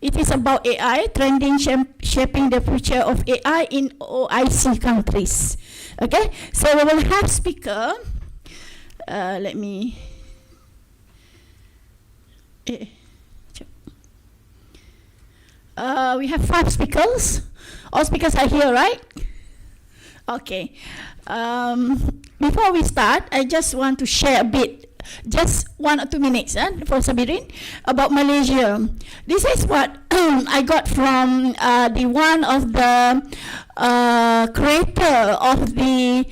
It is about AI, trending shaping the future of AI in OIC countries. Okay, so we will have speaker. Let me. We have 5 speakers. All speakers are here, right? Okay. Before we start, I just want to share a bit, just 1 or 2 minutes for Sabirin, about Malaysia. This is what I got from the one of the creator of the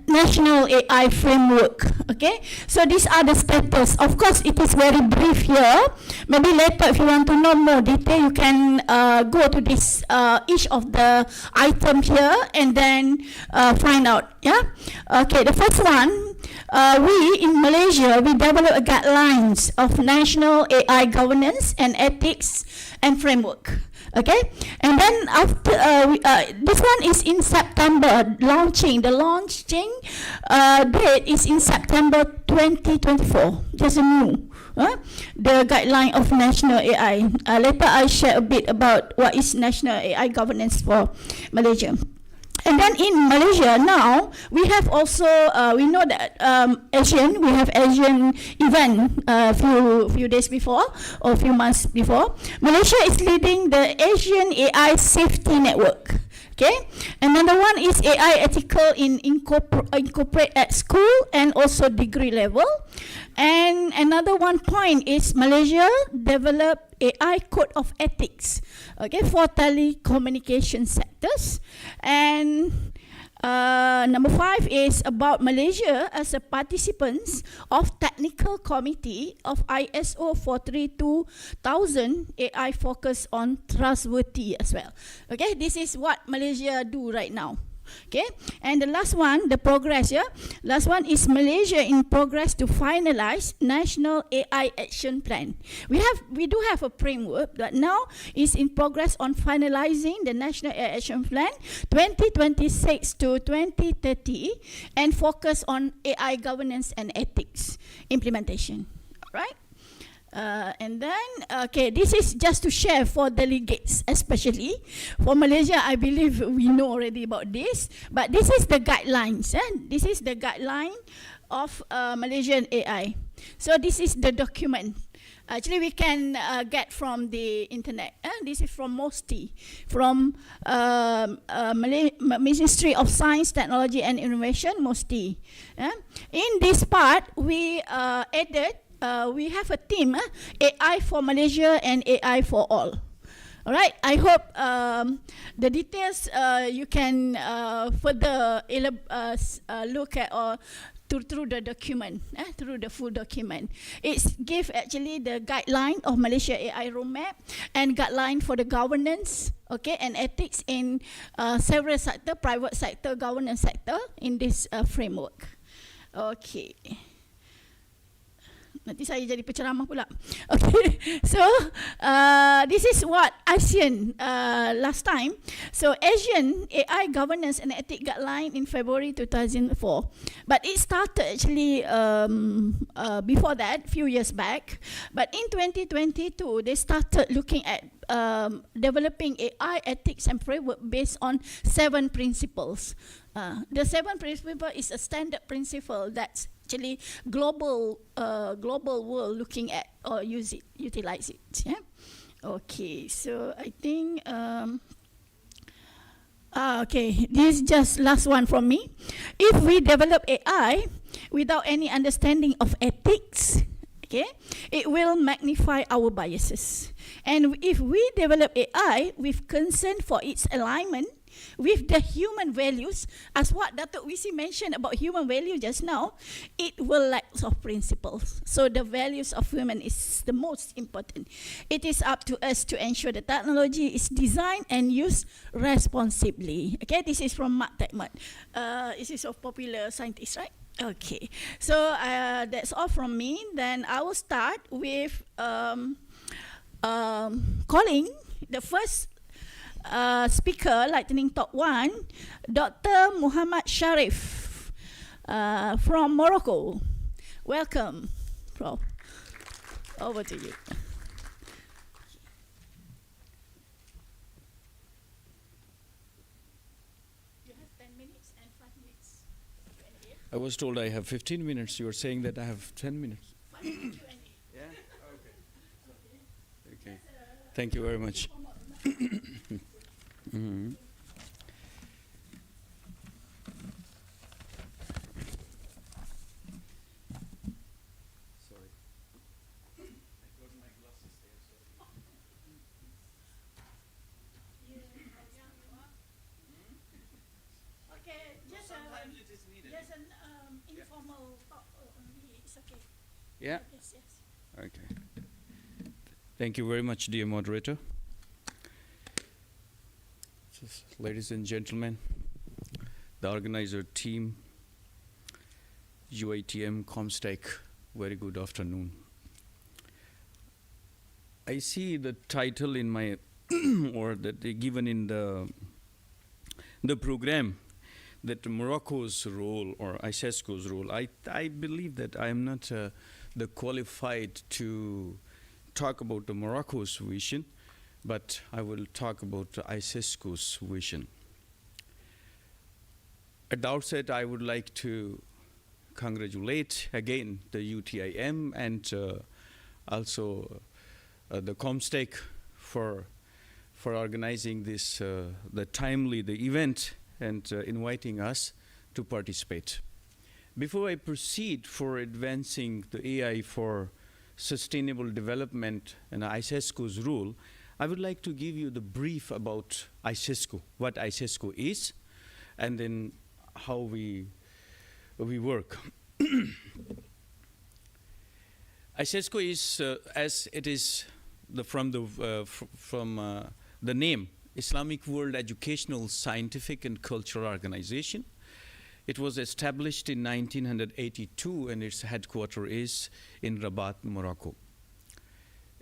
National AI Framework. Okay, so these are the status. Of course, it is very brief here. Maybe later, if you want to know more detail, you can go to this each of the item here and then find out. Yeah. Okay. The first one, we in Malaysia we develop guidelines of national AI governance and ethics and framework. Okay, and then after this one is in September launching. The launching date is in September 2024. Just a new the guideline of national AI. Later I share a bit about what is national AI governance for Malaysia. And then in Malaysia now, we have also, we know that we have Asian event few days before or few months before. Malaysia is leading the Asian AI Safety Network. Okay, another one is AI ethical in incorporate at school and also degree level. And another one point is Malaysia developed AI code of ethics, okay, for telecommunication sectors. And number 5 is about Malaysia as a participants of technical committee of ISO 432,000 AI focus on trustworthy as well. Okay, this is what Malaysia do right now. Okay, and the last one, the progress. Yeah, last one is Malaysia in progress to finalize national AI action plan. We do have a framework that now is in progress on finalizing the national AI action plan 2026 to 2030 and focus on AI governance and ethics implementation. Right. And then, okay, this is just to share for delegates, especially for Malaysia. I believe we know already about this, but this is the guidelines. This is the guideline of Malaysian AI. So this is the document. Actually, we can get from the internet. This is from MOSTI, from Ministry of Science, Technology and Innovation, MOSTI. In this part, we added. We have a team, AI for Malaysia and AI for all. All right. I hope the details you can further look at or through the document, through the full document. It's give actually the guideline of Malaysia AI roadmap and guideline for the governance, okay, and ethics in several sector, private sector, governance sector in this framework. Okay. Nanti saya jadi penceramah pula. Okay, so this is what ASEAN last time. So Asian AI governance and ethics guideline in February 2004, but it started actually before that, few years back. But in 2022, they started looking at developing AI ethics and framework based on 7 principles. The 7 principle is a standard principle that's actually global world looking at or utilize it. Yeah. Okay, so I think okay, this is just last one from me. If we develop AI without any understanding of ethics, okay, it will magnify our biases. And if we develop AI with concern for its alignment with the human values, as what Datuk Wisi mentioned about human value just now, it will lack of principles. So the values of human is the most important. It is up to us to ensure the technology is designed and used responsibly. Okay, this is from Mark Techmat. This is a popular scientist, right? Okay, so that's all from me. Then I will start with calling the first speaker, Lightning Talk 1, Dr. Muhammad Sharif from Morocco. Welcome, Prof. Over to you. I was told I have 15 minutes. You are saying that I have 10 minutes. Yeah? Okay. Thank you very much. Mhm. Sorry. I got my glasses there, so. Okay, just Sometimes it is needed. just an informal talk only. It's okay. Yeah? Yes, yes. Okay. Thank you very much, dear moderator. Ladies and gentlemen, the organizer team, UiTM-COMSTECH, very good afternoon. I see the title in my, or that they given in the program, that Morocco's role or ISESCO's role. I believe that I am not the qualified to talk about the Morocco's vision, but I will talk about ISESCO's vision. At the outset, I would like to congratulate again the UTIM and also the COMSTECH for organizing this the event and inviting us to participate. Before I proceed for advancing the AI for sustainable development and ISESCO's role, I would like to give you the brief about ISESCO, what ISESCO is, and then how we work. ISESCO is, as it is from the name, Islamic World Educational, Scientific and Cultural Organization. It was established in 1982 and its headquarters is in Rabat, Morocco.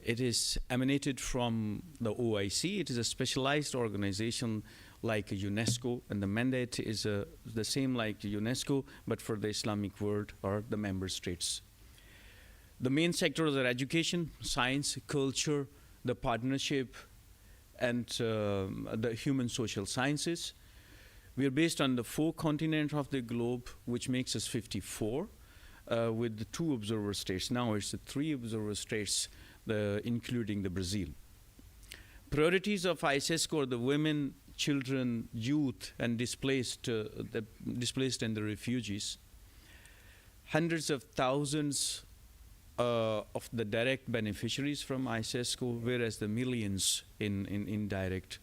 It is emanated from the OIC. It is a specialized organization like UNESCO, and the mandate is the same like UNESCO, but for the Islamic world or the member states. The main sectors are education, science, culture, the partnership, and the human social sciences. We are based on the 4 continents of the globe, which makes us 54, with the 2 observer states. Now it's the 3 observer states, including the Brazil. Priorities of ISESCO are the women, children, youth, and displaced and the refugees. Hundreds of thousands of the direct beneficiaries from ISESCO, whereas the millions in indirect.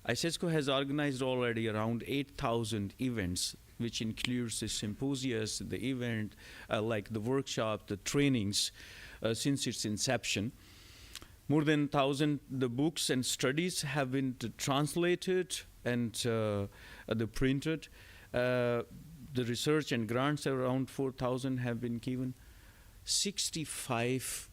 ISESCO has organized already around 8,000 events, which includes the symposia, the event, like the workshop, the trainings, since its inception. More than 1,000 the books and studies have been translated and the printed. The research and grants around 4,000 have been given. 65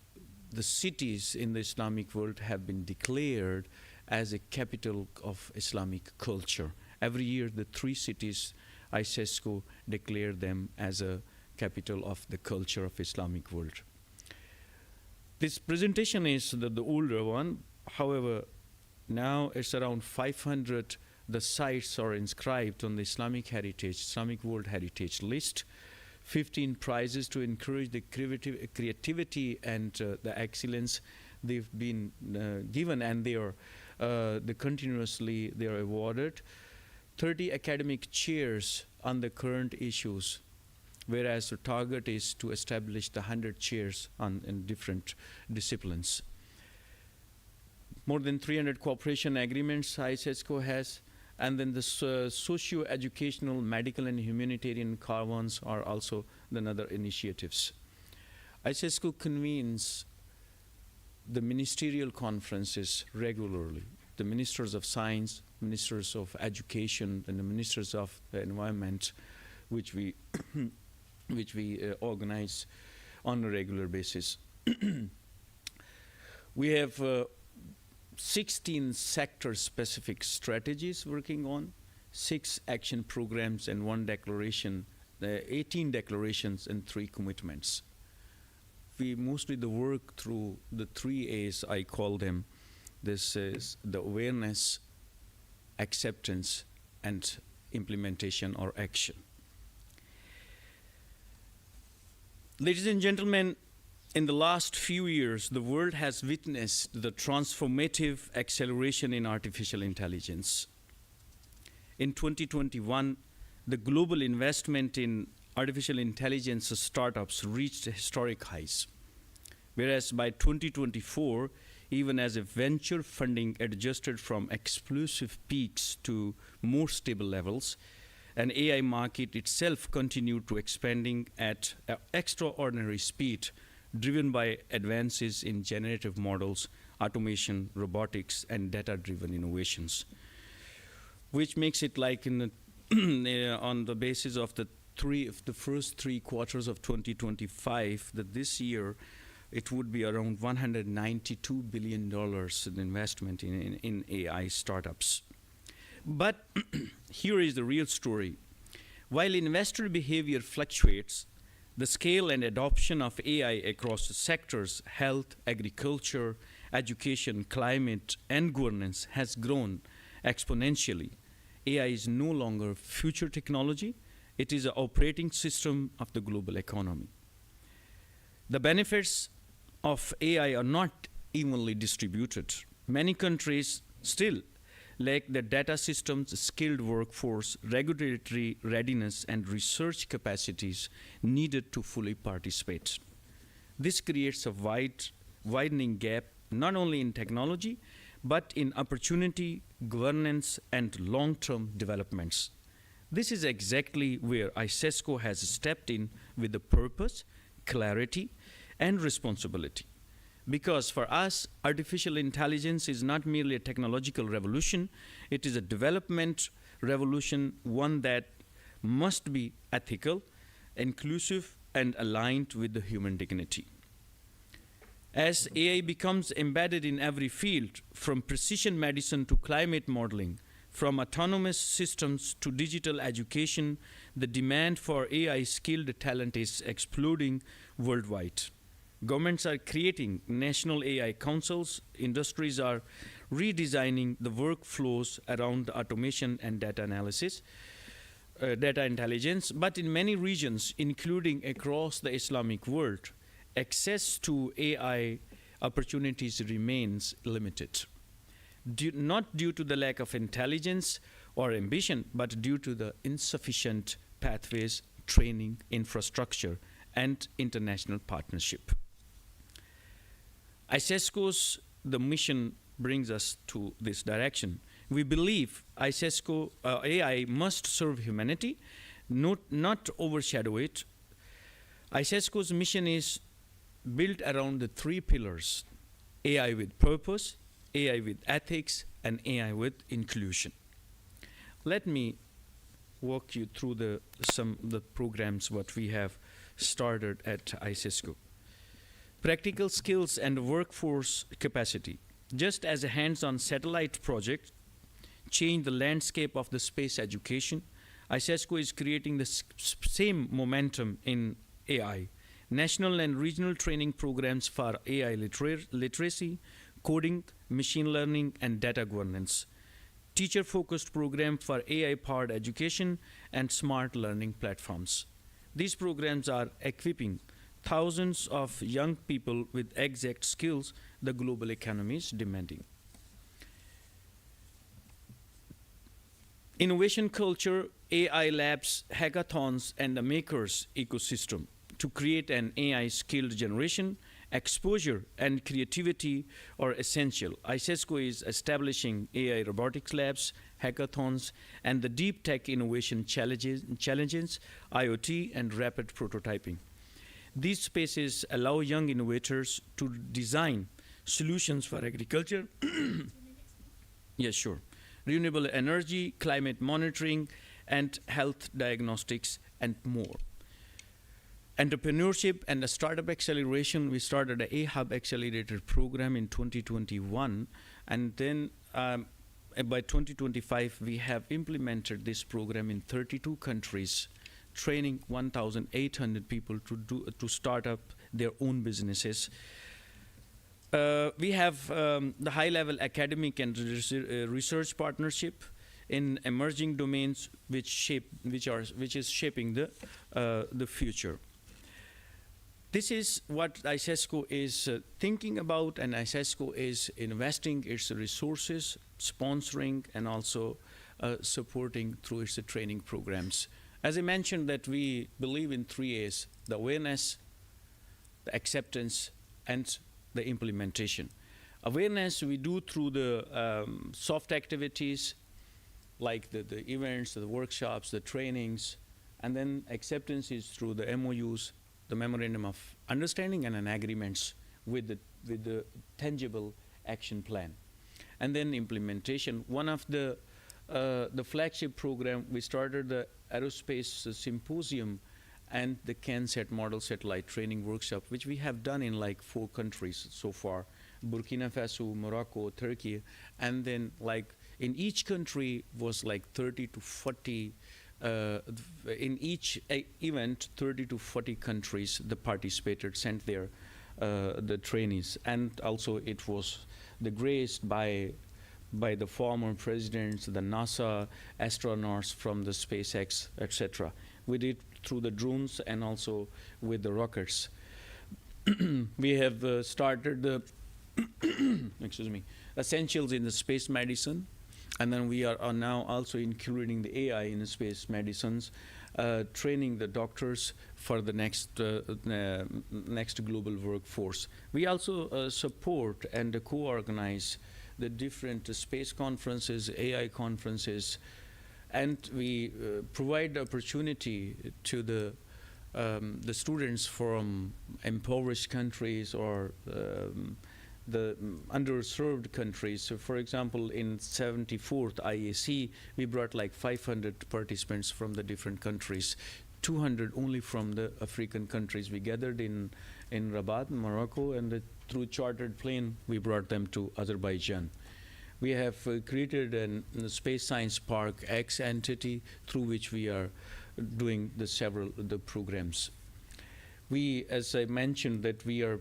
the cities in the Islamic world have been declared as a capital of Islamic culture. Every year, the 3 cities, ISESCO declare them as a capital of the culture of Islamic world. This presentation is the older one. However, now it's around 500 the sites are inscribed on the Islamic heritage, Islamic World Heritage List. 15 prizes to encourage the creativity and the excellence they've been given, and they are continuously they are awarded. 30 academic chairs on the current issues, whereas the target is to establish the 100 chairs in different disciplines. More than 300 cooperation agreements ISESCO has, and then the socio-educational, medical, and humanitarian carvans are also another initiatives. ISESCO convenes the ministerial conferences regularly. The ministers of science, ministers of education, and the ministers of the environment, which we organize on a regular basis. We have 16 sector-specific strategies working on, 6 action programs and 1 declaration, 18 declarations and 3 commitments. We mostly work through the 3 A's, I call them. This is the awareness, acceptance, and implementation or action. Ladies and gentlemen, in the last few years, the world has witnessed the transformative acceleration in artificial intelligence. In 2021, the global investment in artificial intelligence startups reached historic highs, whereas by 2024, even as a venture funding adjusted from explosive peaks to more stable levels, an AI market itself continued to expanding at extraordinary speed, driven by advances in generative models, automation, robotics, and data-driven innovations, which makes it like in the on the basis of the first 3 quarters of 2025, that this year it would be around $192 billion in investment in AI startups. But here is the real story. While investor behavior fluctuates, the scale and adoption of AI across sectors, health, agriculture, education, climate, and governance has grown exponentially. AI is no longer future technology, it is an operating system of the global economy. The benefits of AI are not evenly distributed. Many countries still lack the data systems, skilled workforce, regulatory readiness, and research capacities needed to fully participate. This creates a widening gap, not only in technology, but in opportunity, governance, and long-term developments. This is exactly where ISESCO has stepped in with the purpose, clarity, and responsibility. Because for us, artificial intelligence is not merely a technological revolution, it is a development revolution, one that must be ethical, inclusive, and aligned with the human dignity. As AI becomes embedded in every field, from precision medicine to climate modeling, from autonomous systems to digital education, the demand for AI skilled talent is exploding worldwide. Governments are creating national AI councils, industries are redesigning the workflows around automation and data analysis, data intelligence, but in many regions, including across the Islamic world, access to AI opportunities remains limited. Not due to the lack of intelligence or ambition, but due to the insufficient pathways, training, infrastructure, and international partnership. ISESCO's the mission brings us to this direction. We believe ISESCO AI must serve humanity, not overshadow it. ISESCO's mission is built around the 3 pillars: AI with purpose, AI with ethics, and AI with inclusion. Let me walk you through some of the programs what we have started at ISESCO. Practical skills and workforce capacity. Just as a hands-on satellite project changed the landscape of the space education, ISESCO is creating the same momentum in AI. National and regional training programs for AI literacy, coding, machine learning, and data governance. Teacher-focused program for AI-powered education and smart learning platforms. These programs are equipping thousands of young people with exact skills the global economy is demanding. Innovation culture, AI labs, hackathons, and the makers ecosystem to create an AI skilled generation. Exposure and creativity are essential. ISESCO is establishing AI robotics labs, hackathons, and the deep tech innovation challenges, IoT, and rapid prototyping. These spaces allow young innovators to design solutions for agriculture, yes, sure, renewable energy, climate monitoring, and health diagnostics, and more. Entrepreneurship and the startup acceleration, we started an A-Hub Accelerator program in 2021, and then by 2025, we have implemented this program in 32 countries, training 1,800 people to start up their own businesses. We have the high-level academic and research partnership in emerging domains which is shaping the future. This is what ISESCO is thinking about, and ISESCO is investing its resources, sponsoring, and also supporting through its training programs. As I mentioned, that we believe in 3 A's: the awareness, the acceptance, and the implementation. Awareness we do through the soft activities, like the events, the workshops, the trainings, and then acceptance is through the MOUs, the Memorandum of Understanding, and an agreements with the tangible action plan. And then implementation. One of the flagship program, we started the Aerospace Symposium and the CANSAT Model Satellite Training Workshop, which we have done in like 4 countries so far: Burkina Faso, Morocco, Turkey, and then like in each country was like 30 to 40, in each event, 30 to 40 countries the participated, sent their the trainees, and also it was graced by the former presidents, the NASA astronauts from the SpaceX, etc. We did through the drones and also with the rockets. We have started the excuse me, essentials in the space medicine, and then we are now also including the AI in the space medicines, training the doctors for the next global workforce. We also support and co-organize the different space conferences, AI conferences, and we provide opportunity to the students from impoverished countries or the underserved countries. So for example, in 74th IAC, we brought like 500 participants from the different countries, 200 only from the African countries. We gathered in Rabat, Morocco, and through chartered plane, we brought them to Azerbaijan. We have created a Space Science Park X entity through which we are doing the programs. We, as I mentioned, that we are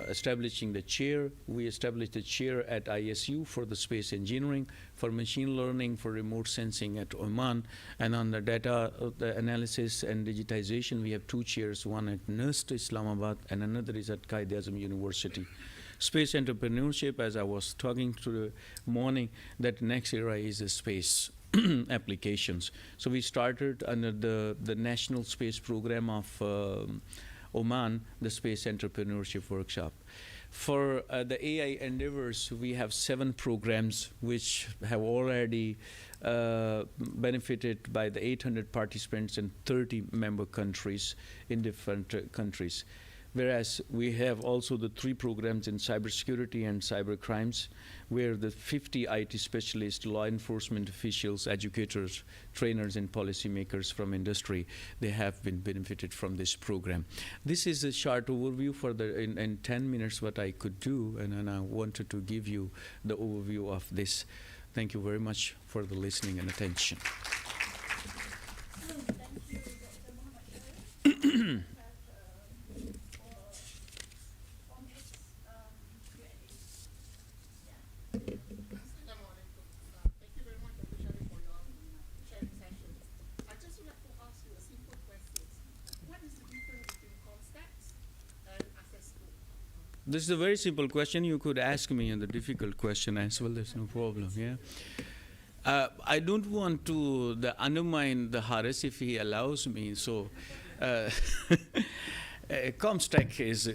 establishing the chair. We established a chair at ISU for the space engineering, for machine learning, for remote sensing at Oman, and on the data the analysis and digitization, we have 2 chairs, one at NIST, Islamabad, and another is at Quaid-e-Azam University. Space entrepreneurship, as I was talking to the morning, that next era is a space applications. So we started under the National Space Program of Oman, the Space Entrepreneurship Workshop. For the AI endeavors, we have 7 programs which have already benefited by the 800 participants in 30 member countries in different countries. Whereas we have also the 3 programs in cybersecurity and cyber crimes, where the 50 IT specialists, law enforcement officials, educators, trainers, and policymakers from industry, they have been benefited from this program. This is a short overview for in 10 minutes what I could do, and I wanted to give you the overview of this. Thank you very much for the listening and attention. This is a very simple question. You could ask me a difficult question as well. There's no problem. Yeah. I don't want to undermine the Haris if he allows me. So, COMSTECH is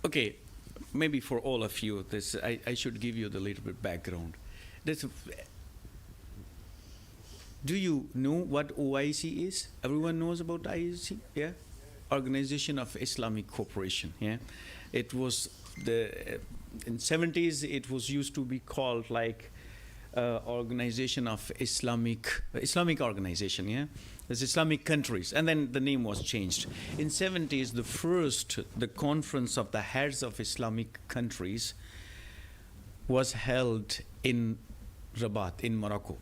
okay. Maybe for all of you, this I should give you the little bit background. Do you know what OIC is? Everyone knows about IC? Yeah. Organization of Islamic Cooperation. Yeah, it was in 70s. It was used to be called like Organization of Islamic Organization. Yeah, there's Islamic countries, and then the name was changed. In 70s, the conference of the heads of Islamic countries was held in Rabat in Morocco,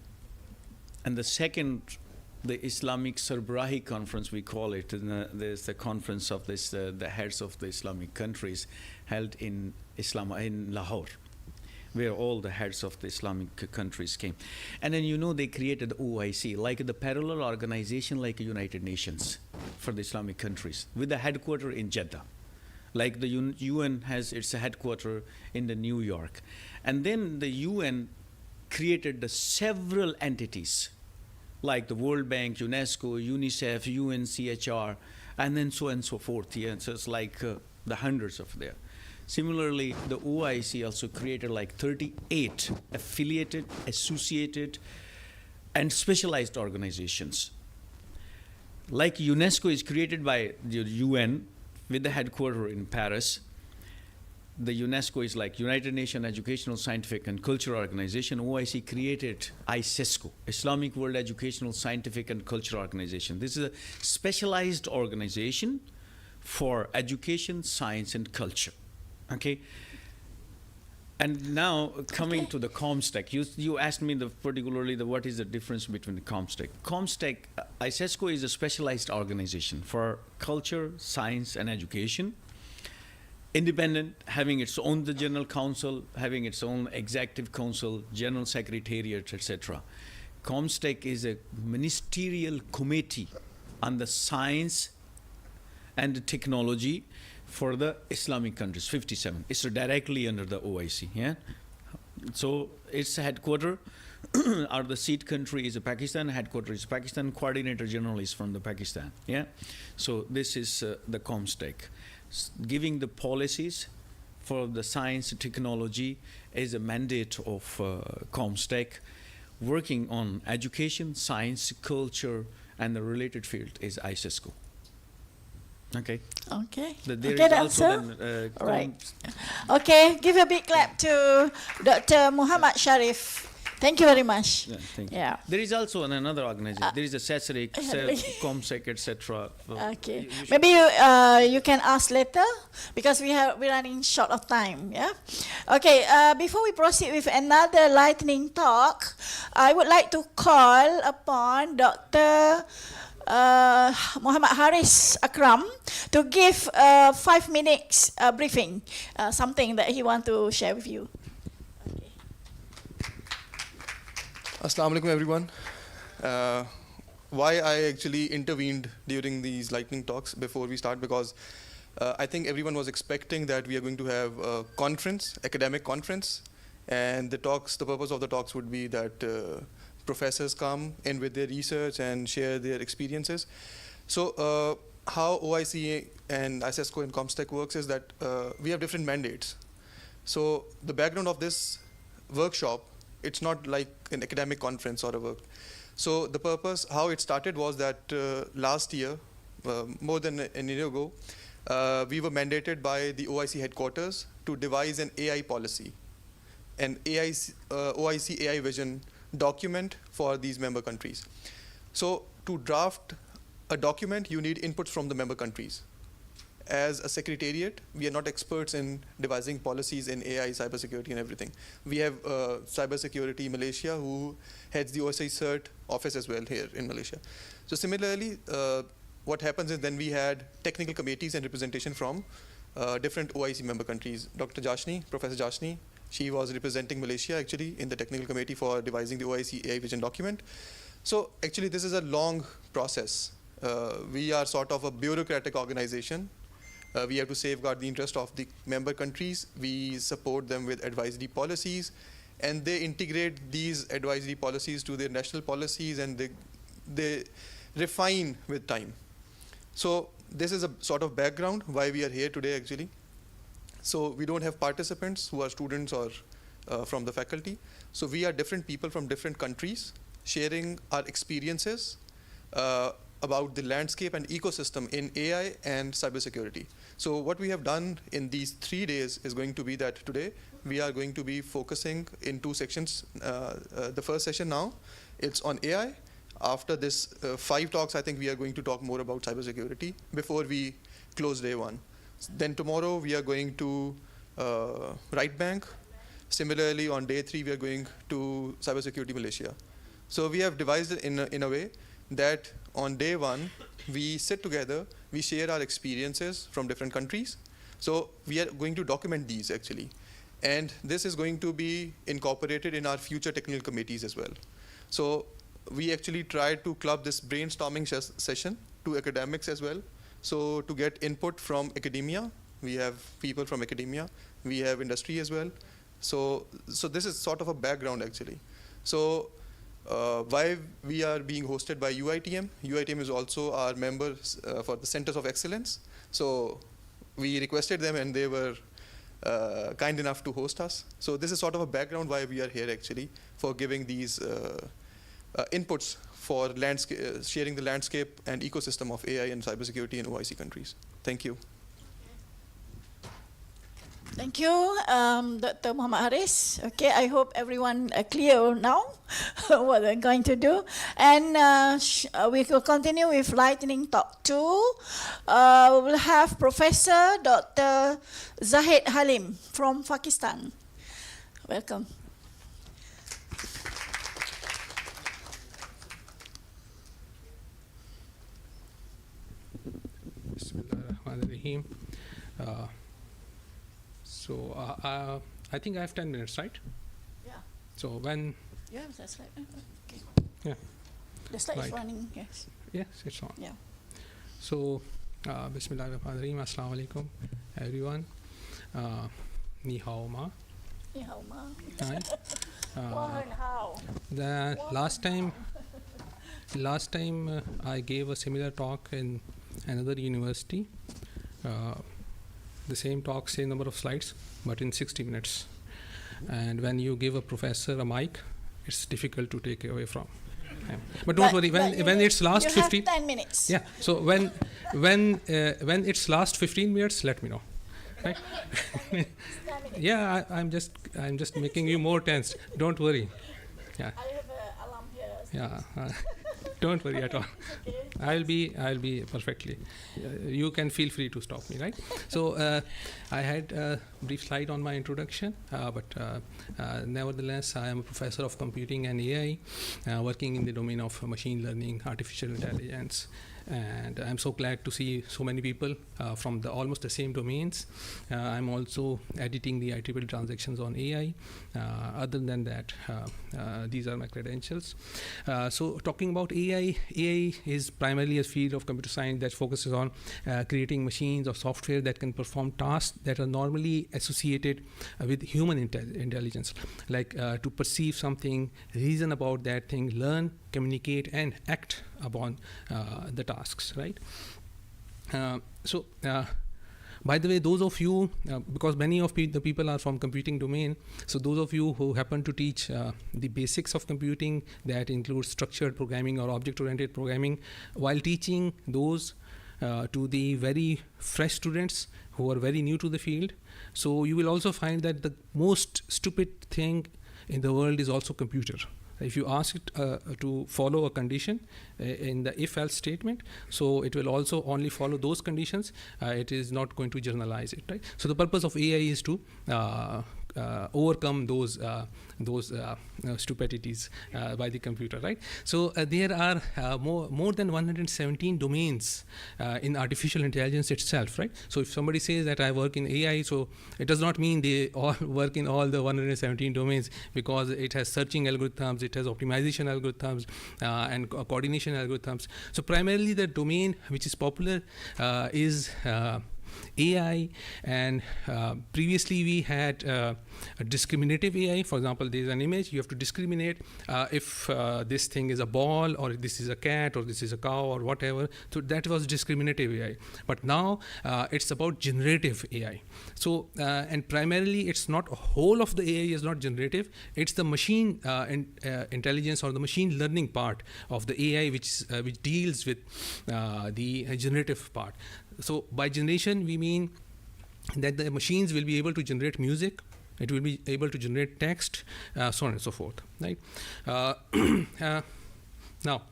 and the second, the Islamic Sarbrahi conference, we call it. There's the conference of the heads of the Islamic countries held in Lahore. where all the heads of the Islamic countries came. And then, you know, they created OIC, like the parallel organization like United Nations for the Islamic countries, with the headquarters in Jeddah. Like the UN has its headquarters in the New York. And then the UN created the several entities, like the World Bank, UNESCO, UNICEF, UNCHR, and then so on and so forth. Yeah, so it's like the hundreds of there. Similarly, the OIC also created like 38 affiliated, associated, and specialized organizations. Like UNESCO is created by the UN with the headquarters in Paris. The UNESCO is like United Nations Educational, Scientific, and Cultural Organization. OIC created ISESCO, Islamic World Educational, Scientific, and Cultural Organization. This is a specialized organization for education, science, and culture. Okay. And now coming to the COMSTECH, you asked me particularly what is the difference between the COMSTECH. COMSTECH, ISESCO is a specialized organization for culture, science, and education. Independent, having its own the general council, having its own executive council, general secretariat, etc. COMSTECH is a ministerial committee on the science and the technology for the Islamic countries, 57. It's directly under the OIC, yeah? So its headquarters, or the seat country is Pakistan, headquarters is Pakistan, coordinator general is from the Pakistan, yeah? So this is the COMSTECH. Giving the policies for the science and technology is a mandate of COMSTECH. Working on education, science, culture, and the related field is ISESCO. Okay. Okay. There okay, is that's also all. then, Right. Okay, give a big clap to Dr. Muhammad Sharif. Thank you very much. Yeah, thank you. Yeah. There is also another organization. There is a CESRIC, COMSEC, etc. Okay. Maybe you can ask later because we're running short of time. Yeah. Okay. Before we proceed with another lightning talk, I would like to call upon Dr. Muhammad Haris Akram to give 5 minutes briefing, something that he want to share with you. Assalamu alaikum everyone. Why I actually intervened during these lightning talks before we start, because I think everyone was expecting that we are going to have a conference, academic conference, and the purpose of the talks would be that professors come in with their research and share their experiences. So how OIC and ISESCO and COMSTECH works is that we have different mandates. So the background of this workshop, it's not like an academic conference or a work. So the purpose, how it started was that last year, more than a year ago, we were mandated by the OIC headquarters to devise an AI policy, an OIC AI vision document for these member countries. So to draft a document, you need inputs from the member countries. As a secretariat, we are not experts in devising policies in AI, cybersecurity, and everything. We have Cybersecurity Malaysia, who heads the OSI CERT office as well here in Malaysia. So similarly, what happens is then we had technical committees and representation from different OIC member countries. Dr. Jashni, Professor Jashni, she was representing Malaysia actually in the technical committee for devising the OIC AI vision document. So actually this is a long process. We are sort of a bureaucratic organization. We have to safeguard the interest of the member countries. We support them with advisory policies, and they integrate these advisory policies to their national policies, and they refine with time. So this is a sort of background why we are here today actually. So we don't have participants who are students or from the faculty. So we are different people from different countries sharing our experiences about the landscape and ecosystem in AI and cybersecurity. So what we have done in these 3 days is going to be that today we are going to be focusing in 2 sections. The first session now, it's on AI. After this 5 talks, I think we are going to talk more about cybersecurity before we close day 1. Then tomorrow we are going to Right Bank. Similarly, on day 3 we are going to Cybersecurity Malaysia. So we have devised it in a way that on day 1 we sit together, we share our experiences from different countries. So we are going to document these actually. And this is going to be incorporated in our future technical committees as well. So we actually tried to club this brainstorming session to academics as well. So to get input from academia, we have people from academia, we have industry as well. So this is sort of a background actually. So why we are being hosted by UiTM. UiTM is also our member for the Centers of Excellence. So we requested them and they were kind enough to host us. So this is sort of a background why we are here actually, for giving these inputs for sharing the landscape and ecosystem of AI and cybersecurity in OIC countries. Thank you. Thank you, Dr. Muhammad Haris. Okay, I hope everyone clear now what they're going to do. And we will continue with lightning talk 2. We will have Professor Dr. Zahid Halim from Pakistan. Welcome. Bismillahirrahmanirrahim. So I think I have 10 minutes, right? Yeah. So when? Yeah, that's right. Okay. Yeah. The slide is Right. running, yes. Yes, it's on. Yeah. So Bismillahirrahmanirrahim. Assalamu alaikum, everyone. Ni hao ma. Ni hao ma. Hi. Warren, how? The last time I gave a similar talk in another university. The same talk, same number of slides, but in 60 minutes. And when you give a professor a mic, it's difficult to take away from. Yeah. But don't worry, when it's last 15. You have 10 minutes. Yeah. So when it's last 15 minutes, let me know. Right? Yeah, I'm just making you more tense. Don't worry. Yeah. I have an alarm here. Yeah. Don't worry at all. Okay. I'll be perfectly. You can feel free to stop me, right? So I had a brief slide on my introduction, but nevertheless, I am a professor of computing and AI, working in the domain of machine learning, artificial intelligence. And I'm so glad to see so many people from almost the same domains. I'm also editing the IEEE transactions on AI. Other than that, these are my credentials. So talking about AI is primarily a field of computer science that focuses on creating machines or software that can perform tasks that are normally associated with human intelligence, like to perceive something, reason about that thing, learn, communicate, and act upon the tasks, right? By the way, those of you, because many of the people are from computing domain, so those of you who happen to teach the basics of computing, that includes structured programming or object-oriented programming, while teaching those to the very fresh students who are very new to the field, so you will also find that the most stupid thing in the world is also computer. If you ask it to follow a condition in the if-else statement, so it will also only follow those conditions. It is not going to generalize it, right? So the purpose of AI is to overcome those stupidities by the computer, right? So there are more than 117 domains in artificial intelligence itself, right? So if somebody says that I work in AI, so it does not mean they all work in all the 117 domains, because it has searching algorithms, it has optimization algorithms, and coordination algorithms. So primarily the domain which is popular is AI, and previously we had a discriminative AI. For example, there is an image, you have to discriminate if this thing is a ball, or this is a cat, or this is a cow, or whatever. So that was discriminative AI. But now it's about generative AI. So and primarily it's not a whole of the AI is not generative, it's the machine intelligence or the machine learning part of the AI which deals with the generative part. So by generation, we mean that the machines will be able to generate music, it will be able to generate text, so on and so forth, right? Now,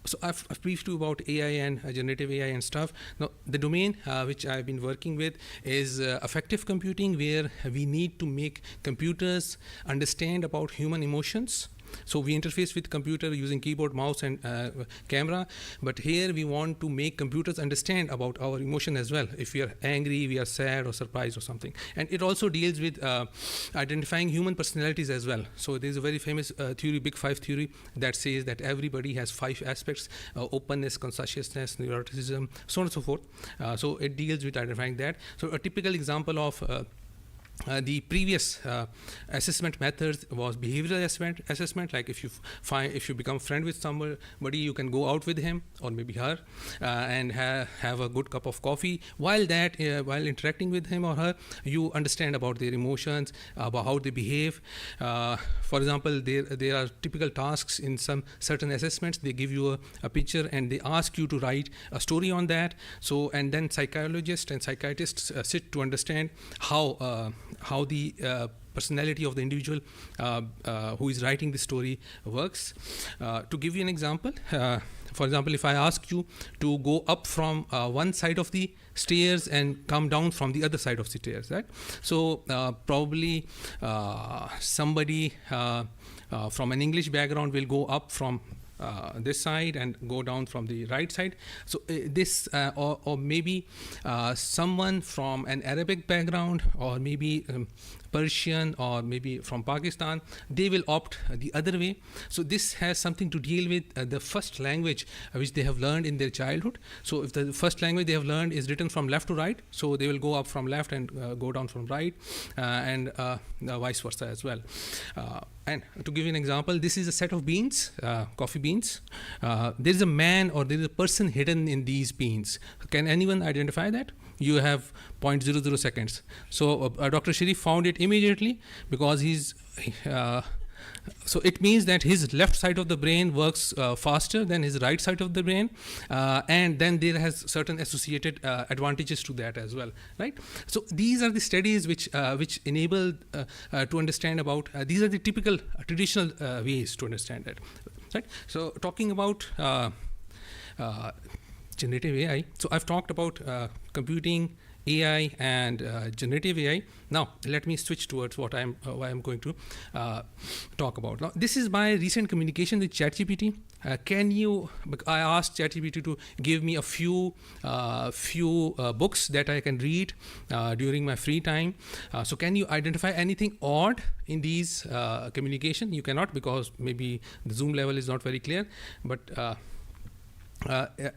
so I've briefed you about AI and generative AI and stuff. Now, the domain which I've been working with is affective computing, where we need to make computers understand about human emotions So we interface with computer using keyboard, mouse, and camera. But here we want to make computers understand about our emotion as well. If we are angry, we are sad or surprised or something. And it also deals with identifying human personalities as well. So there's a very famous theory, Big Five theory, that says that everybody has 5 aspects: openness, conscientiousness, neuroticism, so on and so forth. So it deals with identifying that. So a typical example of the previous assessment methods was behavioral assessment. Like if you become friend with somebody, you can go out with him or maybe her and have a good cup of coffee. While interacting with him or her, you understand about their emotions, about how they behave. For example, there are typical tasks in some certain assessments. They give you a picture and they ask you to write a story on that. So, and then psychologists and psychiatrists sit to understand how the personality of the individual who is writing the story works. To give you an example, for example, if I ask you to go up from one side of the stairs and come down from the other side of the stairs, right? So probably somebody from an English background will go up from this side and go down from the right side. So this or maybe someone from an Arabic background or maybe Persian or maybe from Pakistan, they will opt the other way. So this has something to deal with the first language which they have learned in their childhood. So if the first language they have learned is written from left to right, so they will go up from left and go down from right, and vice versa as well. And to give you an example, this is a set of beans, coffee beans. There is a man or there is a person hidden in these beans. Can anyone identify that? You have 0.00 seconds. So Dr. Sharif found it immediately because so it means that his left side of the brain works faster than his right side of the brain, and then there has certain associated advantages to that as well, right? So these are the studies which enable to understand about, these are the typical traditional ways to understand that, right? So talking about generative AI. So I've talked about computing, AI, and generative AI. Now let me switch towards what I'm going to talk about. Now this is my recent communication with ChatGPT. I asked ChatGPT to give me a few books that I can read during my free time. So can you identify anything odd in these communication? You cannot, because maybe the Zoom level is not very clear, but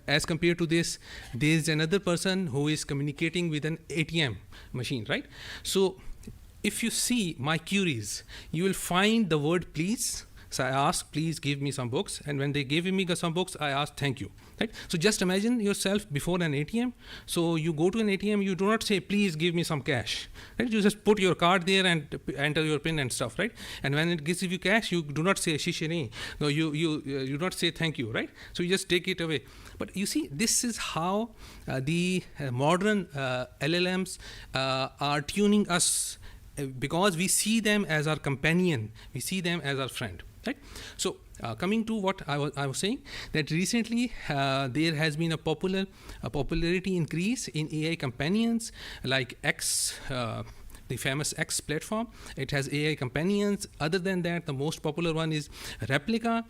as compared to this, there is another person who is communicating with an ATM machine, right? So if you see my queries, you will find the word please. So I ask, please give me some books, and when they gave me some books, I ask thank you, right? So just imagine yourself before an ATM. So you go to an ATM, you do not say please give me some cash, right? You just put your card there and enter your PIN and stuff, right? And when it gives you cash, you do not say shishini. No, you do not say thank you, right? So you just take it away. But you see, this is how the modern LLMs are tuning us, because we see them as our companion, we see them as our friend, right? So coming to what I was saying, that recently there has been a popularity increase in AI companions like X, the famous X platform. It has AI companions. Other than that, the most popular one is Replica,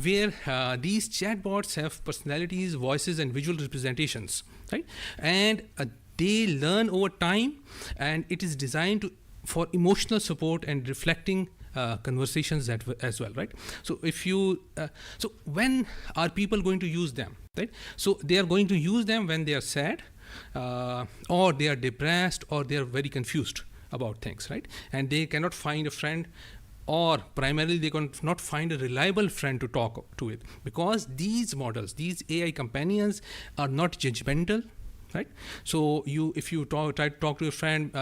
where these chatbots have personalities, voices, and visual representations, right? And they learn over time, and it is designed for emotional support and reflecting conversations as well, right? So if you, so when are people going to use them, right? So they are going to use them when they are sad, or they are depressed, or they are very confused about things, right? And they cannot find a friend, or primarily they cannot find a reliable friend to talk to it, because these models, these AI companions, are not judgmental, right? So if you try to talk to your friend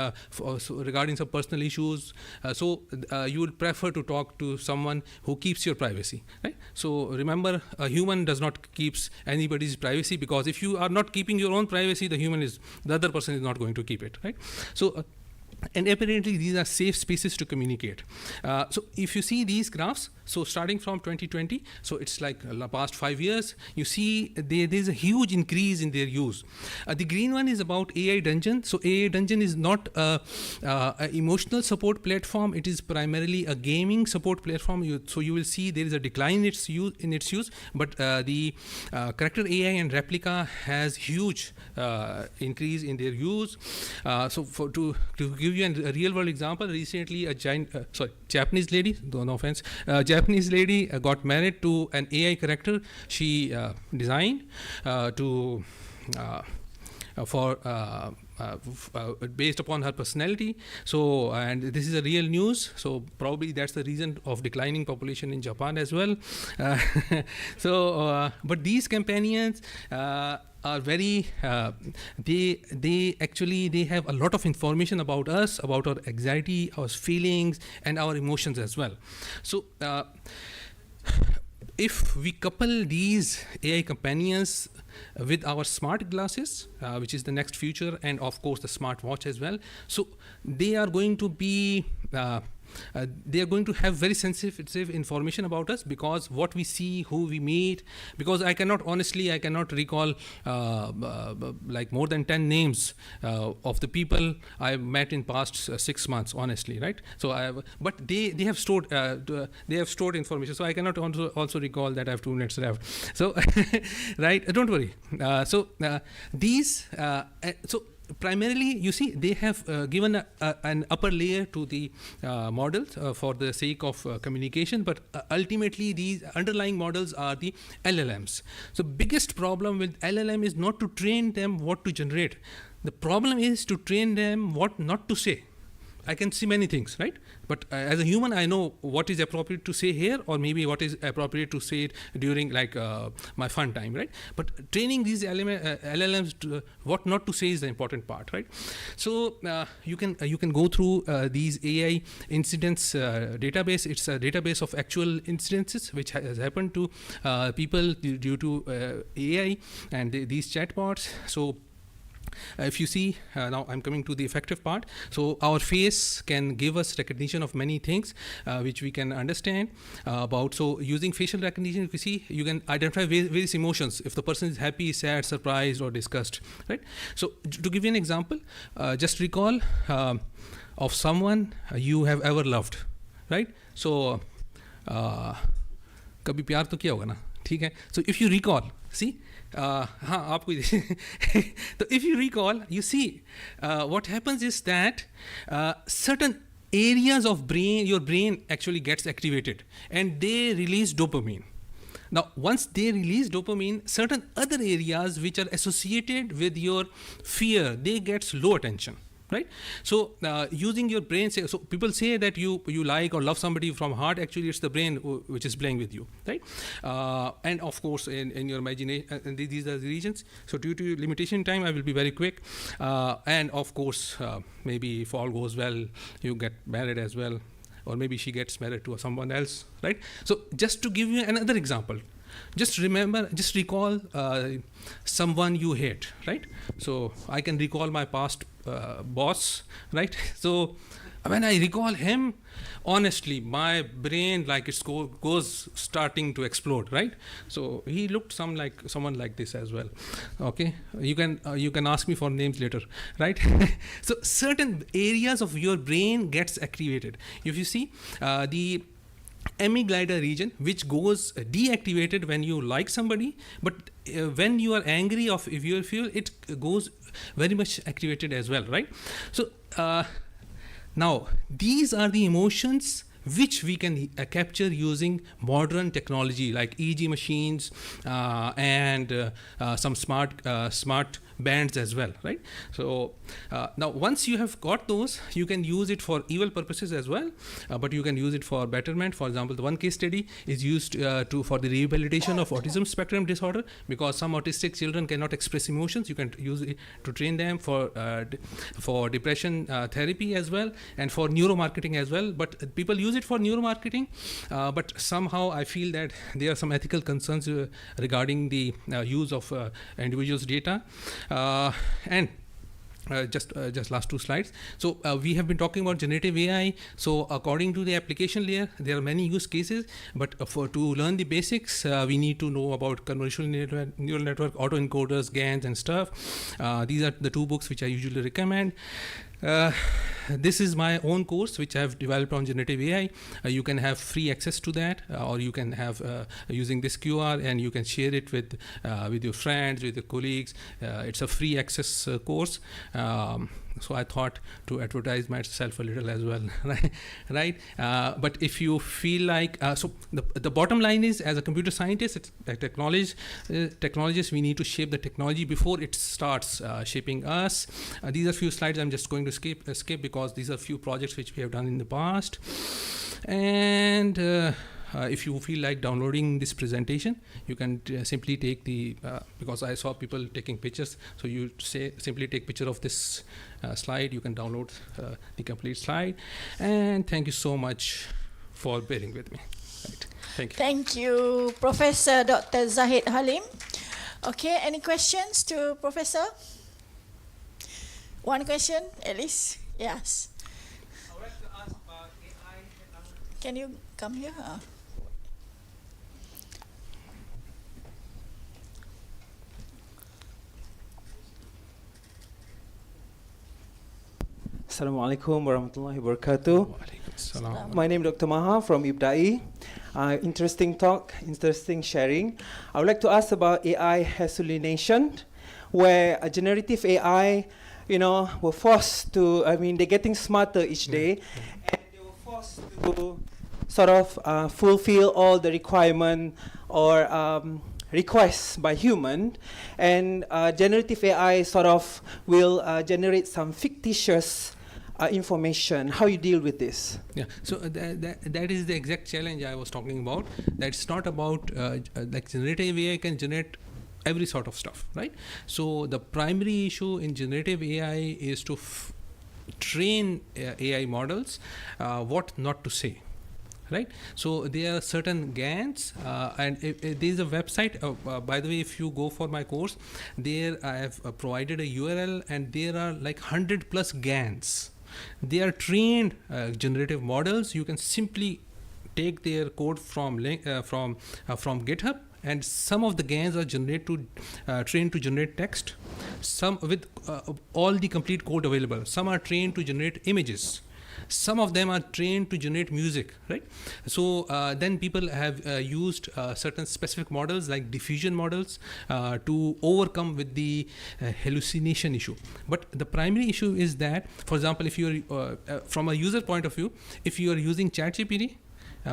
regarding some personal issues, you would prefer to talk to someone who keeps your privacy, right? So remember, a human does not keeps anybody's privacy, because if you are not keeping your own privacy, the other person is not going to keep it, right? So and apparently these are safe spaces to communicate. So if you see these graphs, So starting from 2020, so it's like the past 5 years, you see there's a huge increase in their use. The green one is about AI Dungeon. So AI Dungeon is not a emotional support platform. It is primarily a gaming support platform. So you will see there is a decline in its use, but the character AI and replica has huge increase in their use. So to give you a real world example, recently a Japanese lady, no offense, Japanese lady got married to an AI character she designed based upon her personality. So, and this is a real news. So probably that's the reason of declining population in Japan as well. But these companions are very they have a lot of information about us, about our anxiety, our feelings, and our emotions as well. So if we couple these AI companions with our smart glasses, which is the next future, and of course the smart watch as well, so they are going to be they are going to have very sensitive information about us, because what we see, who we meet, because I cannot recall like more than 10 names of the people I met in past 6 months, honestly, right? So but they have stored information, so I cannot also recall that I have 2 minutes left. So right, don't worry. So primarily, you see, they have given an upper layer to the models for the sake of communication, but ultimately these underlying models are the LLMs. So biggest problem with LLM is not to train them what to generate. The problem is to train them what not to say. I can see many things, right? But as a human, I know what is appropriate to say here, or maybe what is appropriate to say it during like my fun time, right? But training these LLMs to, what not to say is the important part, right? So you can go through these AI incidents database. It's a database of actual incidences which has happened to people due to AI and these chatbots. So if you see, now I'm coming to the effective part. So our face can give us recognition of many things which we can understand about. So using facial recognition, you see, you can identify various emotions, if the person is happy, sad, surprised, or disgust, right? So to give you an example, just recall of someone you have ever loved, right? So कभी प्यार तो किया होगा ना, ठीक है? So if you recall, see, so if you recall, you see, what happens is that certain areas of your brain actually gets activated, and they release dopamine. Now, once they release dopamine, certain other areas which are associated with your fear, they get low attention. Right? So using your brain, so people say that you like or love somebody from heart. Actually, it's the brain which is playing with you, right? And of course, in your imagination, these are the regions. So due to limitation time, I will be very quick. And of course, maybe if all goes well, you get married as well, or maybe she gets married to someone else, right? So just to give you another example, just recall someone you hate, right? So I can recall my past boss, right? So when I recall him, honestly, my brain like it goes starting to explode, right? So he looked someone like this as well. Okay, you can ask me for names later, right? So certain areas of your brain gets activated. If you see the amygdala region, which goes deactivated when you like somebody, but when you are angry or if you feel, it goes very much activated as well, right? So now these are the emotions which we can capture using modern technology like EEG machines and some smart bands as well, right? So now once you have got those, you can use it for evil purposes as well, but you can use it for betterment. For example, the one case study is used for the rehabilitation of autism spectrum disorder, because some autistic children cannot express emotions. You can use it to train them for depression therapy as well, and for neuromarketing as well. But people use it for neuromarketing, but somehow I feel that there are some ethical concerns regarding the use of individuals' data. And just last two slides. So we have been talking about generative AI. So according to the application layer, there are many use cases, but to learn the basics, we need to know about convolutional neural network, autoencoders, GANs, and stuff. These are the two books which I usually recommend. This is my own course which I have developed on generative AI. You can have free access to that, or you can have using this QR, and you can share it with your friends, with your colleagues. It's a free access course. So I thought to advertise myself a little as well, right? But if you feel like, so the bottom line is, as a computer scientist, it's a technologist, we need to shape the technology before it starts shaping us. These are few slides I'm just going to skip because these are few projects which we have done in the past. And if you feel like downloading this presentation, you can simply take the, because I saw people taking pictures, so you simply take picture of this slide, you can download the complete slide. And thank you so much for bearing with me. Right. Thank you. Thank you, Professor Dr. Zahid Halim. Okay, any questions to Professor? One question, at least? Yes. I would like to ask about AI. Can you come here? Assalamualaikum warahmatullahi wabarakatuh. My name is Dr. Maha from IBDAI. Interesting talk, interesting sharing. I would like to ask about AI hallucination, where a generative AI, were forced to, they're getting smarter each day, and they were forced to sort of fulfill all the requirement or requests by human, and generative AI sort of will generate some fictitious information. How you deal with this? Yeah, so that is the exact challenge I was talking about. That's not about like generative AI can generate every sort of stuff, right? So the primary issue in generative AI is to train AI models what not to say. Right, so there are certain GANs, and there is a website. By the way, if you go for my course, there I have provided a URL, and there are like 100+ GANs. They are trained generative models. You can simply take their code from GitHub, and some of the GANs are trained to generate text. Some with all the complete code available. Some are trained to generate images. Some of them are trained to generate music, right? So then people have used certain specific models like diffusion models to overcome with the hallucination issue. But the primary issue is that, for example, if you're from a user point of view, if you are using ChatGPT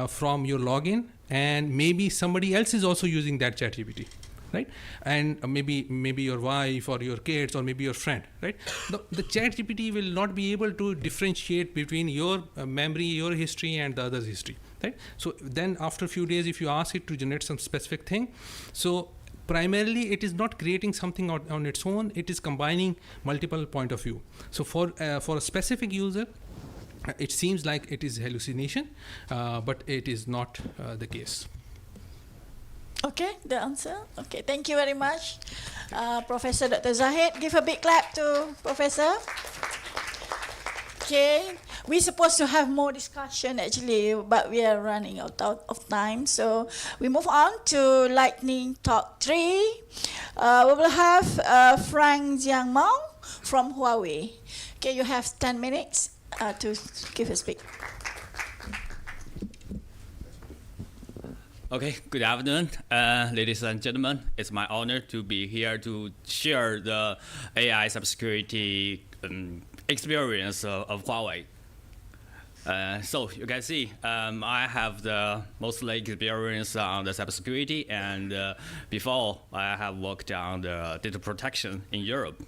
from your login, and maybe somebody else is also using that ChatGPT, right? And maybe your wife or your kids or maybe your friend, right? The ChatGPT will not be able to differentiate between your memory, your history, and the other's history, right? So then after a few days, if you ask it to generate some specific thing, so primarily it is not creating something on its own, it is combining multiple point of view. So for a specific user, it seems like it is hallucination, but it is not the case. Okay, the answer. Okay, thank you very much, Professor Dr. Zahid. Give a big clap to Professor. Okay, we're supposed to have more discussion actually, but we are running out of time. So we move on to lightning talk 3. We will have Frank Jiang Mao from Huawei. Okay, you have 10 minutes to give a speak. Okay, good afternoon, ladies and gentlemen. It's my honor to be here to share the AI cybersecurity experience of Huawei. So you can see, I have the mostly experience on the cybersecurity, and before I have worked on the data protection in Europe.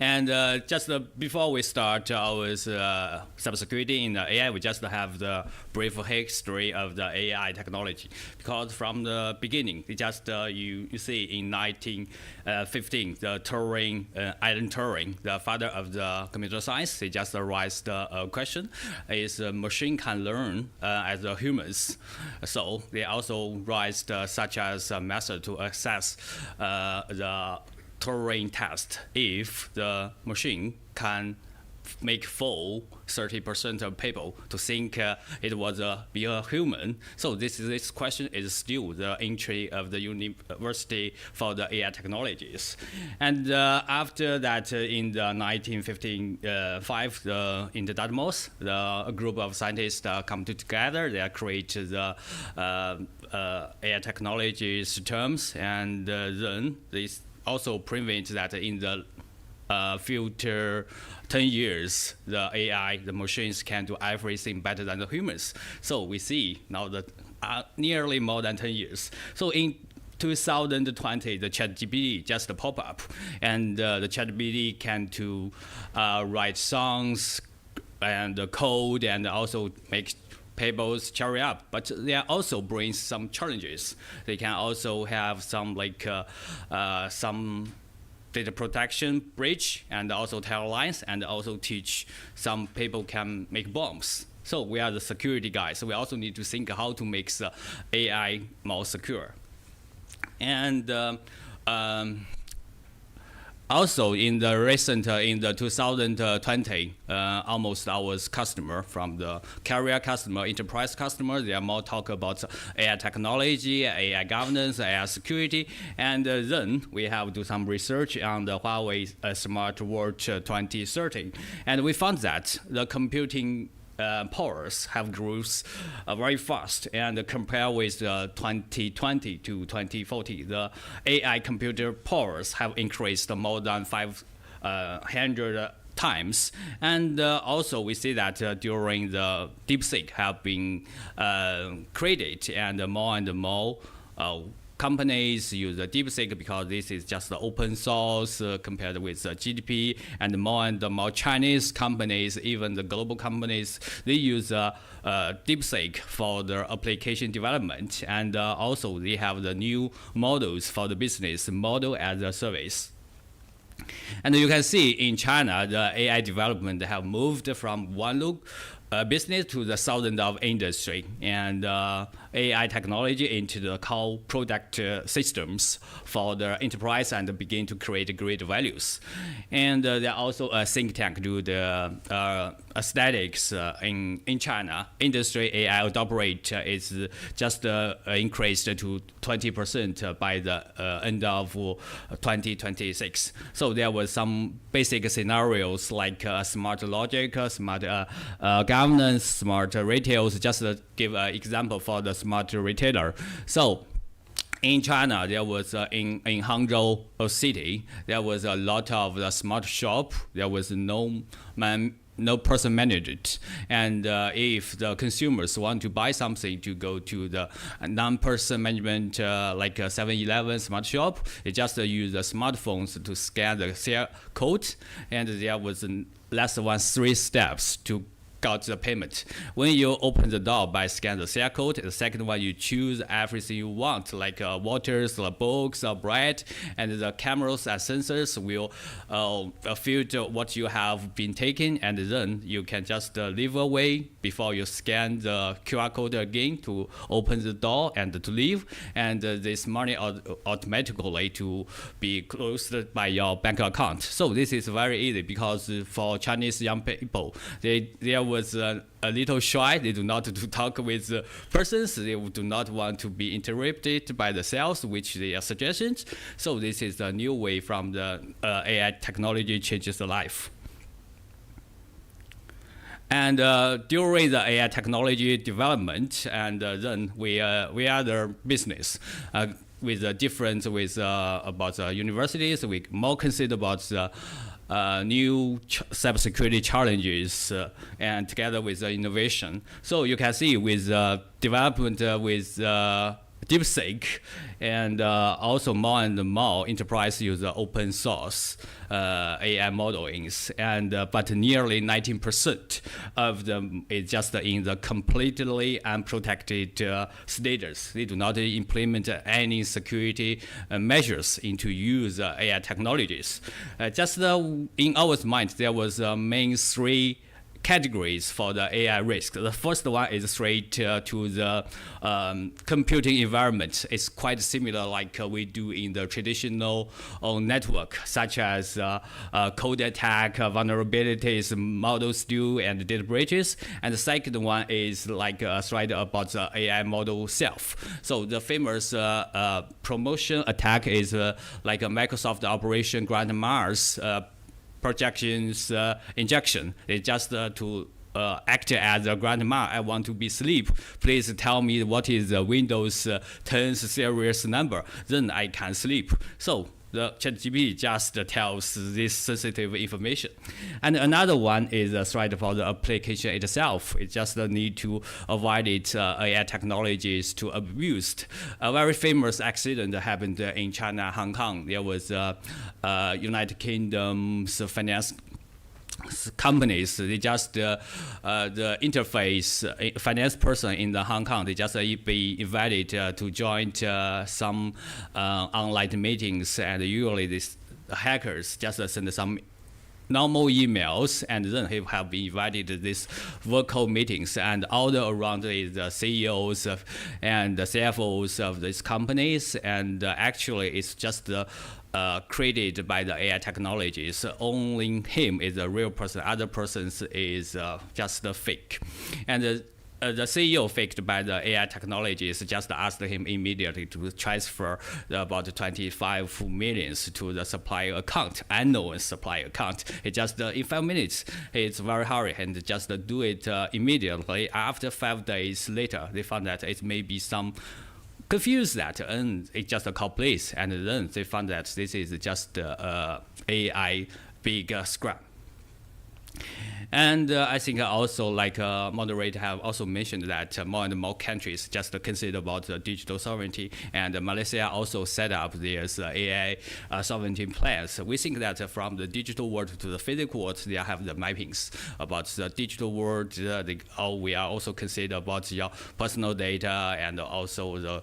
And just before we start our cybersecurity in the AI, we just have the brief history of the AI technology. Because from the beginning, it just you see in 1915, the Turing, Alan Turing, the father of the computer science, he just raised a question: is a machine can learn as humans? So they also raised such as a method to access the Turing test if the machine can make fool 30% of people to think it was be a human. So this question is still the entry of the university for the AI technologies. And after that, in the 1955, in the Dartmouth, a group of scientists come together. They create the AI technologies terms, and then they also prevent that in the future 10 years, the AI, the machines can do everything better than the humans. So we see now that nearly more than 10 years. So in 2020, the ChatGPT just pop up, and the ChatGPT can write songs and code and also make people's cheery up, but they also bring some challenges. They can also have some some data protection breach, and also tell lines, and also teach some people can make bombs. So we are the security guys. So we also need to think how to make the AI more secure. And also in the recent, in the 2020, almost our customer from the carrier customer, enterprise customer, they are more talk about AI technology, AI governance, AI security, and then we have to do some research on the Huawei Smart Watch 2030, and we found that the computing powers have grown very fast, and compared with 2020 to 2040, the AI computer powers have increased more than 500 times. And also we see that during the DeepSeek have been created, and more companies use the DeepSeek because this is just the open source compared with GDP, and more Chinese companies, even the global companies, they use DeepSeek for their application development, and also they have the new models for the business, model as a service. And you can see in China, the AI development have moved from one business to the thousands of industry, and AI technology into the core product systems for the enterprise, and begin to create great values. And there are also a think tank do the aesthetics in China. Industry AI adoption rate is just increased to 20% by the end of 2026. So there was some basic scenarios like smart logic, smart governance, smart retails. Just to give an example for the smart retailer. So in China, there was in Hangzhou city, there was a lot of the smart shop. There was no person managed it, and if the consumers want to buy something to go to the non-person management like a 7-Eleven smart shop, they just use the smartphones to scan the QR code, and there was less than 3 steps to got the payment. When you open the door by scan the QR code, the second one you choose everything you want, like waters, books, bread, and the cameras and sensors will filter what you have been taking, and then you can just leave away before you scan the QR code again to open the door and to leave, and this money automatically to be closed by your bank account. So this is very easy because for Chinese young people, there was a little shy. They do not to talk with persons. They do not want to be interrupted by the sales, which they are suggestions. So this is a new way from the AI technology changes the life. And during the AI technology development, and then we are the business. With the difference with about the universities, we more consider about the new cybersecurity challenges and together with the innovation. So you can see with development with DeepSeek, and also more and more enterprise use open source AI modelings, and but nearly 19% of them is just in the completely unprotected status. They do not implement any security measures into use AI technologies. Just in our mind, there was main 3 categories for the AI risk. The first one is straight to the computing environment. It's quite similar like we do in the traditional network, such as code attack, vulnerabilities, model steal, and data breaches. And the second one is like a threat about the AI model self. So the famous promotion attack is like a Microsoft Operation Grant Mars projections injection. It's just to act as a grandma. I want to be asleep. Please tell me what is the Windows 10 serious number. Then I can sleep. So the ChatGPT just tells this sensitive information. And another one is a threat for the application itself. It just need to avoid it AI technologies to abuse. A very famous accident happened in China, Hong Kong. There was United Kingdom's finance companies, they just the interface finance person in the Hong Kong, they just be invited to join some online meetings, and usually these hackers just send some normal emails, and then he have been invited to these virtual meetings, and all around is the CEOs and the CFOs of these companies, and actually it's just created by the AI technologies. Only him is a real person, other persons is just fake. And the CEO faked by the AI technologies just asked him immediately to transfer about 25 millions to the supplier account, unknown supplier account. It just in 5 minutes, it's very hurry and just do it immediately. After 5 days later, they found that it may be some confused that, and it just a call police, and then they found that this is just AI big scam. And I think also, like moderator have also mentioned that more and more countries just consider about digital sovereignty, and Malaysia also set up this AI sovereignty plans. We think that from the digital world to the physical world, they have the mappings about the digital world. We are also consider about your personal data, and also the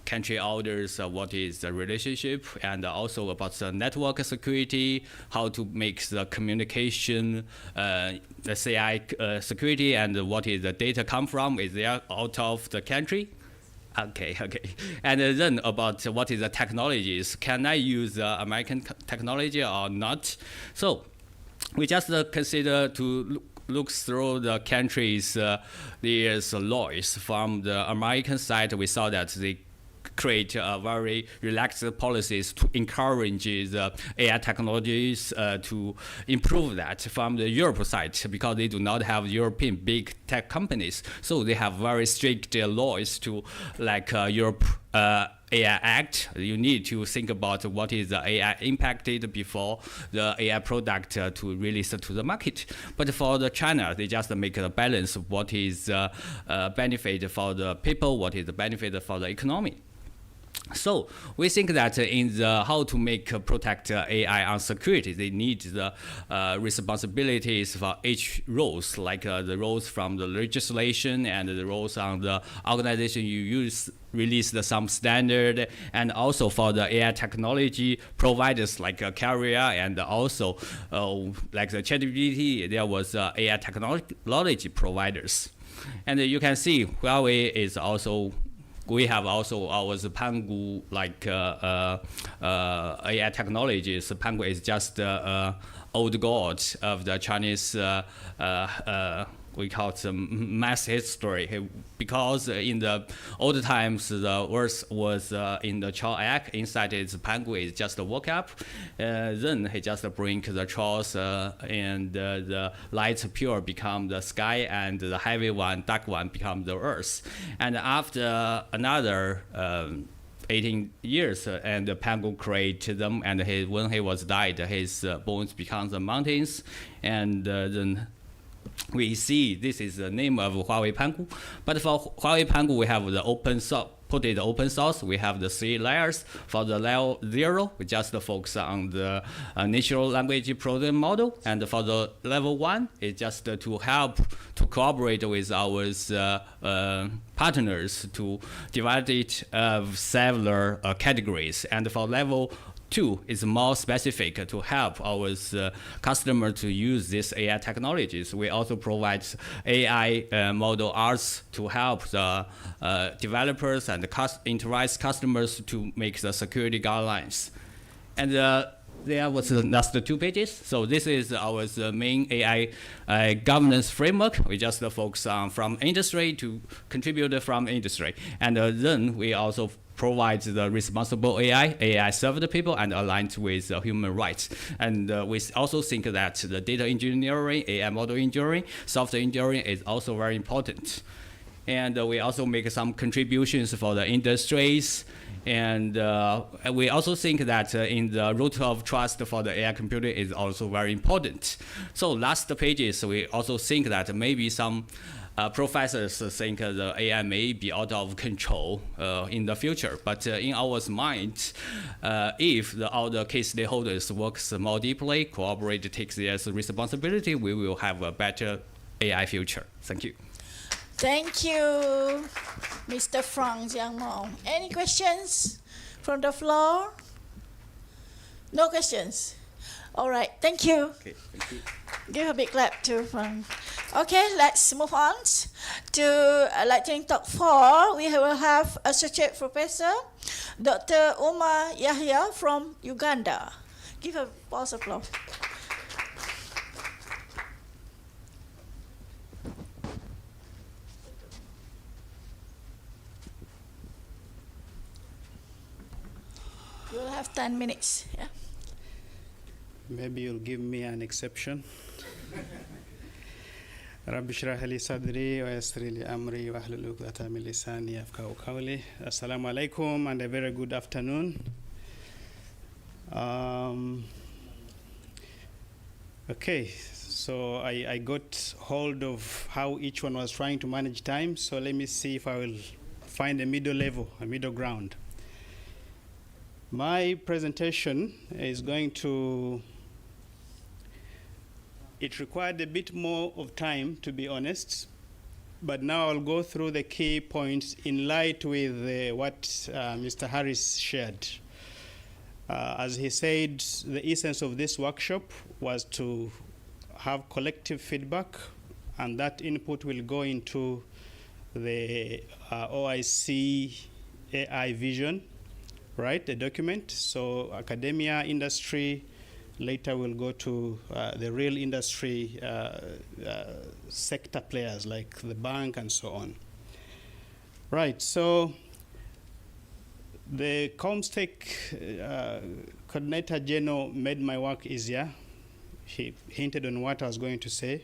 country orders, what is the relationship, and also about the network security, how to make the communication the CI security, and what is the data come from, is they out of the country? Okay. And then about what is the technologies, can I use American technology or not? So we just consider to look through the countries, there's laws. From the American side, we saw that they create very relaxed policies to encourage the AI technologies to improve that. From the Europe side, because they do not have European big tech companies, so they have very strict laws to, like Europe AI Act. You need to think about what is the AI impacted before the AI product to release to the market. But for the China, they just make a balance of what is benefit for the people, what is the benefit for the economy. So we think that in the how to protect AI on security, they need the responsibilities for each roles, like the roles from the legislation and the roles on the organization you release some standard, and also for the AI technology providers like carrier, and also like the ChatGPT, there was AI technology providers. And you can see Huawei is also. We have also our Pangu, like AI technologies. Pangu is just old god of the Chinese, we call it mass history, because in the old times the earth was in the Chao egg. Inside its Pangu is just a woke up, then he just bring the chores, and the light pure become the sky, and the heavy one, dark one, become the earth. And after another 18 years, and the Pangu created them, and when he was died, his bones become the mountains, and then we see this is the name of Huawei Pangu. But for Huawei Pangu, we have the open source, put it open source. We have the 3 layers. For the level 0, we just focus on the natural language program model. And for the level 1, it's just to help to cooperate with our partners to divide it of several categories. And for level 2 is more specific to help our customer to use these AI technologies. We also provide AI model arts to help the developers and the enterprise customers to make the security guidelines. And there was the last 2 pages. So this is our main AI governance framework. We just focus on from industry to contributor from industry. And then we also provide the responsible AI serve the people and aligned with human rights. And we also think that the data engineering, AI model engineering, software engineering is also very important. And we also make some contributions for the industries. And we also think that in the root of trust for the AI computer is also very important. So last pages, we also think that maybe some professors think the AI may be out of control in the future. But in our mind, if all the key stakeholders works more deeply, cooperate, takes their responsibility, we will have a better AI future. Thank you. Thank you, Mr. Frank Jiang Mo. Any questions from the floor? No questions? All right, thank you. Okay, thank you. Give a big clap to Frank. Okay, let's move on to lightning talk 4. We will have Associate Professor Dr. Umar Yahya from Uganda. Give a pause applause. You will have 10 minutes. Yeah. Maybe you'll give me an exception. رب اشرح لي صدري ويسر لي أمري واحلل عقدة من لساني يفقهوا قولي. Assalamu alaikum and a very good afternoon. Okay, so I got hold of how each one was trying to manage time, so let me see if I will find a middle level, a middle ground. My presentation is going to, it required a bit more of time, to be honest, but now I'll go through the key points in light with what Mr. Harris shared. As he said, the essence of this workshop was to have collective feedback, and that input will go into the OIC AI vision, right, the document. So academia, industry, later we'll go to the real industry sector players like the bank and so on. Right, so the COMSTECH coordinator general made my work easier. He hinted on what I was going to say.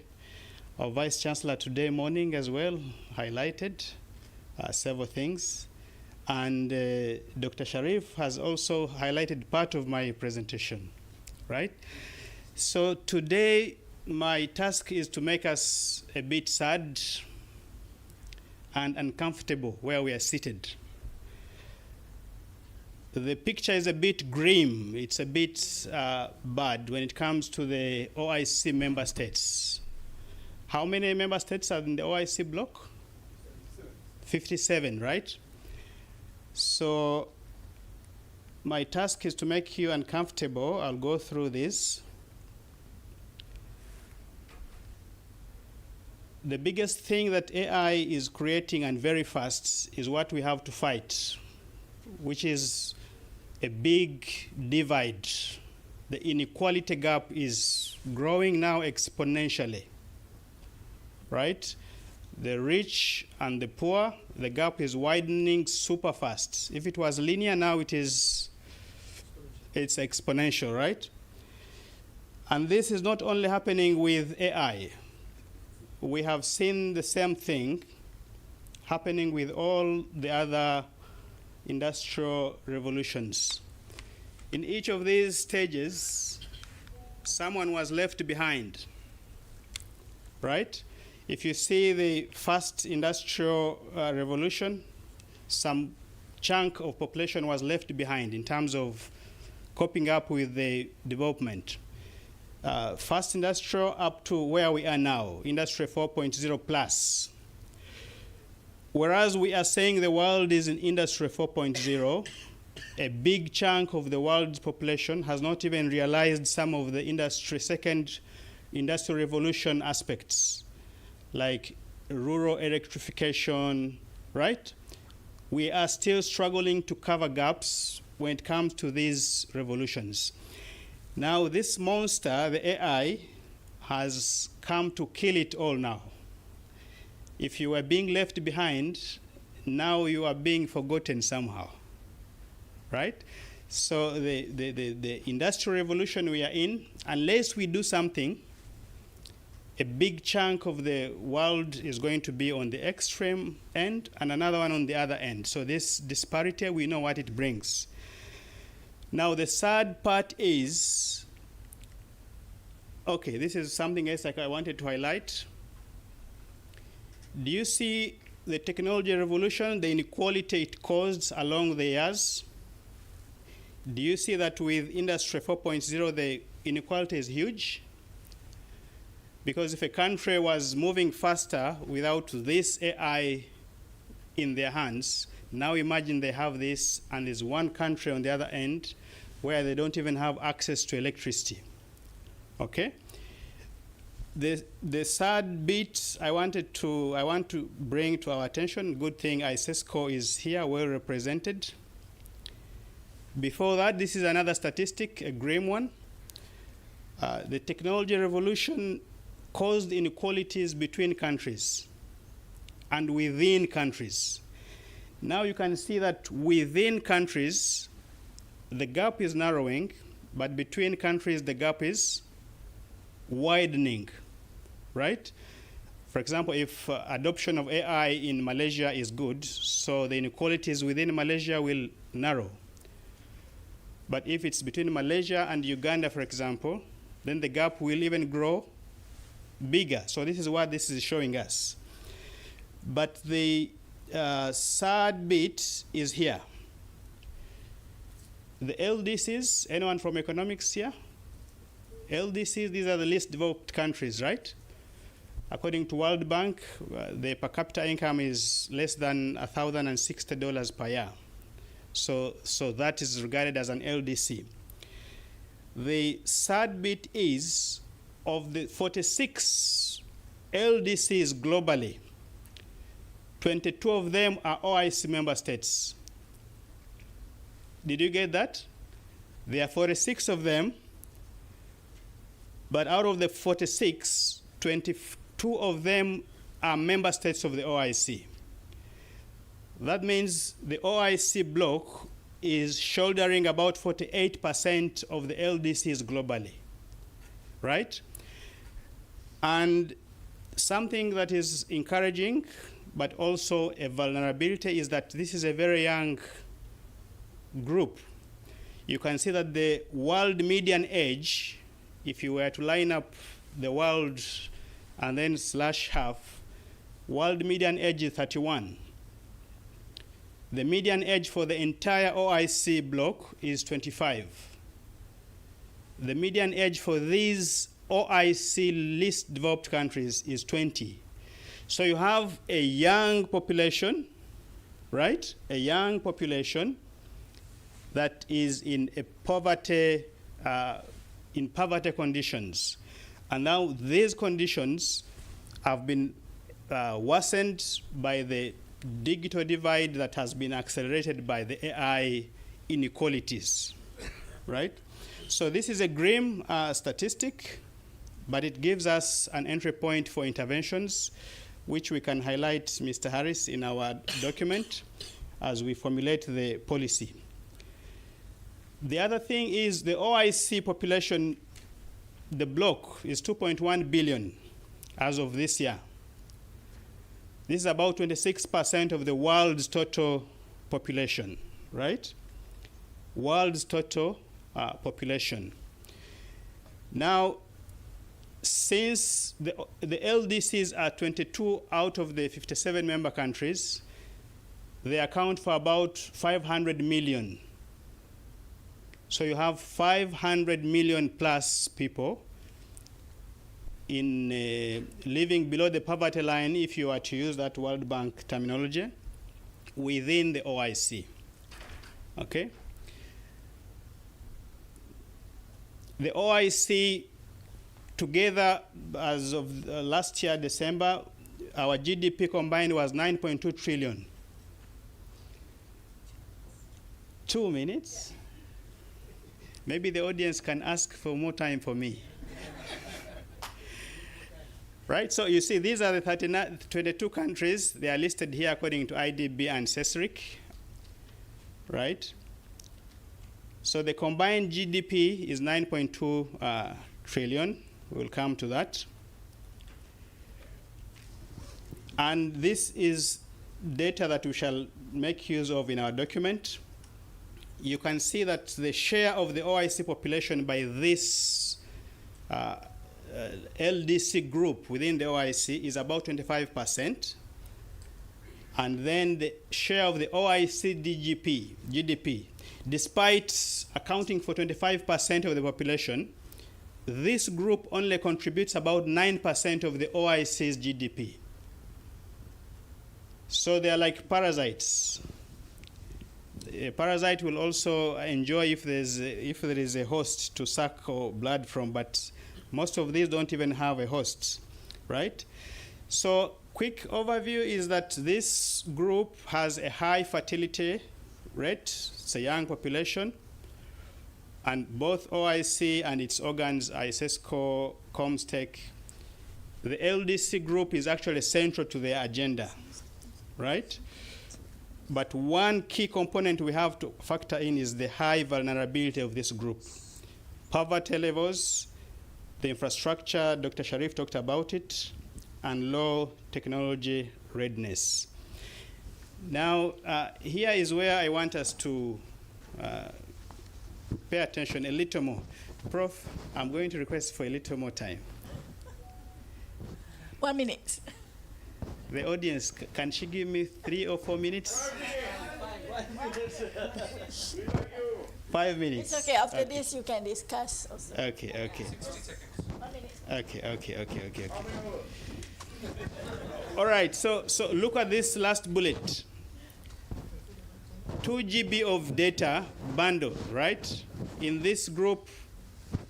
Our vice chancellor today morning as well highlighted several things. And Dr. Sharif has also highlighted part of my presentation, right? So today, my task is to make us a bit sad and uncomfortable where we are seated. The picture is a bit grim. It's a bit bad when it comes to the OIC member states. How many member states are in the OIC bloc? 57, right? So my task is to make you uncomfortable. I'll go through this. The biggest thing that AI is creating, and very fast, is what we have to fight, which is a big divide. The inequality gap is growing now exponentially, right? The rich and the poor, the gap is widening super fast. If it was linear, now it's exponential, right? And this is not only happening with AI. We have seen the same thing happening with all the other industrial revolutions. In each of these stages, someone was left behind, right? If you see the first industrial revolution, some chunk of population was left behind in terms of coping up with the development. First industrial up to where we are now, Industry 4.0 plus. Whereas we are saying the world is in Industry 4.0, a big chunk of the world's population has not even realized some of the second industrial revolution aspects, like rural electrification, right? We are still struggling to cover gaps when it comes to these revolutions. Now, this monster, the AI, has come to kill it all now. If you were being left behind, now you are being forgotten somehow, right? So the industrial revolution we are in, unless we do something, a big chunk of the world is going to be on the extreme end and another one on the other end. So this disparity, we know what it brings. Now the sad part is, okay, this is something else I wanted to highlight. Do you see the technology revolution, the inequality it caused along the years? Do you see that with Industry 4.0, the inequality is huge? Because if a country was moving faster without this AI in their hands, now imagine they have this and there's one country on the other end where they don't even have access to electricity. Okay? The sad bit I want to bring to our attention, good thing ISESCO is here, well represented. Before that, this is another statistic, a grim one. The technology revolution caused inequalities between countries and within countries. Now you can see that within countries, the gap is narrowing, but between countries, the gap is widening, right? For example, if adoption of AI in Malaysia is good, so the inequalities within Malaysia will narrow. But if it's between Malaysia and Uganda, for example, then the gap will even grow bigger. So this is what this is showing us. But the sad bit is here. The LDCs, anyone from economics here? LDCs, these are the least developed countries, right? According to World Bank, the per capita income is less than $1,060 per year. So that is regarded as an LDC. The sad bit is, of the 46 LDCs globally, 22 of them are OIC member states. Did you get that? There are 46 of them, but out of the 46, 22 of them are member states of the OIC. That means the OIC bloc is shouldering about 48% of the LDCs globally, right? And something that is encouraging, but also a vulnerability, is that this is a very young group. You can see that the world median age, if you were to line up the world and then slash half, world median age is 31. The median age for the entire OIC bloc is 25. The median age for these OIC least developed countries is 20. So you have a young population, right? A young population that is in a poverty conditions. And now these conditions have been worsened by the digital divide that has been accelerated by the AI inequalities, right? So this is a grim statistic, but it gives us an entry point for interventions, which we can highlight, Mr. Harris, in our document as we formulate the policy. The other thing is the OIC population, the block is 2.1 billion as of this year. This is about 26% of the world's total population, right? World's total population. Now, since the LDCs are 22 out of the 57 member countries, they account for about 500 million. So you have 500 million plus people in living below the poverty line, if you are to use that World Bank terminology, within the OIC. Okay? The OIC together, as of last year, December, our GDP combined was 9.2 trillion. 2 minutes? Maybe the audience can ask for more time for me. Right, so you see these are the 22 countries. They are listed here according to IDB and CESRIC, right? So the combined GDP is 9.2 trillion. We'll come to that. And this is data that we shall make use of in our document. You can see that the share of the OIC population by this LDC group within the OIC is about 25%. And then the share of the OIC GDP, despite accounting for 25% of the population, this group only contributes about 9% of the OIC's GDP. So they are like parasites. A parasite will also enjoy if there is a host to suck blood from, but most of these don't even have a host, right? So quick overview is that this group has a high fertility rate. It's a young population. And both OIC and its organs, UiTM-COMSTECH, the LDC group is actually central to their agenda, right? But one key component we have to factor in is the high vulnerability of this group. Poverty levels, the infrastructure, Dr. Sharif talked about it, and low technology readiness. Now, here is where I want us to pay attention a little more. Prof, I'm going to request for a little more time. 1 minute. The audience, can she give me 3 or 4 minutes? 5 minutes. It's okay. After this, you can discuss also. Okay. 60 seconds. 1 minute. Okay. All right, so look at this last bullet. 2 GB of data bundle, right? In this group,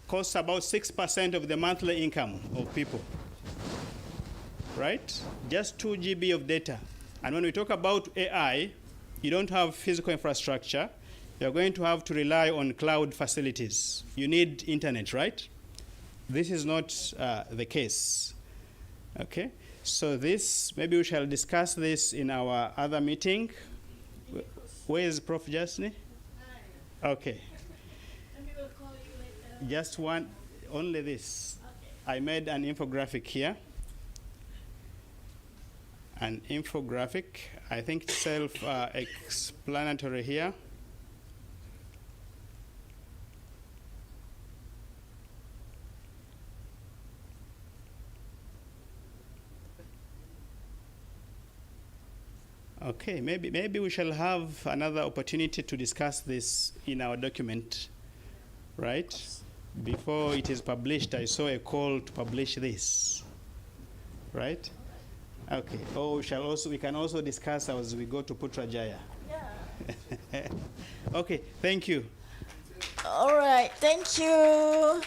costs about 6% of the monthly income of people, right? Just 2 GB of data. And when we talk about AI, you don't have physical infrastructure. You're going to have to rely on cloud facilities. You need internet, right? This is not the case, okay? So this, maybe we shall discuss this in our other meeting. Where is Prof. Jasny? Okay. Just one, only this. I made an infographic here. An infographic, I think self-explanatory here. Okay, maybe we shall have another opportunity to discuss this in our document, right? Before it is published, I saw a call to publish this, right? Okay. Oh, we can also discuss as we go to Putrajaya. Yeah. Okay. Thank you. All right. Thank you,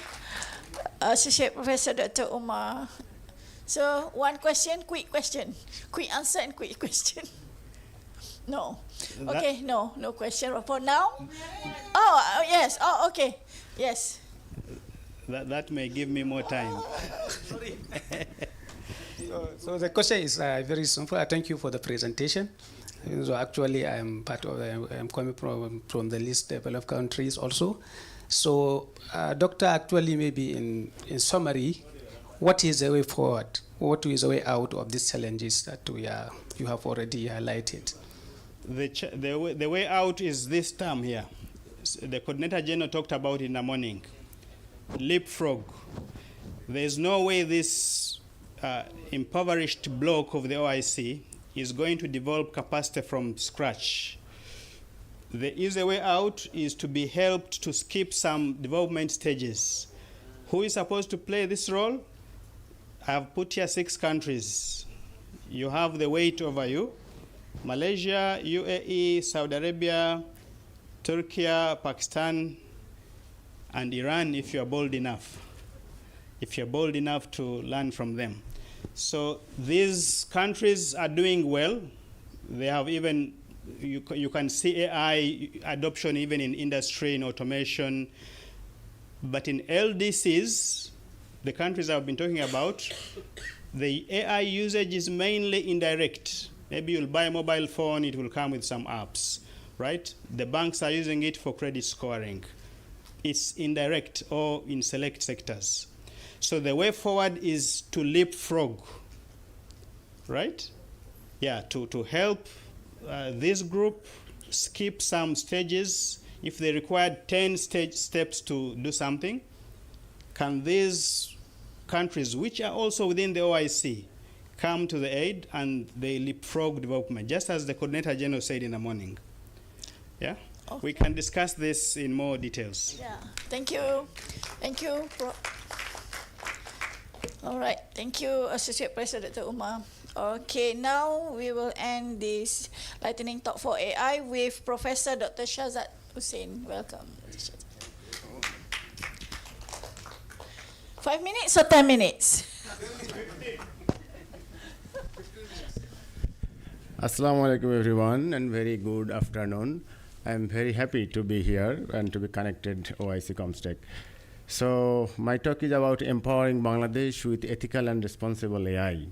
Associate Professor Dr. Umar. So, quick question, quick answer and quick question. No. Okay. No question for now. Oh, yes. Oh, okay. Yes. That may give me more time. Sorry. So the question is very simple. I thank you for the presentation. So actually, I'm coming from the least developed countries also. So, Doctor, actually, maybe in summary, what is the way forward? What is the way out of these challenges that you have already highlighted? The way out is this term here. The Coordinator General talked about it in the morning. Leapfrog. There is no way this impoverished block of the OIC is going to develop capacity from scratch. The easy way out is to be helped to skip some development stages. Who is supposed to play this role? I have put here 6 countries. You have the weight over you. Malaysia, UAE, Saudi Arabia, Turkey, Pakistan, and Iran if you're bold enough. If you're bold enough to learn from them. So these countries are doing well. They have even, you can see AI adoption even in industry, in automation. But in LDCs, the countries I've been talking about, the AI usage is mainly indirect. Maybe you'll buy a mobile phone, it will come with some apps, right? The banks are using it for credit scoring. It's indirect or in select sectors. So the way forward is to leapfrog, right? Yeah, to help this group skip some stages. If they required 10 steps to do something, can these countries, which are also within the OIC, come to the aid and they leapfrog development, just as the Coordinator General said in the morning? Yeah? Okay. We can discuss this in more details. Yeah, thank you. Thank you. All right, thank you, Associate President Dr. Umar. Okay, now we will end this lightning talk for AI with Professor Dr. Shazad Hussain. Welcome. 5 minutes or 10 minutes? Assalamu alaikum everyone and very good afternoon. I am very happy to be here and to be connected UiTM-COMSTECH. So my talk is about empowering Bangladesh with ethical and responsible AI.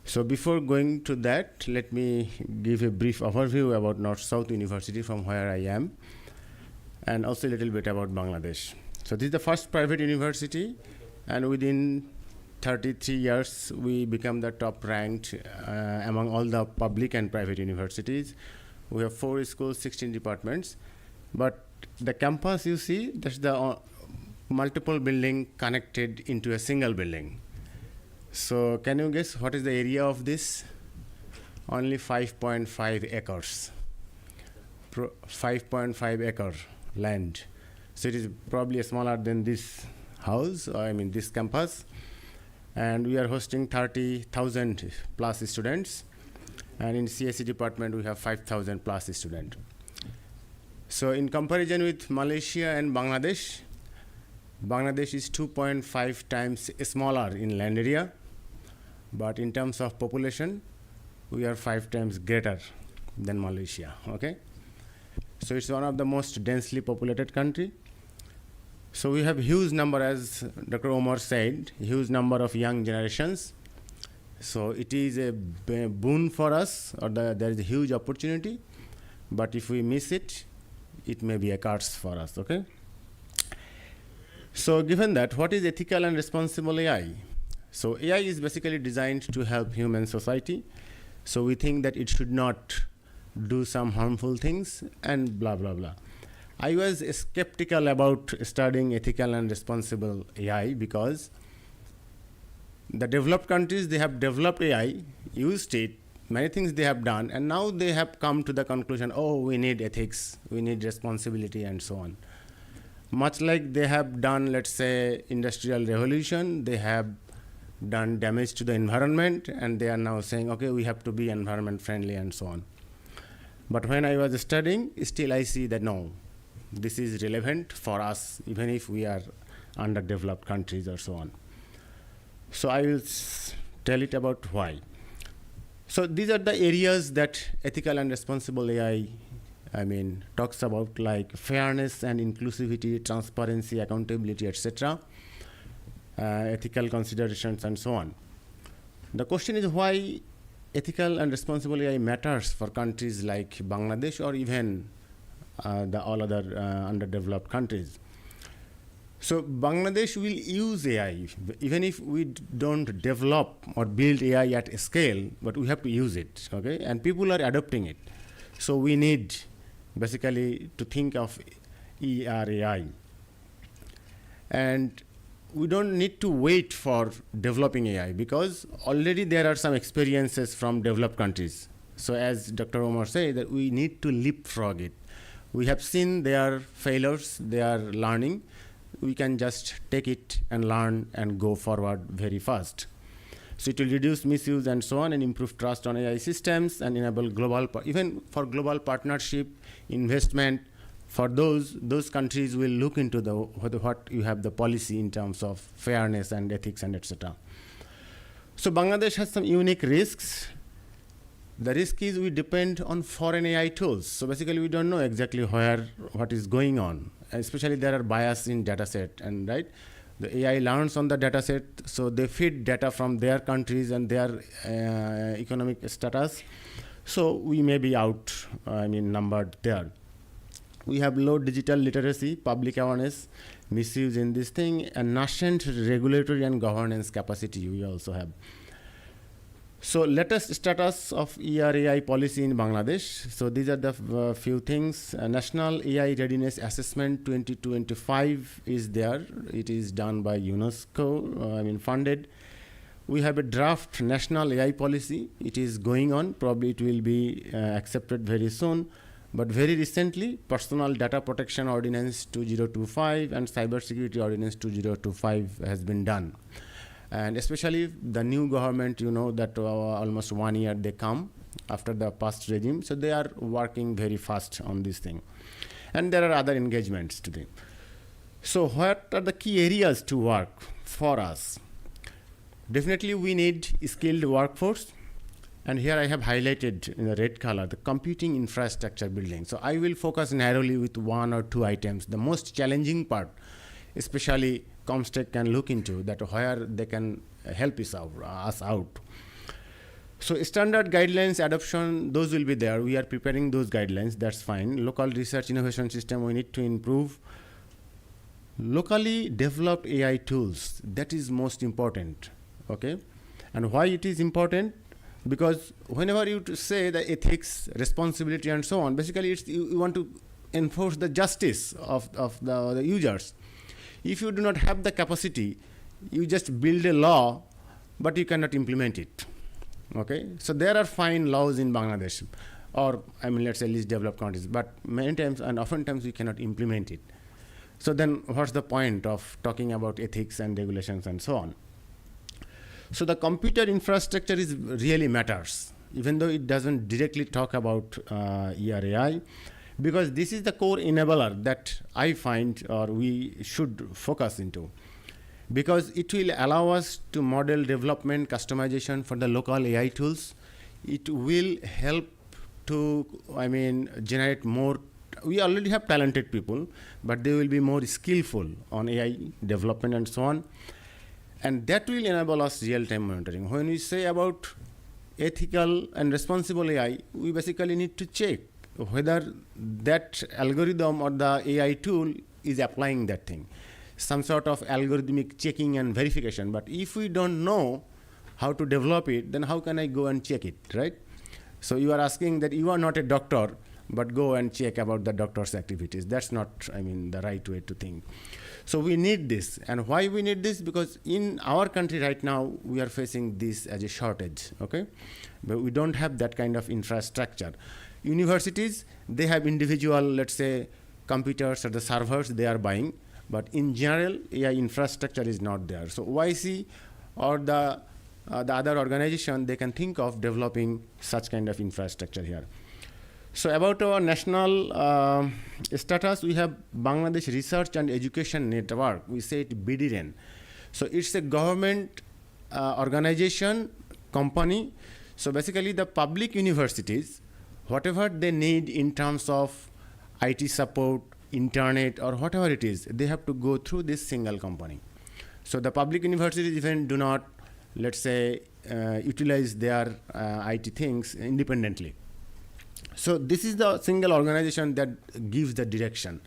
So before going to that, let me give a brief overview about North-South University from where I am, and also a little bit about Bangladesh. So this is the first private university, and within 33 years, we become the top ranked among all the public and private universities. We have 4 schools, 16 departments, but the campus you see, that's the multiple building connected into a single building. So can you guess what is the area of this? Only 5.5 acres. 5.5 acre land. So it is probably smaller than this house, or I mean this campus. And we are hosting 30,000 plus students. And in CSE department, we have 5,000 plus students. So in comparison with Malaysia and Bangladesh, Bangladesh is 2.5 times smaller in land area, but in terms of population, we are 5 times greater than Malaysia, okay? So it's one of the most densely populated country. So we have huge number, as Dr. Omar said, huge number of young generations. So it is a boon for us, or there is a huge opportunity, but if we miss it, it may be a curse for us, okay? So given that, what is ethical and responsible AI? So AI is basically designed to help human society. So we think that it should not do some harmful things and blah, blah, blah. I was skeptical about studying ethical and responsible AI because the developed countries, they have developed AI, used it, many things they have done, and now they have come to the conclusion, oh, we need ethics, we need responsibility, and so on. Much like they have done, let's say, industrial revolution, they have done damage to the environment, and they are now saying, okay, we have to be environment friendly, and so on. But when I was studying, still I see that no, this is relevant for us, even if we are underdeveloped countries or so on. So I will tell it about why. So these are the areas that ethical and responsible AI, talks about, like fairness and inclusivity, transparency, accountability, etc., ethical considerations, and so on. The question is why ethical and responsible AI matters for countries like Bangladesh or even the all other underdeveloped countries. So Bangladesh will use AI, even if we don't develop or build AI at scale, but we have to use it, okay? And people are adopting it. So we need basically to think of ERAI. And we don't need to wait for developing AI because already there are some experiences from developed countries. So as Dr. Omar said, that we need to leapfrog it. We have seen their failures, they are learning. We can just take it and learn and go forward very fast. So it will reduce misuse and so on and improve trust on AI systems and enable global, even for global partnership, investment, for those countries will look into what you have the policy in terms of fairness and ethics and etc. So Bangladesh has some unique risks. The risk is we depend on foreign AI tools. So basically we don't know exactly what is going on. Especially there are bias in data set, and right? The AI learns on the data set, so they feed data from their countries and their economic status. So we may be numbered there. We have low digital literacy, public awareness, misuse in this thing, and nascent regulatory and governance capacity we also have. So latest status of ERAI policy in Bangladesh. So these are the few things. National AI Readiness Assessment 2025 is there. It is done by UNESCO, funded. We have a draft national AI policy. It is going on. Probably it will be accepted very soon. But very recently, Personal Data Protection Ordinance 2025 and Cybersecurity Ordinance 2025 has been done. And especially the new government, that almost 1 year they come after the past regime. So they are working very fast on this thing. And there are other engagements today. So what are the key areas to work for us? Definitely we need skilled workforce. And here I have highlighted in the red color, the computing infrastructure building. So I will focus narrowly with 1 or 2 items. The most challenging part, especially COMSTECH can look into that where they can help us out. So standard guidelines adoption, those will be there. We are preparing those guidelines, that's fine. Local research innovation system, we need to improve. Locally developed AI tools, that is most important, okay? And why it is important? Because whenever you say the ethics, responsibility and so on, basically you want to enforce the justice of the users. If you do not have the capacity, you just build a law, but you cannot implement it. Okay? So there are fine laws in Bangladesh, or let's say least developed countries, but many times and oftentimes we cannot implement it. So then what's the point of talking about ethics and regulations and so on? So the computer infrastructure really matters, even though it doesn't directly talk about ERAI. Because this is the core enabler that I find or we should focus into. Because it will allow us to model development, customization for the local AI tools. It will help to, generate more. We already have talented people, but they will be more skillful on AI development and so on. And that will enable us real-time monitoring. When we say about ethical and responsible AI, we basically need to check whether that algorithm or the AI tool is applying that thing. Some sort of algorithmic checking and verification. But if we don't know how to develop it, then how can I go and check it, right? So you are asking that you are not a doctor, but go and check about the doctor's activities. That's not, the right way to think. So we need this. And why we need this? Because in our country right now, we are facing this as a shortage, okay? But we don't have that kind of infrastructure. Universities, they have individual, let's say, computers or the servers they are buying, but in general, AI infrastructure is not there. So OIC or the other organization, they can think of developing such kind of infrastructure here. So about our national status, we have Bangladesh Research and Education Network. We say it BDREN. So it's a government organization, company. So basically the public universities, whatever they need in terms of IT support, internet, or whatever it is, they have to go through this single company. So the public universities even do not, let's say, utilize their IT things independently. So this is the single organization that gives the direction.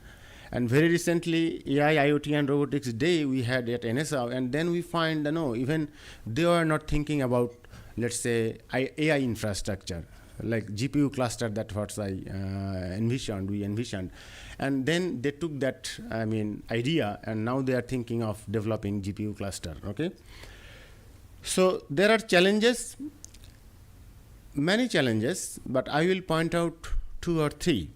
And very recently, AI, IoT, and Robotics Day we had at NSA, and then we find, even they are not thinking about, let's say, AI infrastructure. Like GPU cluster, that's what we envisioned. And then they took that, idea, and now they are thinking of developing GPU cluster, okay? So there are challenges, many challenges, but I will point out 2 or 3.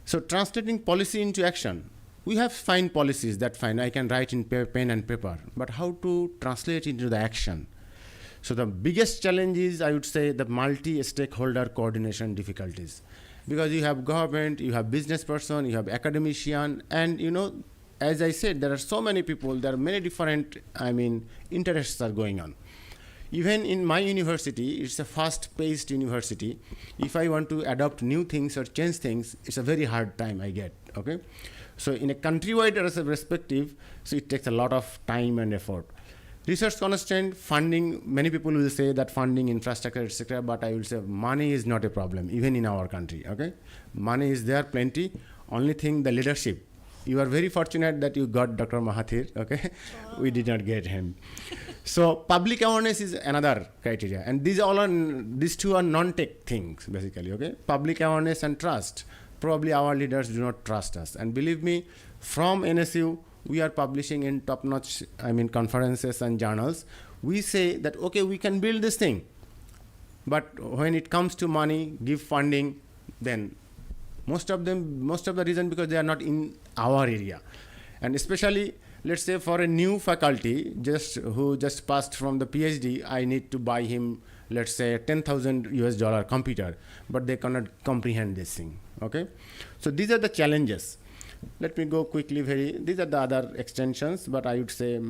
So translating policy into action. We have fine policies, that fine, I can write in pen and paper, but how to translate into the action? So the biggest challenge is, I would say, the multi-stakeholder coordination difficulties. because you have government, you have business person, you have academician, and as I said, there are so many people, there are many different, interests are going on. Even in my university, it's a fast-paced university. If I want to adopt new things or change things, it's a very hard time I get, okay? So in a countrywide perspective, so it takes a lot of time and effort. Research constraint, funding, many people will say that funding, infrastructure, etc., but I will say money is not a problem, even in our country, okay? Money is there, plenty. Only thing, the leadership. You are very fortunate that you got Dr. Mahathir, okay? We did not get him. So public awareness is another criteria, and these two are non-tech things, basically, okay? Public awareness and trust. Probably our leaders do not trust us, and believe me, from NSU, we are publishing in top-notch, conferences and journals. We say that, okay, we can build this thing, but when it comes to money, give funding, then most of the reason because they are not in our area. And especially, let's say for a new faculty who just passed from the PhD, I need to buy him, let's say, $10,000 computer, but they cannot comprehend this thing, okay? So these are the challenges. Let me go quickly these are the other extensions, but I would say,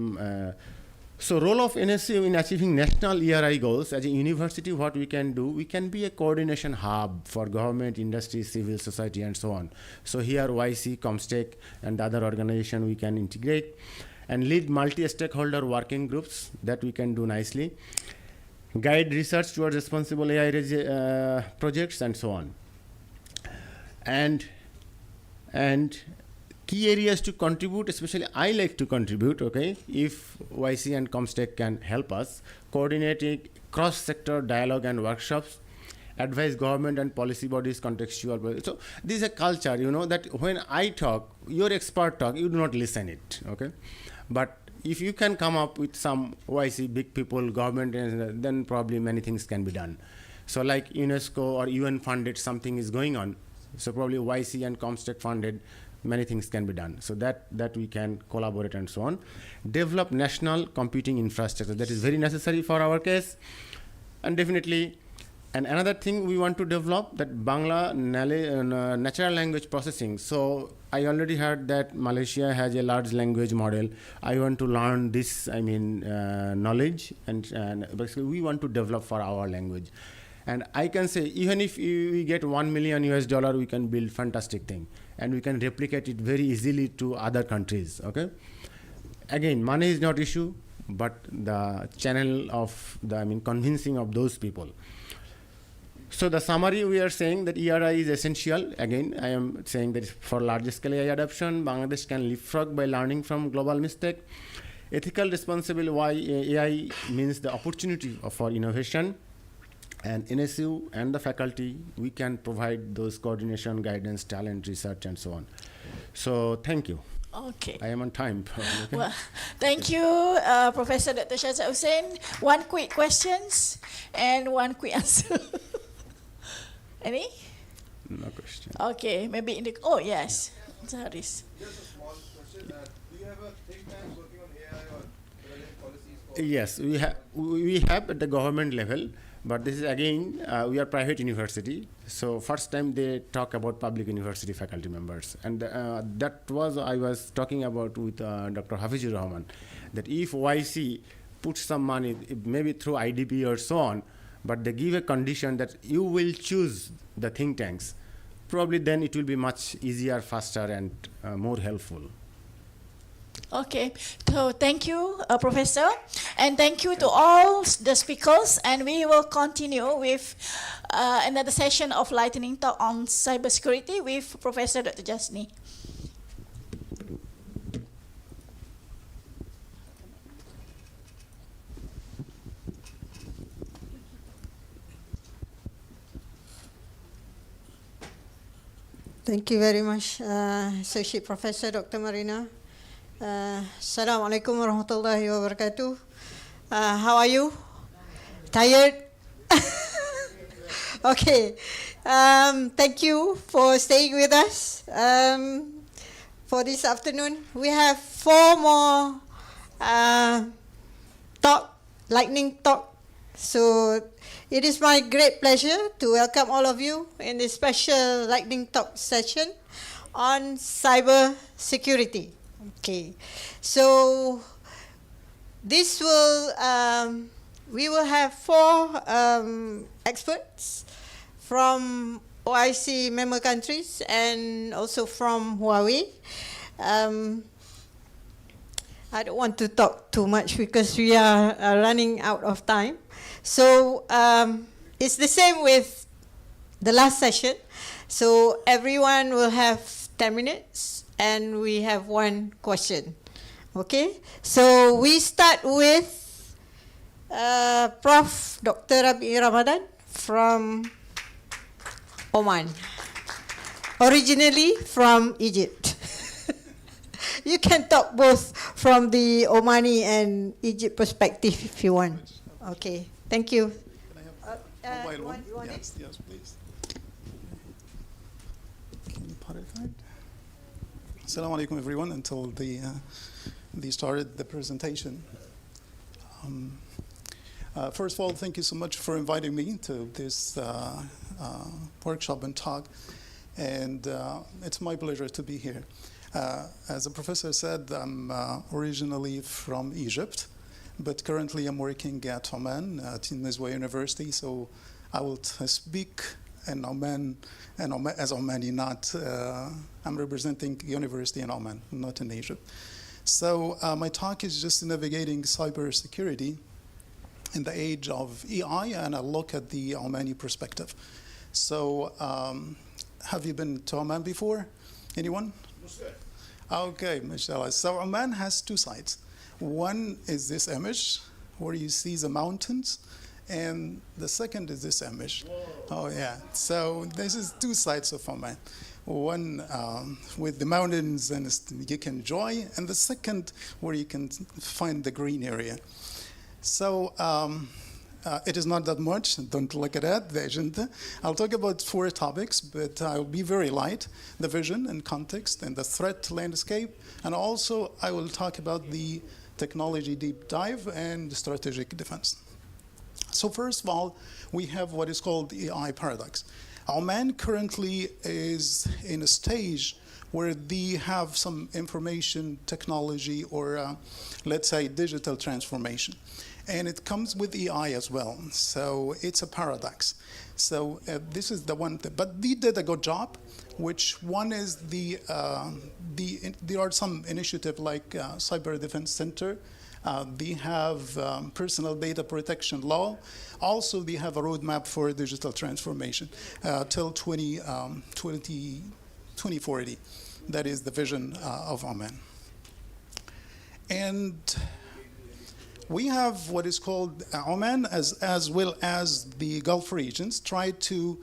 so role of NSU in achieving national ERI goals. As a university, what we can do, we can be a coordination hub for government, industry, civil society, and so on. So here UiTM-COMSTECH and the other organization we can integrate and lead multi-stakeholder working groups that we can do nicely. Guide research towards responsible AI projects and so on. And key areas to contribute, especially I like to contribute, okay, if YC and COMSTECH can help us, coordinating cross-sector dialogue and workshops, advise government and policy bodies contextual. So this is a culture, that when I talk, your expert talk, you do not listen it, okay? But if you can come up with some YC, big people, government, then probably many things can be done. So like UNESCO or UN funded something is going on, so probably YC and COMSTECH funded, many things can be done. So that we can collaborate and so on. Develop national computing infrastructure. That is very necessary for our case. And definitely, and another thing we want to develop, that Bangla natural language processing. So I already heard that Malaysia has a large language model. I want to learn this, knowledge, and basically we want to develop for our language. And I can say, even if we get $1 million, we can build fantastic thing. And we can replicate it very easily to other countries, okay? Again, money is not issue, but the channel of convincing of those people. So the summary, we are saying that ERI is essential. Again, I am saying that for large scale AI adoption, Bangladesh can leapfrog by learning from global mistake. Ethical responsible AI means the opportunity for innovation. And NSU and the faculty, we can provide those coordination, guidance, talent, research, and so on. So thank you. Okay. I am on time. Okay. Well, thank you, Professor Dr. Shazad Hussain. One quick questions and one quick answer. Any? No question. Okay, maybe in the, oh yes, Haris. Just a small question. Do you have a think tank working on AI or relevant policies for? Yes, we have at the government level. But this is again, we are private university. So first time they talk about public university faculty members. And that was, I was talking about with Dr. Hafizur Rahman, that if YC puts some money, maybe through IDP or so on, but they give a condition that you will choose the think tanks, probably then it will be much easier, faster, and more helpful. Okay, so thank you, Professor, and thank you to all the speakers, and we will continue with another session of lightning talk on cybersecurity with Professor Dr. Jasni. Thank you very much, Associate Professor Dr. Marina. Assalamualaikum warahmatullahi wabarakatuh. How are you? Tired? Okay. Thank you for staying with us for this afternoon. We have 4 more lightning talk So it is my great pleasure to welcome all of you in this special lightning talk session on cyber security. Okay, so this will we will have 4 experts from OIC member countries and also from Huawei. I don't want to talk too much because we are running out of time. So it's the same with the last session. So everyone will have 10 minutes and we have 1 question. Okay, so we start with Prof. Dr. Rabi Ramadan from Oman, originally from Egypt. You can talk both from the Omani and Egypt perspective if you want. Okay, thank you. Can I have mobile one? You want Yes, it? yes, please. Can you put it right? Assalamu alaikum, everyone. Until they started the presentation. First of all, thank you so much for inviting me to this workshop and talk. And it's my pleasure to be here. As the professor said, I'm originally from Egypt, but currently I'm working at Oman, at Nizwa University, so I will speak in Oman, and as Omani, not, I'm representing university in Oman, not in Egypt. So my talk is just navigating cybersecurity in the age of AI, and I'll look at the Omani perspective. So have you been to Oman before? Anyone? Okay, mashallah. So Oman has 2 sides. One is this image where you see the mountains, and the second is this image. Whoa. Oh yeah. So this is 2 sides of Oman. One with the mountains and you can enjoy, and the second where you can find the green area. So it is not that much, don't look at that, the agenda. I'll talk about 4 topics, but I'll be very light, the vision and context and the threat landscape, and also I will talk about the technology deep dive and strategic defense. So first of all, we have what is called the AI paradox. Oman currently is in a stage where they have some information technology or let's say digital transformation. And it comes with AI as well. So it's a paradox. So this is the one thing. But they did a good job, which one is there are some initiative like Cyber Defense Center. They have personal data protection law. Also, they have a roadmap for digital transformation till 2040. That is the vision of Oman. And we have what is called Oman, as well as the Gulf regions, try to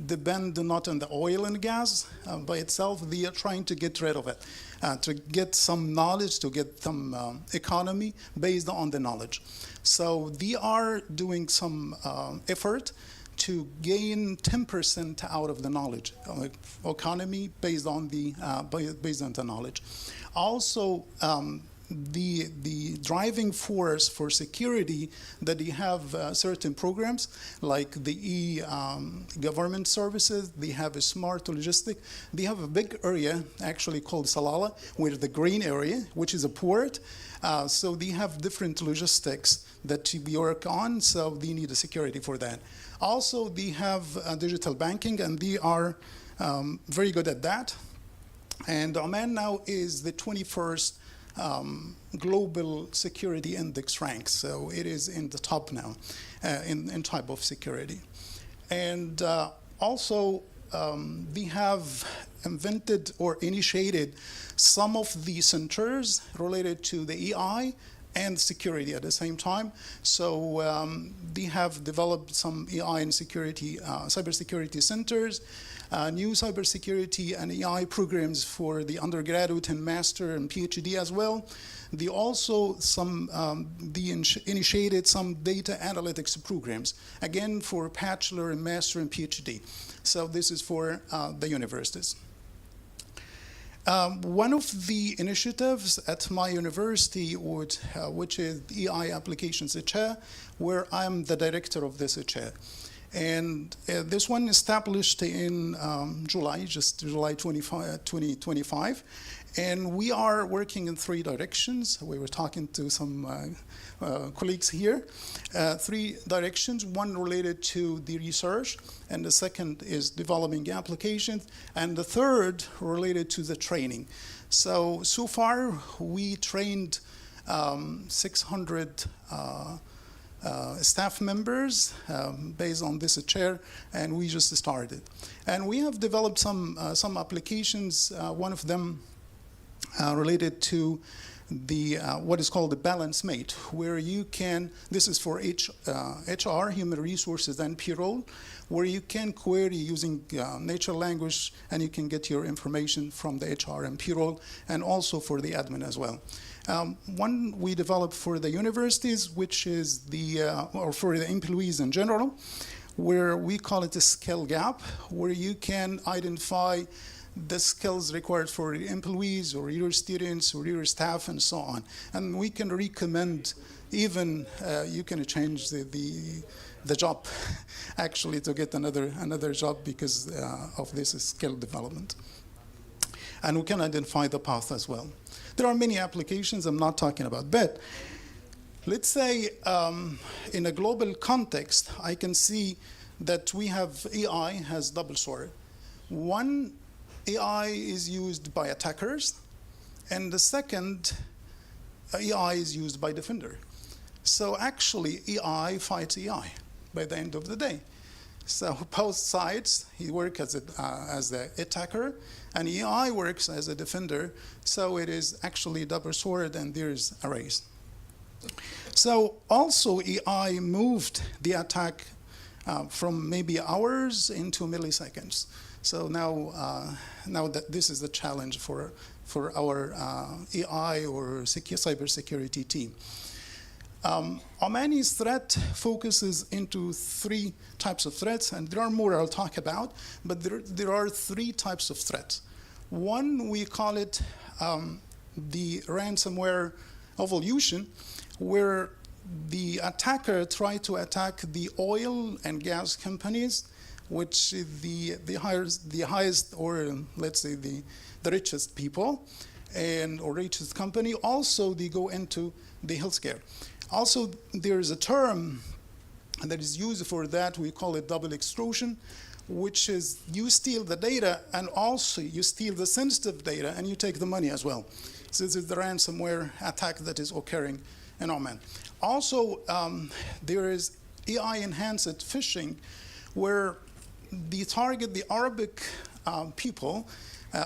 depend not on the oil and gas by itself. They are trying to get rid of it, to get some knowledge, to get some economy based on the knowledge. So they are doing some effort to gain 10% out of the knowledge economy based on the knowledge. Also, the driving force for security that they have certain programs like the e-government services, they have a smart logistic, they have a big area actually called Salala, where the green area, which is a port, so they have different logistics that we work on, so they need a security for that. Also, they have digital banking, and they are very good at that. And Oman now is the 21st global security index rank, so it is in the top now in type of security. And also we have invented or initiated some of the centers related to the AI and security at the same time. So they have developed some AI and security, cybersecurity centers, new cybersecurity and AI programs for the undergraduate and master and PhD as well. They also initiated some data analytics programs, again for bachelor and master and PhD. So this is for the universities. One of the initiatives at my university, which is EI Applications Chair, where I'm the director of this chair. And this one established in July 2025. And we are working in 3 directions. We were talking to some colleagues here. 3 directions, one related to the research, and the second is developing applications, and the third related to the training. So far, we trained 600 staff members based on this chair, and we just started. And we have developed some applications, one of them related to the what is called the balance mate, where you can, this is for HR, human resources, and payroll, where you can query using natural language, and you can get your information from the HR and payroll, and also for the admin as well. One we developed for the universities, which is or for the employees in general, where we call it a skill gap, where you can identify the skills required for your employees or your students or your staff and so on. And we can recommend even you can change the job actually to get another job because of this skill development. And we can identify the path as well. There are many applications I'm not talking about, but let's say in a global context, I can see that we have AI has double sword. One, AI is used by attackers, and the second, AI is used by defender. So actually, AI fights AI by the end of the day. So both sides, he works as the attacker, and AI works as a defender. So it is actually double sword, and there's a race. So also, AI moved the attack from maybe hours into milliseconds. So now that this is the challenge for our AI or cybersecurity team. Omani's threat focuses into 3 types of threats, and there are more I'll talk about, but there are 3 types of threats. One, we call it the ransomware evolution, where the attacker tried to attack the oil and gas companies, which is the highest, or let's say the richest people, or richest company. Also, they go into the healthcare. Also, there is a term that is used for that. We call it double extortion, which is you steal the data and also you steal the sensitive data and you take the money as well. So this is the ransomware attack that is occurring in Oman. Also, there is AI-enhanced phishing, where they target the Arabic people,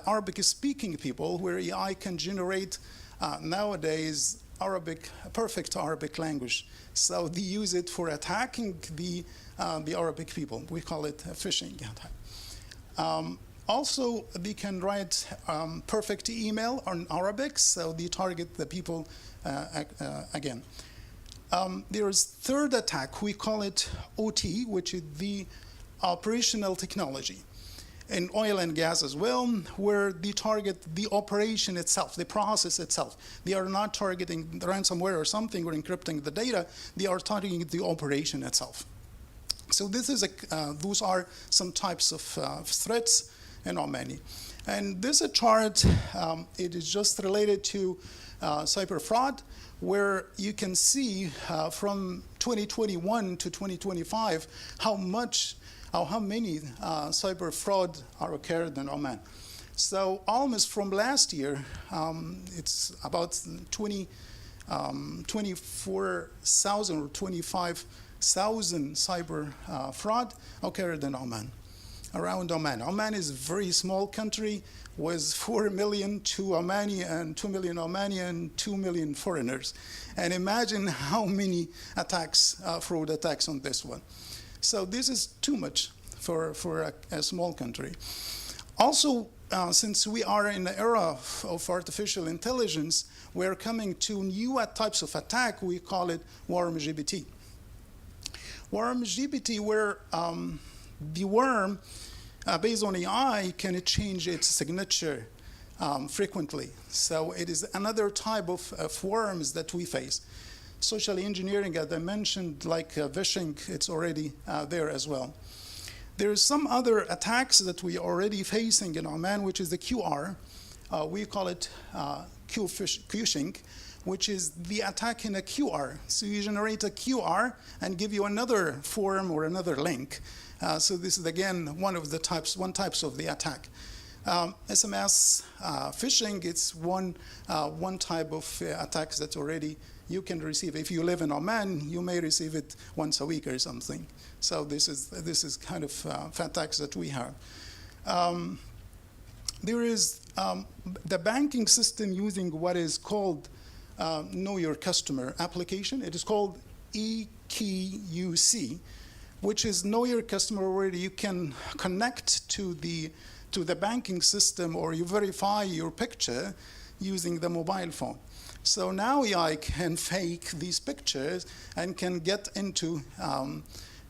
Arabic-speaking people, where AI can generate nowadays perfect Arabic language. So they use it for attacking the Arabic people. We call it a phishing attack. Also, they can write perfect email in Arabic, so they target the people again. There is third attack, we call it OT, which is the operational technology. In oil and gas as well, where they target the operation itself, the process itself. They are not targeting the ransomware or something or encrypting the data, they are targeting the operation itself. So this is those are some types of threats in Omani. And this chart, it is just related to cyber fraud, where you can see from 2021 to 2025 how many cyber fraud are occurred in Oman. So almost from last year, it's about 24,000 or 25,000 cyber fraud occurred in Oman, around Oman. Oman is a very small country with 4 million to Omani and 2 million Omani and 2 million foreigners. And imagine how many attacks, fraud attacks on this one. So this is too much for a small country. Also, since we are in the era of artificial intelligence, we're coming to new types of attack. We call it worm-GPT. Worm-GPT, where the worm, based on AI, can change its signature frequently. So it is another type of forms that we face. Social engineering, as I mentioned, like phishing, it's already there as well. There is some other attacks that we are already facing in Oman, which is the QR. We call it phishing, which is the attack in a QR. So you generate a QR and give you another form or another link. So this is again one types of the attack. SMS phishing, it's one type of attacks that already you can receive. If you live in Oman, you may receive it once a week or something. So this is kind of attacks that we have. There is the banking system using what is called Know Your Customer application. It is called EKUC, which is Know Your Customer, where you can connect to the banking system or you verify your picture using the mobile phone. So now AI can fake these pictures and can get into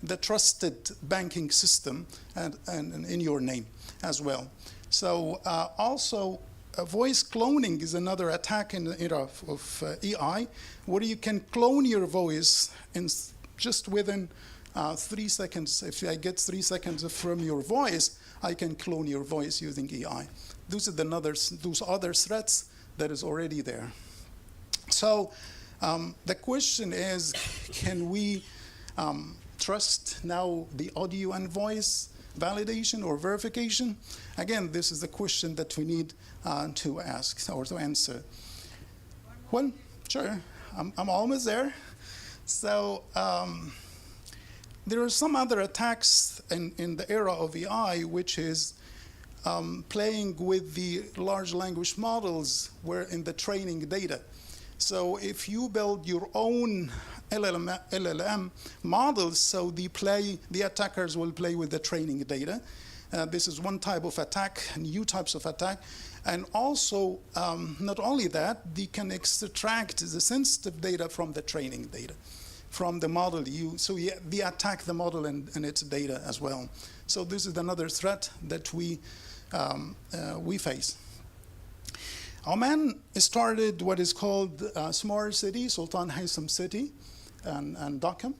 the trusted banking system and in your name as well. So also voice cloning is another attack in the era of AI, where you can clone your voice in just within 3 seconds. If I get 3 seconds from your voice, I can clone your voice using AI. Those other threats that is already there. So the question is, can we trust now the audio and voice validation or verification? Again, this is the question that we need to ask or to answer. Well, sure, I'm almost there. So there are some other attacks in the era of AI, which is playing with the large language models where in the training data. So if you build your own LLM models, so the attackers will play with the training data. This is one type of attack, new types of attack. And also, not only that, they can extract the sensitive data from the training data, from the model. So they attack the model and its data as well. So this is another threat that we face. Oman started what is called Smart City, Sultan Haitham City, and Dhaka.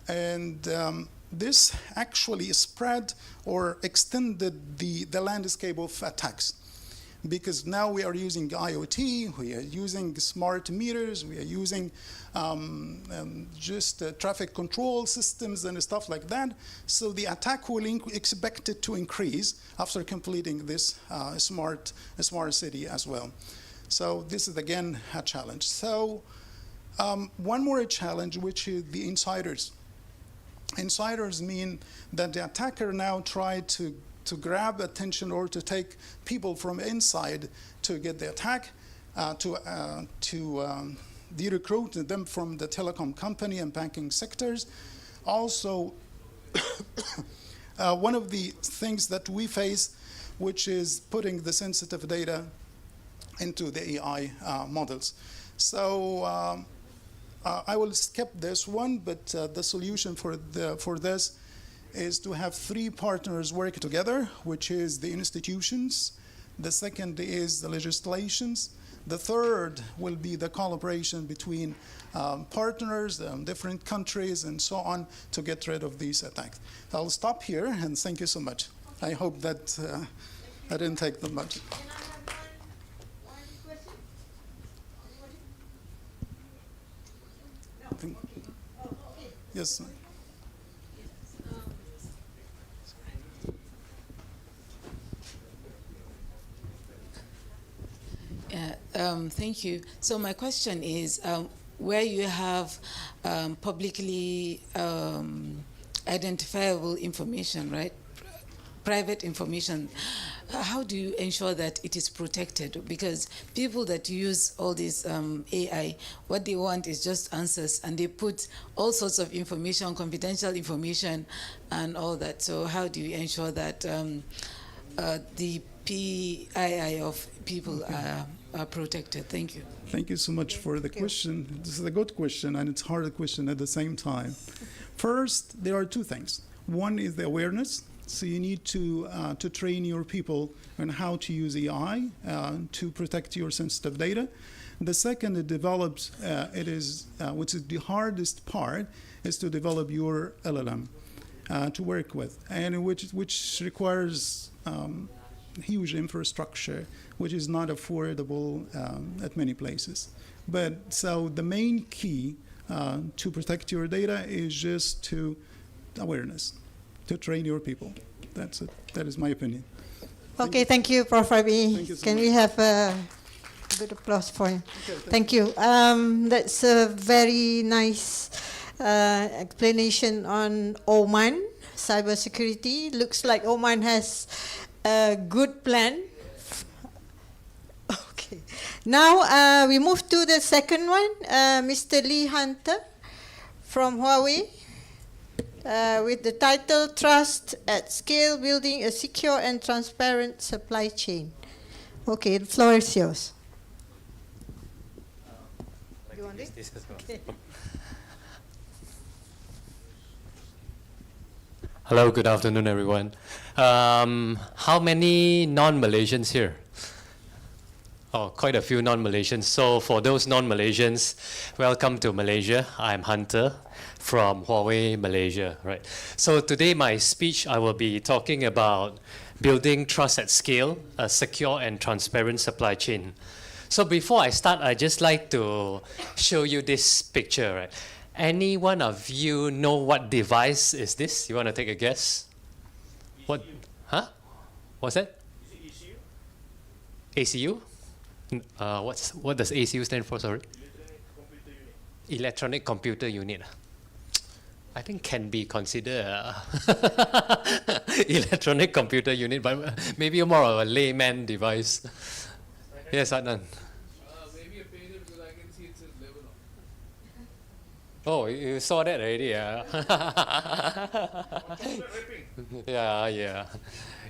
And this actually spread or extended the landscape of attacks. Because now we are using IoT, we are using smart meters, we are using just traffic control systems and stuff like that. So the attack will expected to increase after completing this smart city as well. So this is again a challenge. So one more challenge, which is the insiders. Insiders mean that the attacker now tried to grab attention or to take people from inside to get the attack, they recruit them from the telecom company and banking sectors. Also, one of the things that we face, which is putting the sensitive data into the AI models. So I will skip this one, but the solution for this is to have 3 partners work together, which is the institutions. The second is the legislations. The third will be the collaboration between partners, different countries, and so on, to get rid of these attacks. I'll stop here, and thank you so much. I hope that I didn't take that much. Can I have one question? No? Okay. Oh, okay. Yes. Thank you. So my question is, where you have publicly identifiable information, right? Private information, how do you ensure that it is protected? Because people that use all this AI, what they want is just answers, and they put all sorts of information, confidential information, and all that. So how do you ensure that the PII of people are protected? Thank you. Thank you so much for the question. This is a good question, and it's a hard question at the same time. First, there are 2 things. One is the awareness So you need to train your people on how to use AI to protect your sensitive data. The second, it develops, which is the hardest part, is to develop your LLM to work with, and which requires huge infrastructure, which is not affordable at many places. But so the main key to protect your data is just to awareness, to train your people. That's it. That is my opinion. Okay, thank you, Prof. Rabi. So Can much. we have a good applause for him? Thank you. That's a very nice explanation on Oman cybersecurity. Looks like Oman has a good plan. Okay. Now we move to the second one, Mr. Lee Hunter from Huawei, with the title Trust at Scale, Building a Secure and Transparent Supply Chain. Okay, the floor is yours. You want it? Okay. Hello, good afternoon, everyone. How many non-Malaysians here? Oh, quite a few non-Malaysians. So for those non-Malaysians, welcome to Malaysia. I'm Hunter from Huawei, Malaysia. Right. So today my speech, I will be talking about building trust at scale, a secure and transparent supply chain. So before I start, I'd just like to show you this picture. Right. Any one of you know what device is this? You want to take a guess? What? Huh? What's that? ACU? What does ACU stand for? Sorry. Electronic Computer Unit. I think can be considered electronic computer unit, but maybe more of a layman device. Yes, Adnan. Maybe a pager because I can see it says Lebanon. Oh, you saw that already, yeah.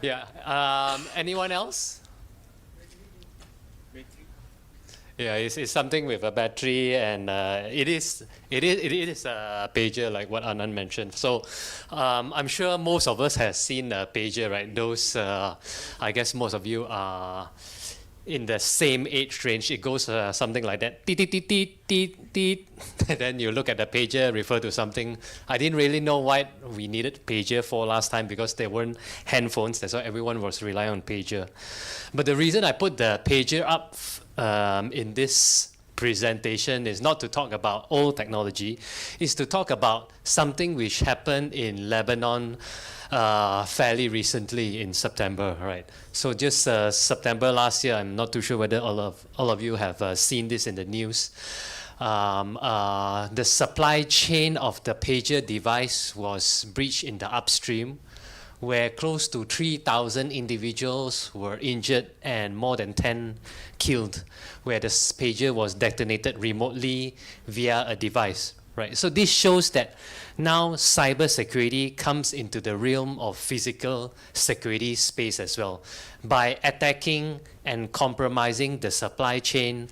Yeah. Anyone else? Yeah, it's something with a battery, and it is a pager, like what Anand mentioned. So I'm sure most of us have seen a pager, right? Those, I guess most of you are in the same age range. It goes something like that. Teet, teet, teet, teet, teet, teet. And then you look at the pager, refer to something. I didn't really know what we needed pager for last time because there weren't handphones. That's why everyone was relying on pager. But the reason I put the pager up in this presentation is not to talk about old technology, is to talk about something which happened in Lebanon fairly recently in September, right? So just September last year, I'm not too sure whether all of you have seen this in the news. The supply chain of the pager device was breached in the upstream, where close to 3,000 individuals were injured and more than 10 killed, where the pager was detonated remotely via a device. Right. So this shows that now cybersecurity comes into the realm of physical security space as well. By attacking and compromising the supply chain,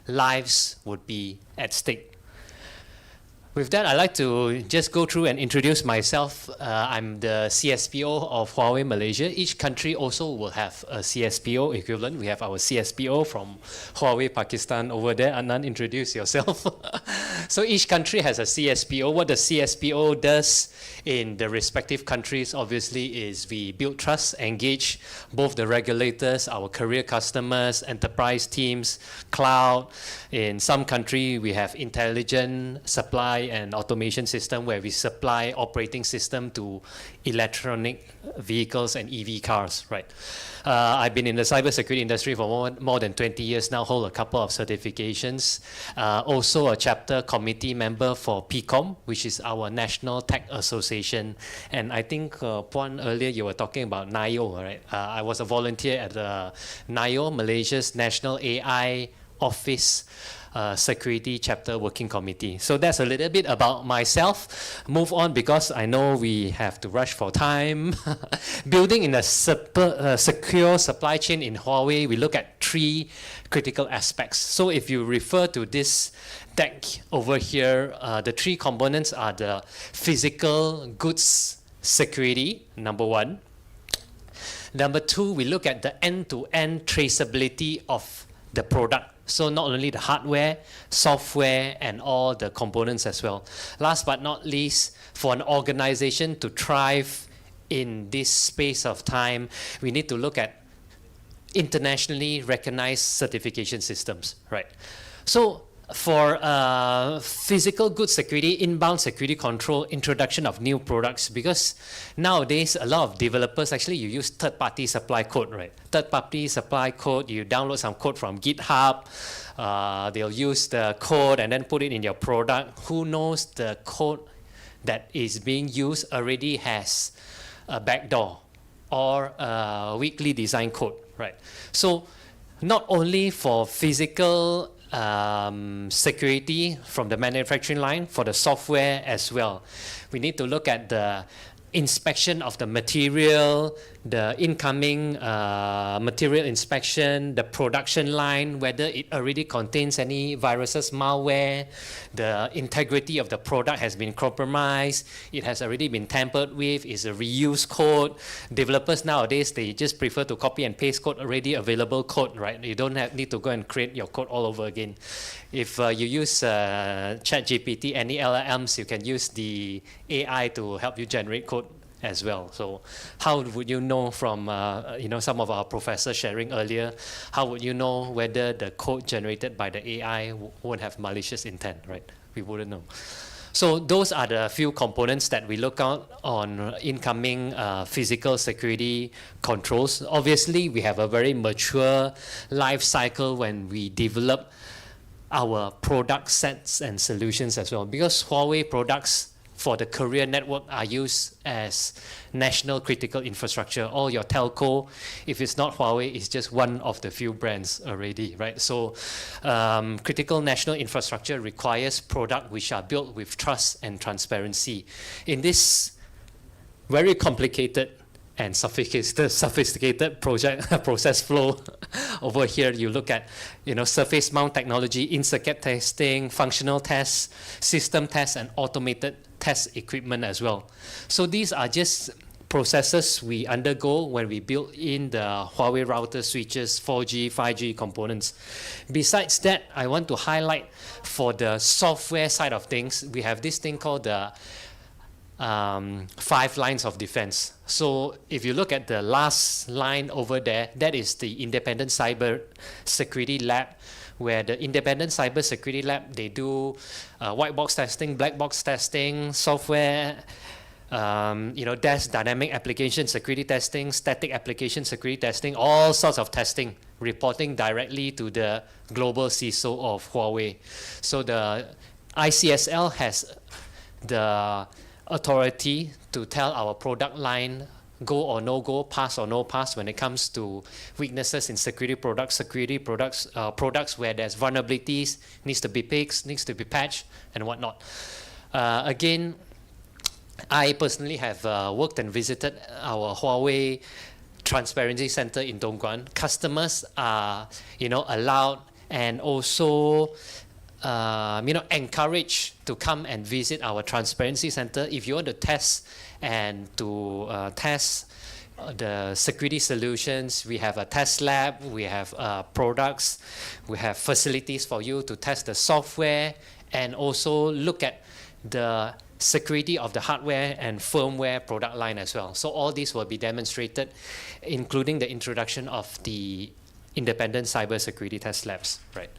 lives would be at stake. With that, I'd like to just go through and introduce myself. I'm the CSPO of Huawei Malaysia. Each country also will have a CSPO equivalent. We have our CSPO from Huawei Pakistan over there. Anand, introduce yourself. So each country has a CSPO. What the CSPO does in the respective countries, obviously, is we build trust, engage both the regulators, our career customers, enterprise teams, cloud. In some country, we have intelligent supply and automation system where we supply operating system to electronic vehicles and EV cars, right? I've been in the cybersecurity industry for more than 20 years now, hold a couple of certifications. Also a chapter committee member for PCOM, which is our National Tech Association. And I think, Puan, earlier you were talking about NIO, right? I was a volunteer at the NIO, Malaysia's National AI Office Security Chapter Working Committee. So that's a little bit about myself. Move on because I know we have to rush for time. Building in a secure supply chain in Huawei, we look at three critical aspects. So if you refer to this deck over here, the three components are the physical goods security, number one. Number two, we look at the end-to-end traceability of the product. So not only the hardware, software, and all the components as well. Last but not least, for an organization to thrive in this space of time, we need to look at internationally recognized certification systems, right? So for physical goods security, inbound security control, introduction of new products, because nowadays a lot of developers, actually you use third-party supply code, right? Third-party supply code, you download some code from GitHub, they'll use the code and then put it in your product. Who knows the code that is being used already has a backdoor or a weakly designed code, right? So not only for physical security from the manufacturing line, for the software as well. We need to look at the inspection of the material, the incoming material inspection, the production line, whether it already contains any viruses, malware, the integrity of the product has been compromised, it has already been tampered with, is a reuse code. Developers nowadays, they just prefer to copy and paste code, already available code, right? You don't need to go and create your code all over again. If you use ChatGPT, any LLMs, you can use the AI to help you generate code as well. So how would you know from some of our professors sharing earlier, how would you know whether the code generated by the AI won't have malicious intent, right? We wouldn't know. So those are the few components that we look out on incoming physical security controls. Obviously, we have a very mature life cycle when we develop our product sets and solutions as well, because Huawei products for the carrier network are used as national critical infrastructure. All your telco, if it's not Huawei, it's just one of the few brands already, right? So critical national infrastructure requires products which are built with trust and transparency. In this very complicated and sophisticated process flow. Over here, you look at surface mount technology, in-circuit testing, functional tests, system tests, and automated test equipment as well. So these are just processes we undergo when we build in the Huawei router switches, 4G, 5G components. Besides that, I want to highlight for the software side of things, we have this thing called the 5 lines of defense. So if you look at the last line over there, that is the Independent Cyber Security Lab, where the Independent Cyber Security Lab, they do white box testing, black box testing, software, desk dynamic application security testing, static application security testing, all sorts of testing, reporting directly to the global CISO of Huawei. So the ICSL has the authority to tell our product line go or no go, pass or no pass when it comes to weaknesses in security products where there's vulnerabilities, needs to be fixed, needs to be patched, and whatnot. Again, I personally have worked and visited our Huawei Transparency Center in Dongguan. Customers are, allowed and also encouraged to come and visit our transparency center. If you want to test and to test the security solutions, we have a test lab, we have products, we have facilities for you to test the software and also look at the security of the hardware and firmware product line as well. So all these will be demonstrated, including the introduction of the independent cyber security test labs, right?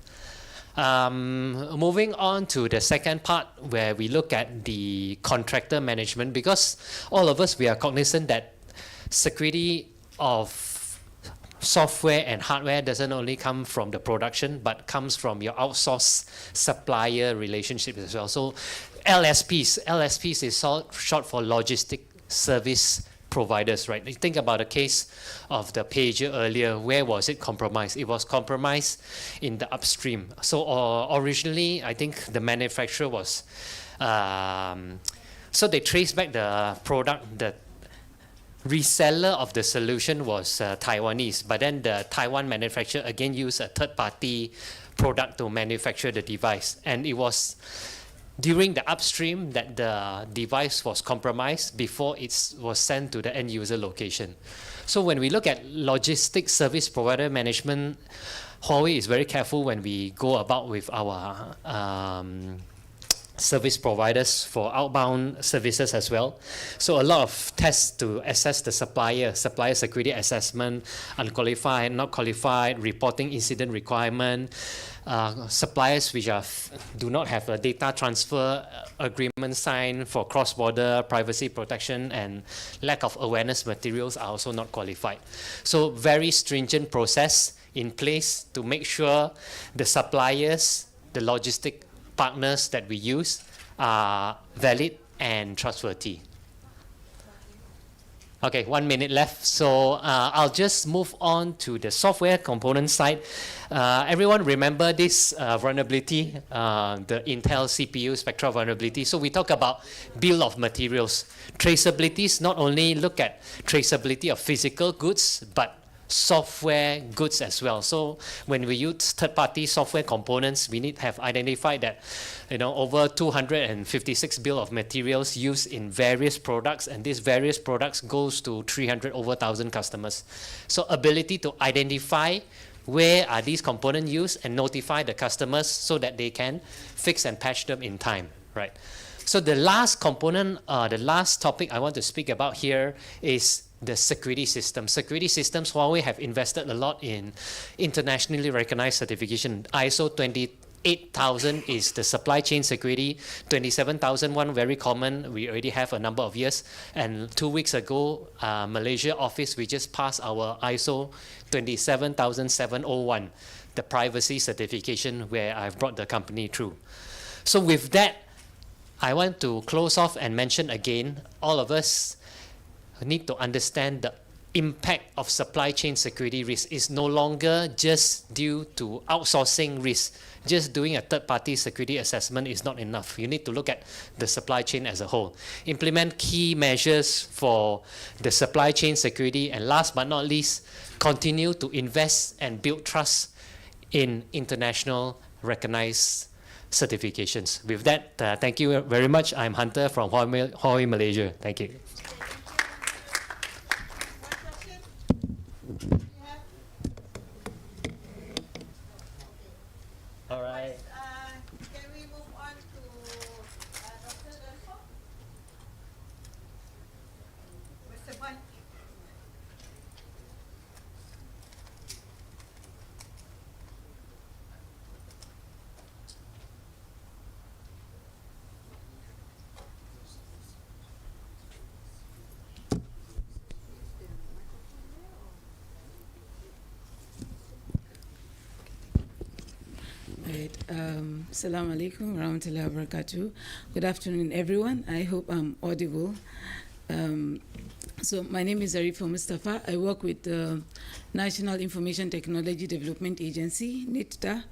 Moving on to the second part where we look at the contractor management, because all of us, we are cognizant that security of software and hardware doesn't only come from the production, but comes from your outsourced supplier relationships as well. So LSPs is short for logistic service providers, right? You think about the case of the pager earlier. Where was it compromised? It was compromised in the upstream. So originally, I think the manufacturer was, so they traced back the product. The reseller of the solution was Taiwanese, but then the Taiwan manufacturer again used a third-party product to manufacture the device, and it was during the upstream that the device was compromised before it was sent to the end user location. So when we look at logistics service provider management, Huawei is very careful when we go about with our service providers for outbound services as well. So a lot of tests to assess the supplier security assessment, unqualified, not qualified, reporting incident requirement, suppliers which do not have a data transfer agreement signed for cross-border privacy protection, and lack of awareness materials are also not qualified. So very stringent process in place to make sure the suppliers, the logistic partners that we use are valid and trustworthy. Okay, 1 minute left, so I'll just move on to the software component side. Everyone remember this vulnerability, the Intel CPU Spectra vulnerability. So we talk about bill of materials. Traceabilities not only look at traceability of physical goods, but software goods as well. So when we use third-party software components, we need to have identified that, over 256 bill of materials used in various products, and these various products goes to 300,000 customers. So ability to identify where are these components used and notify the customers so that they can fix and patch them in time, right? So the last component, the last topic I want to speak about here is the security systems. Security systems, Huawei have invested a lot in internationally recognized certification. ISO 28000 is the supply chain security. 27001, very common. We already have a number of years. And 2 weeks ago, Malaysia office, we just passed our ISO 27701, the privacy certification where I've brought the company through. So with that, I want to close off and mention again, all of us need to understand the impact of supply chain security risk is no longer just due to outsourcing risk. Just doing a third-party security assessment is not enough. You need to look at the supply chain as a whole. Implement key measures for the supply chain security, and last but not least, continue to invest and build trust in international recognized certifications. With that, thank you very much. I'm Hunter from Huawei Malaysia. Thank you. All right. Can we move on to Dr. Danfo? Mr. Bunch. Right. Assalamu alaikum warahmatullahi wabarakatuh. Good afternoon, everyone. I hope I'm audible. So my name is Arifa Mustafa. I work with the National Information Technology Development Agency, NITDA,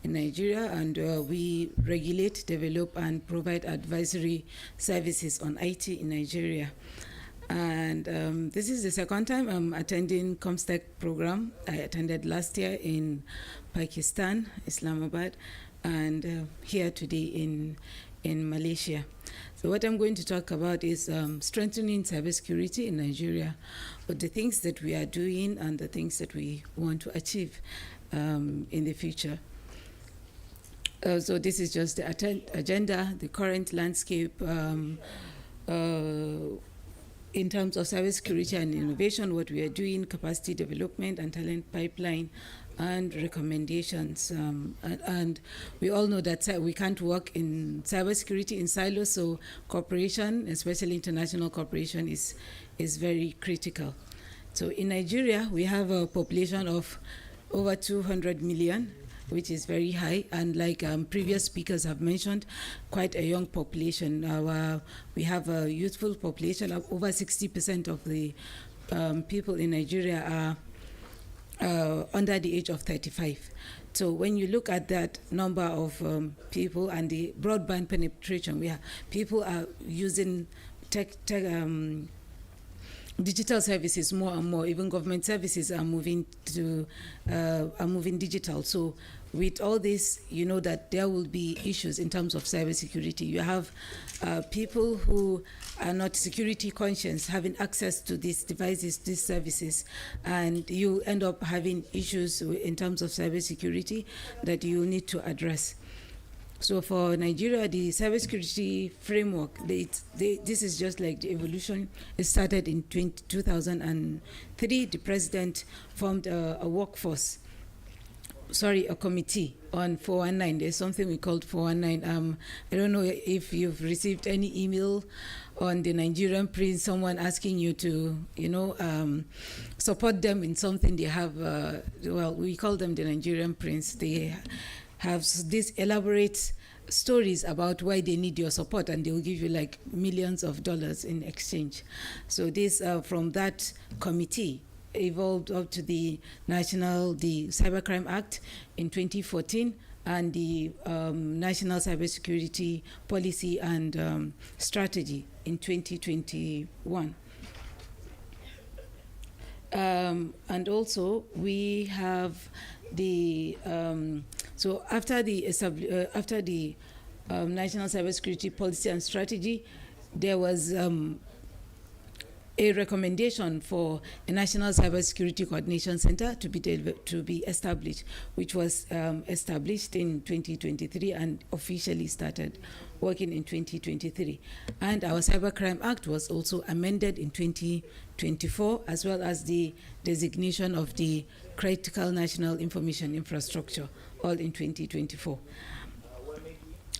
in Nigeria, and we regulate, develop, and provide advisory services on IT in Nigeria. And this is the second time I'm attending COMSTECH program. I attended last year in Pakistan, Islamabad, and here today in Malaysia. So what I'm going to talk about is strengthening cybersecurity in Nigeria, but the things that we are doing and the things that we want to achieve in the future. So this is just the agenda, the current landscape, in terms of cybersecurity and innovation, what we are doing, capacity development and talent pipeline, and recommendations. And we all know that we can't work in cybersecurity in silos, so cooperation, especially international cooperation, is very critical. So in Nigeria, we have a population of over 200 million, which is very high, and like previous speakers have mentioned, quite a young population. We have a youthful population of over 60% of the people in Nigeria are under the age of 35. So when you look at that number of people and the broadband penetration, people are using digital services more and more. Even government services are moving digital. So with all this, you know that there will be issues in terms of cybersecurity. You have people who are not security conscious having access to these devices, these services, and you end up having issues in terms of cybersecurity that you need to address. So for Nigeria, the cybersecurity framework, this is just like the evolution. It started in 2003. The president formed a committee on 419. There's something we called 419. I don't know if you've received any email on the Nigerian Prince, someone asking you to, support them in something they have. Well, we call them the Nigerian Prince. They have these elaborate stories about why they need your support, and they will give you like millions of dollars in exchange. So this, from that committee, evolved up to the Cybercrime Act in 2014 and the National Cybersecurity Policy and Strategy in 2021. And also we have the so after the National Cybersecurity Policy and Strategy, there was a recommendation for a National Cybersecurity Coordination Center to be established, which was established in 2023 and officially started working in 2023. And our Cybercrime Act was also amended in 2024, as well as the designation of the Critical National Information Infrastructure, all in 2024.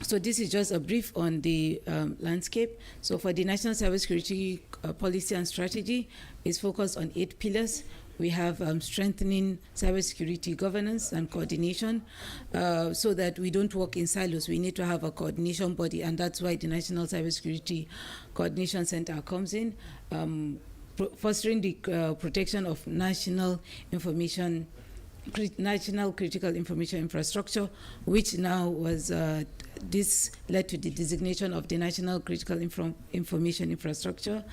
So this is just a brief on the landscape. So for the National Cybersecurity Policy and Strategy, it's focused on 8 pillars. We have strengthening cybersecurity governance and coordination so that we don't work in silos. We need to have a coordination body, and that's why the National Cybersecurity Coordination Center comes in, fostering the protection of national critical information infrastructure, which now was this led to the designation of the National Critical Information Infrastructure,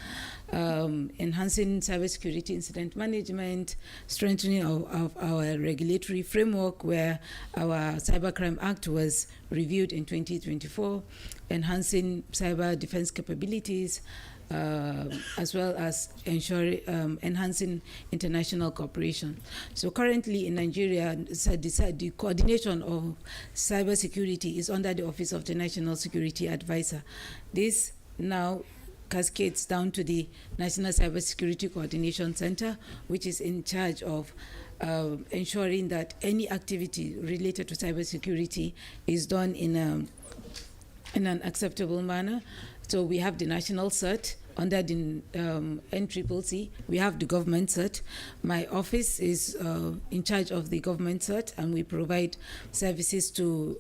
enhancing cybersecurity incident management, strengthening of our regulatory framework, where our Cybercrime Act was reviewed in 2024, enhancing cyber defense capabilities, as well as enhancing international cooperation. So currently in Nigeria, the coordination of cybersecurity is under the Office of the National Security Advisor. This now cascades down to the National Cybersecurity Coordination Center, which is in charge of ensuring that any activity related to cybersecurity is done in an acceptable manner. So we have the national CERT under the NCCC. We have the government CERT. My office is in charge of the government CERT, and we provide services to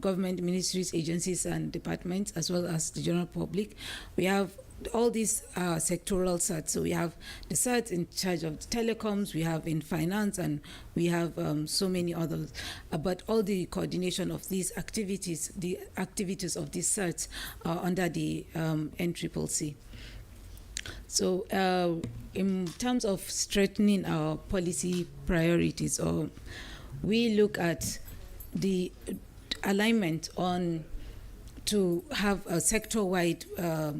government ministries, agencies, and departments, as well as the general public. We have all these sectoral certs. So we have the certs in charge of the telecoms, we have in finance, and we have so many others. But all the coordination of these activities, the activities of these certs are under the NCCC. So in terms of strengthening our policy priorities, we look at the alignment on to have a sector-wide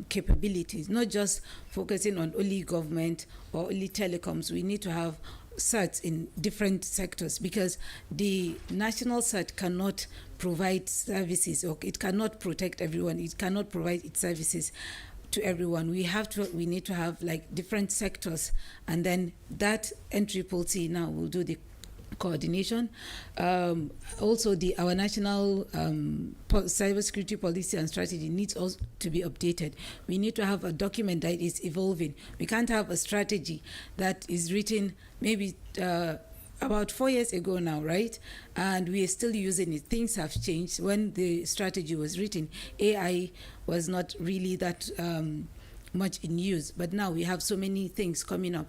capabilities, not just focusing on only government or only telecoms. We need to have certs in different sectors, because the national cert cannot provide services, or it cannot protect everyone. It cannot provide its services to everyone. We need to have like different sectors, and then that NCCC now will do the coordination. Also, our national cybersecurity policy and strategy needs also to be updated. We need to have a document that is evolving. We can't have a strategy that is written maybe about 4 years ago now, right? And we are still using it. Things have changed. When the strategy was written, AI was not really that much in use, but now we have so many things coming up.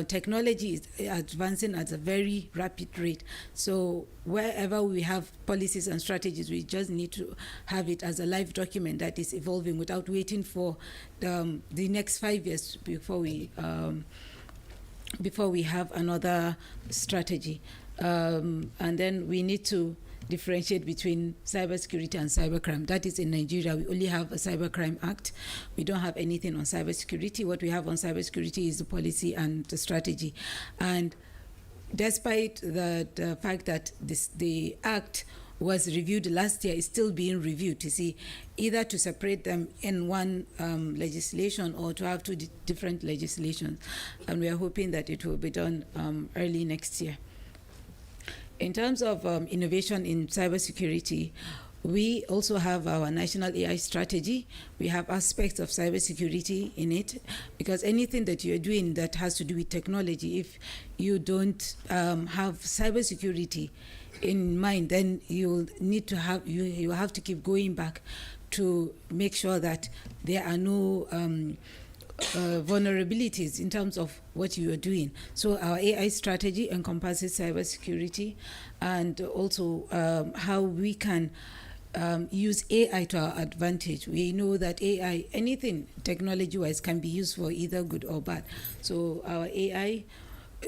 Technology is advancing at a very rapid rate. So wherever we have policies and strategies, we just need to have it as a live document that is evolving without waiting for the next 5 years before we have another strategy. And then we need to differentiate between cybersecurity and cybercrime. That is, in Nigeria, we only have a Cybercrime Act. We don't have anything on cybersecurity. What we have on cybersecurity is the policy and the strategy. And despite the fact that the act was reviewed last year, it's still being reviewed to see either to separate them in one legislation or to have two different legislations. And we are hoping that it will be done early next year. In terms of innovation in cybersecurity, we also have our national AI strategy. We have aspects of cybersecurity in it, because anything that you're doing that has to do with technology, if you don't have cybersecurity in mind, then you'll need to have, you have to keep going back to make sure that there are no vulnerabilities in terms of what you are doing. So our AI strategy encompasses cybersecurity and also how we can use AI to our advantage. We know that AI, anything technology-wise, can be used for either good or bad. So our AI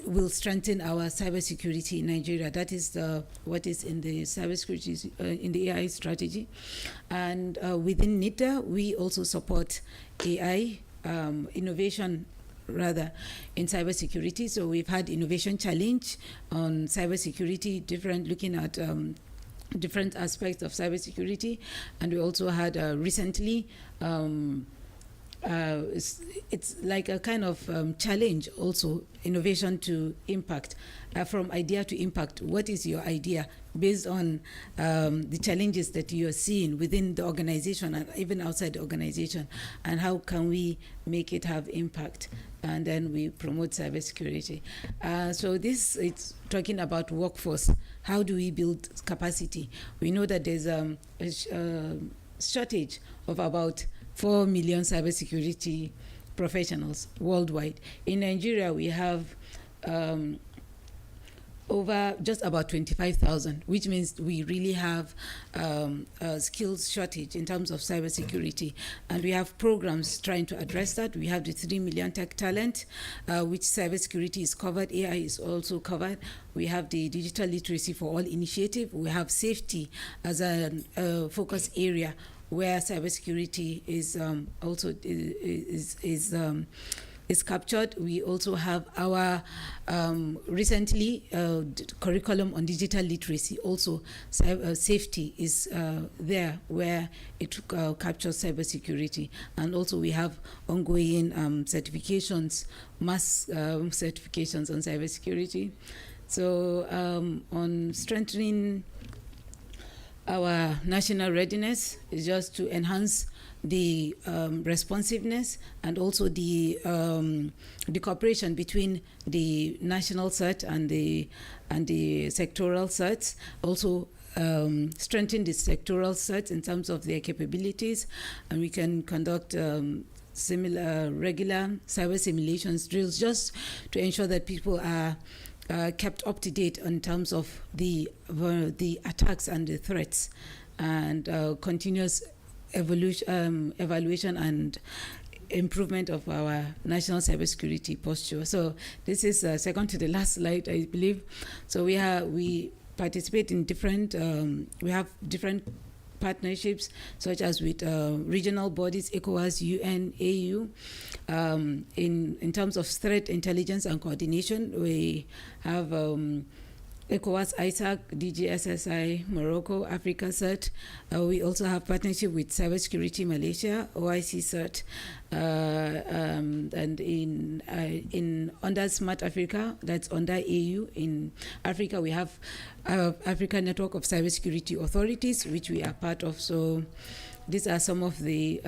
will strengthen our cybersecurity in Nigeria. That is what is in the cybersecurity, in the AI strategy. And within NITA, we also support AI innovation rather in cybersecurity. So we've had innovation challenge on cybersecurity, looking at different aspects of cybersecurity, and we also had recently it's like a kind of challenge also, innovation to impact, from idea to impact. What is your idea based on the challenges that you are seeing within the organization and even outside the organization, and how can we make it have impact? And then we promote cybersecurity. So this is talking about workforce. How do we build capacity? We know that there's a shortage of about 4 million cybersecurity professionals worldwide. In Nigeria, we have over just about 25,000, which means we really have a skills shortage in terms of cybersecurity. And we have programs trying to address that. We have the 3 million tech talent, which cybersecurity is covered, AI is also covered. We have the digital literacy for all initiative. We have safety as a focus area where cybersecurity is also is captured. We also have our recently curriculum on digital literacy. Also, safety is there where it captures cybersecurity. And also we have ongoing certifications, mass certifications on cybersecurity. So on strengthening our national readiness is just to enhance the responsiveness and also the cooperation between the national CERT and the sectoral CERTs. Also strengthen the sectoral CERTs in terms of their capabilities, and we can conduct similar regular cyber simulations drills just to ensure that people are kept up to date in terms of the attacks and the threats, and continuous evaluation and improvement of our national cybersecurity posture. So this is second to the last slide, I believe. So we participate in different, we have different partnerships, such as with regional bodies, ECOWAS, UN, AU. In terms of threat intelligence and coordination, we have ECOWAS, ISAC, DGSSI, Morocco, Africa CERT. We also have partnership with Cybersecurity Malaysia, OIC CERT, and in under Smart Africa, that's under AU. In Africa, we have Africa Network of Cybersecurity Authorities, which we are part of. So these are some of the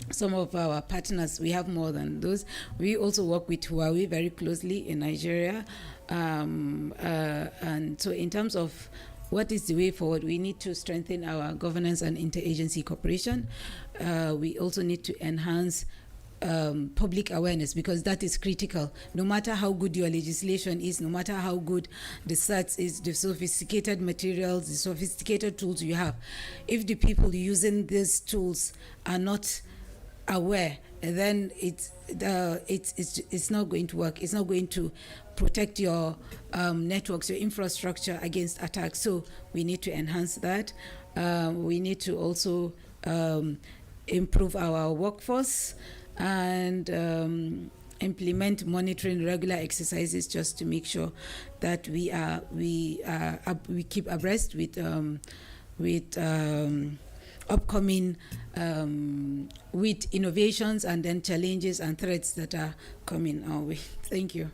some of our partners. We have more than those. We also work with Huawei very closely in Nigeria. And so in terms of what is the way forward? We need to strengthen our governance and interagency cooperation. We also need to enhance public awareness, because that is critical. No matter how good your legislation is, no matter how good the stats is, the sophisticated materials, the sophisticated tools you have, if the people using these tools are not aware, then it's not going to work. It's not going to protect your networks, your infrastructure against attacks. So we need to enhance that. We need to also improve our workforce and implement monitoring regular exercises just to make sure that we keep abreast with upcoming with innovations and then challenges and threats that are coming our way. Thank you.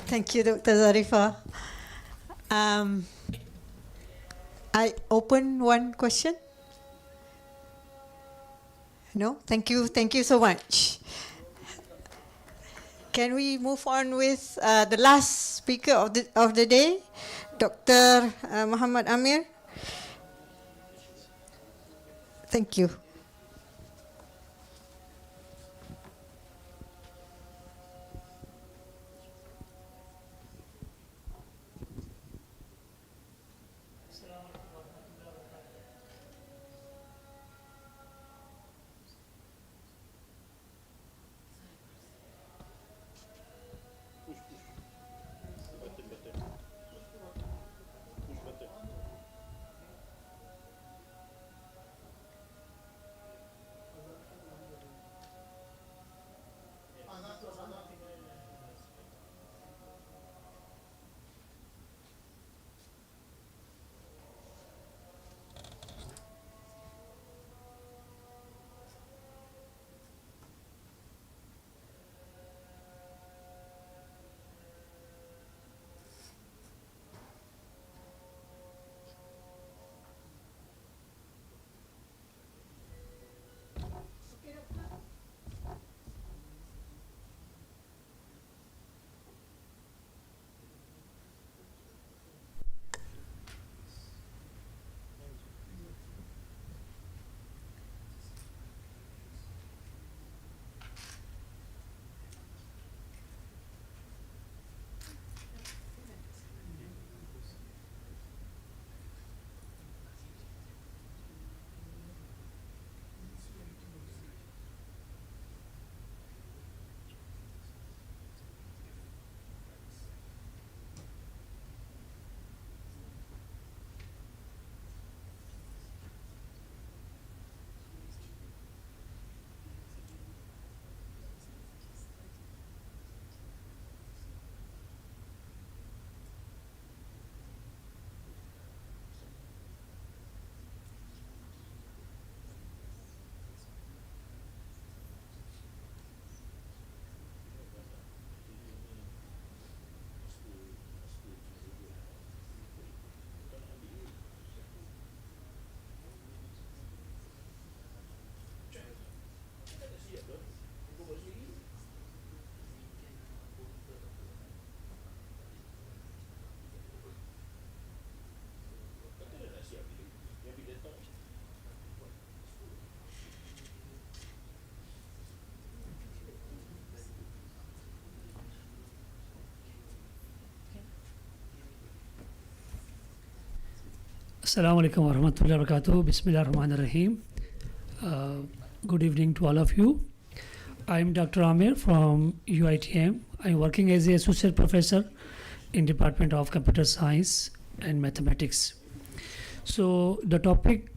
Thank you, Dr. Zarifah. I open one question. No, thank you so much. Can we move on with the last speaker of the day, Dr. Muhammad Amir? Thank you. Assalamu alaikum wa rahmatullahi wa barakatuh. Bismillah ar-Rahman ar-Rahim. Good evening to all of you. I am Dr. Amir from UiTM. I am working as an associate professor in Department of Computer Science and Mathematics. So the topic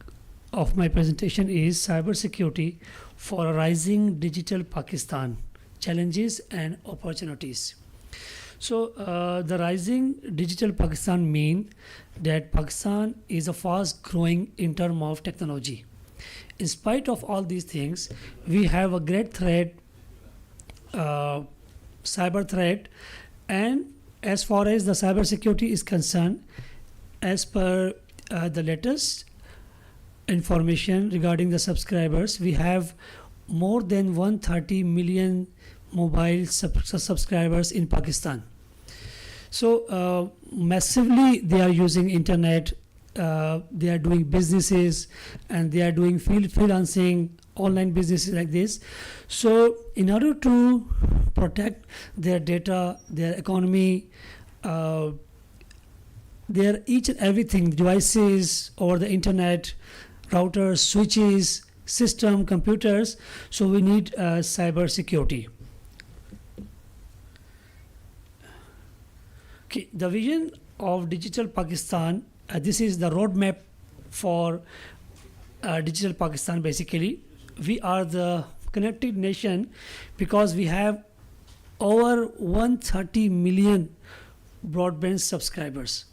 of my presentation is cybersecurity for a rising digital Pakistan, challenges and opportunities. So the rising digital Pakistan mean that Pakistan is a fast growing in terms of technology. In spite of all these things, we have a great threat, cyber threat, and as far as the cybersecurity is concerned, as per the latest information regarding the subscribers, we have more than 130 million mobile subscribers in Pakistan. So massively they are using internet, they are doing businesses, and they are doing freelancing, online businesses like this. So in order to protect their data, their economy, their each and everything, devices over the internet, routers, switches, system, computers, so we need cyber security. Okay, the vision of Digital Pakistan, this is the roadmap for Digital Pakistan. Basically, we are the connected nation because we have over 130 million broadband subscribers,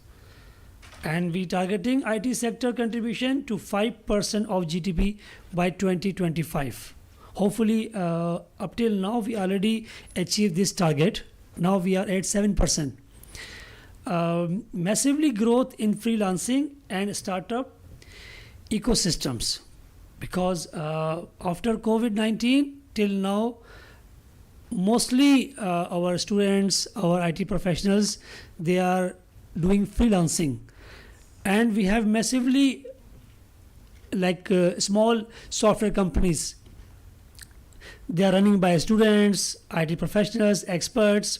and we targeting IT sector contribution to 5% of GDP by 2025. Hopefully, up till now we already achieved this target. Now we are at 7%. Massively growth in freelancing and startup ecosystems, because after COVID-19 till now, mostly our students, our IT professionals, they are doing freelancing, and we have massively like small software companies. They are running by students, IT professionals, experts.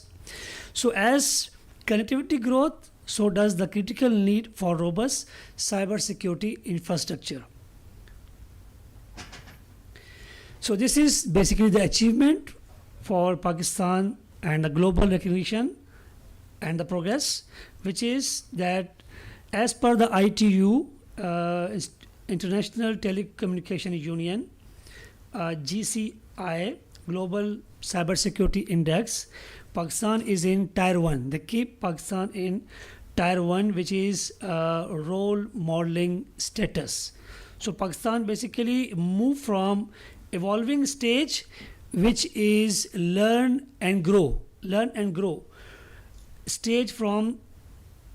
So as connectivity growth, so does the critical need for robust cybersecurity infrastructure. So this is basically the achievement for Pakistan and the global recognition and the progress, which is that as per the ITU, International Telecommunication Union, GCI, Global Cybersecurity Index, Pakistan is in Tier 1. They keep Pakistan in Tier 1, which is role modeling status. So Pakistan basically moved from evolving stage, which is learn and grow, stage, from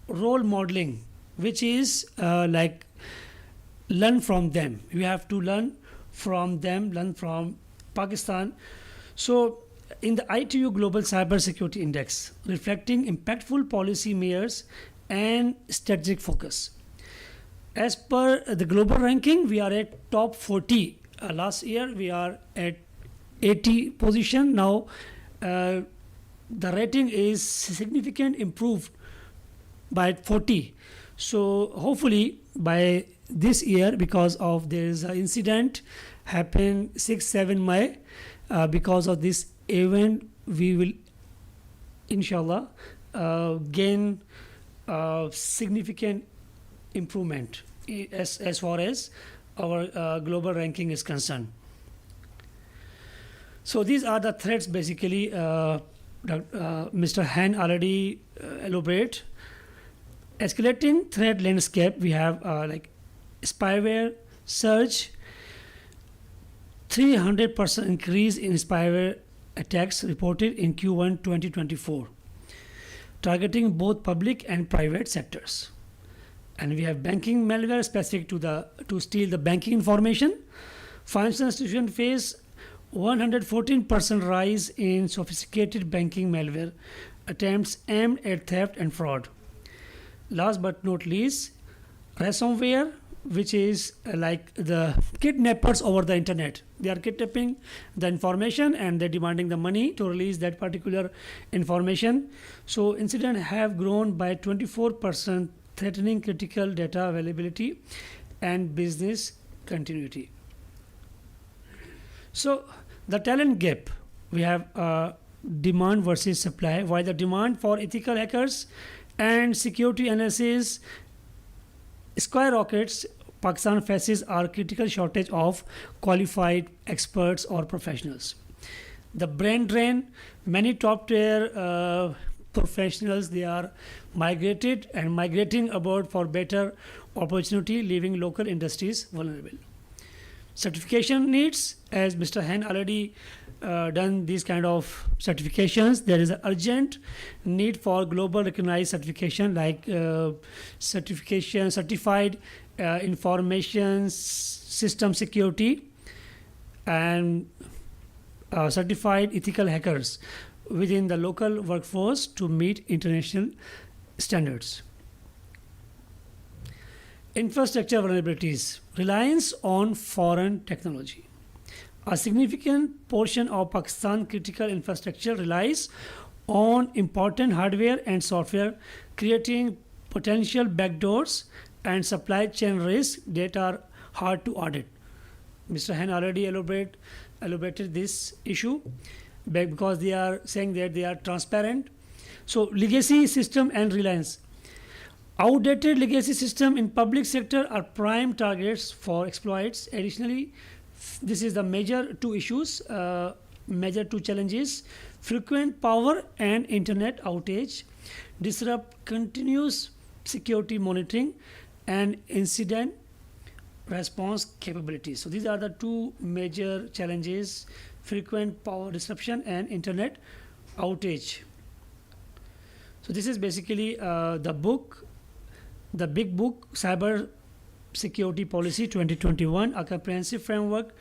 role modeling, which is like learn from them. You have to learn from them, learn from Pakistan. So in the ITU Global Cybersecurity Index, reflecting impactful policy measures and strategic focus. As per the global ranking, we are at top 40. Last year we are at 80 position. Now the rating is significant improved by 40. So hopefully by this year, because of there is an incident happened 6-7 May, because of this event, we will inshallah gain significant improvement as far as our global ranking is concerned. So these are the threats basically. Mr. Han already elaborate. Escalating threat landscape, we have like spyware surge, 300% increase in spyware attacks reported in Q1 2024, targeting both public and private sectors. And we have banking malware specific to steal the banking information. Financial institutions face 114% rise in sophisticated banking malware attempts aimed at theft and fraud. Last but not least, ransomware, which is like the kidnappers over the internet. They are kidnapping the information and they're demanding the money to release that particular information. So incidents have grown by 24%, threatening critical data availability and business continuity. So the talent gap, we have demand versus supply. While the demand for ethical hackers and security analysis skyrockets, Pakistan faces a critical shortage of qualified experts or professionals. The brain drain, many top tier professionals, they are migrating abroad for better opportunity, leaving local industries vulnerable. Certification needs, as Mr. Han already done these kind of certifications, there is an urgent need for global recognized certification like certified information system security and certified ethical hackers. within the local workforce to meet international standards. Infrastructure vulnerabilities, reliance on foreign technology. A significant portion of Pakistan critical infrastructure relies on important hardware and software, creating potential backdoors and supply chain risks that are hard to audit. Mr. Han already elaborated this issue because they are saying that they are transparent. So legacy system and reliance. Outdated legacy system in public sector are prime targets for exploits. Additionally, this is the major two issues, major two challenges: frequent power and internet outage, disrupt continuous security monitoring, and incident response capabilities. So these are the two major challenges: frequent power disruption and internet outage. So this is basically the book, the big book, Cyber Security Policy 2021, a comprehensive framework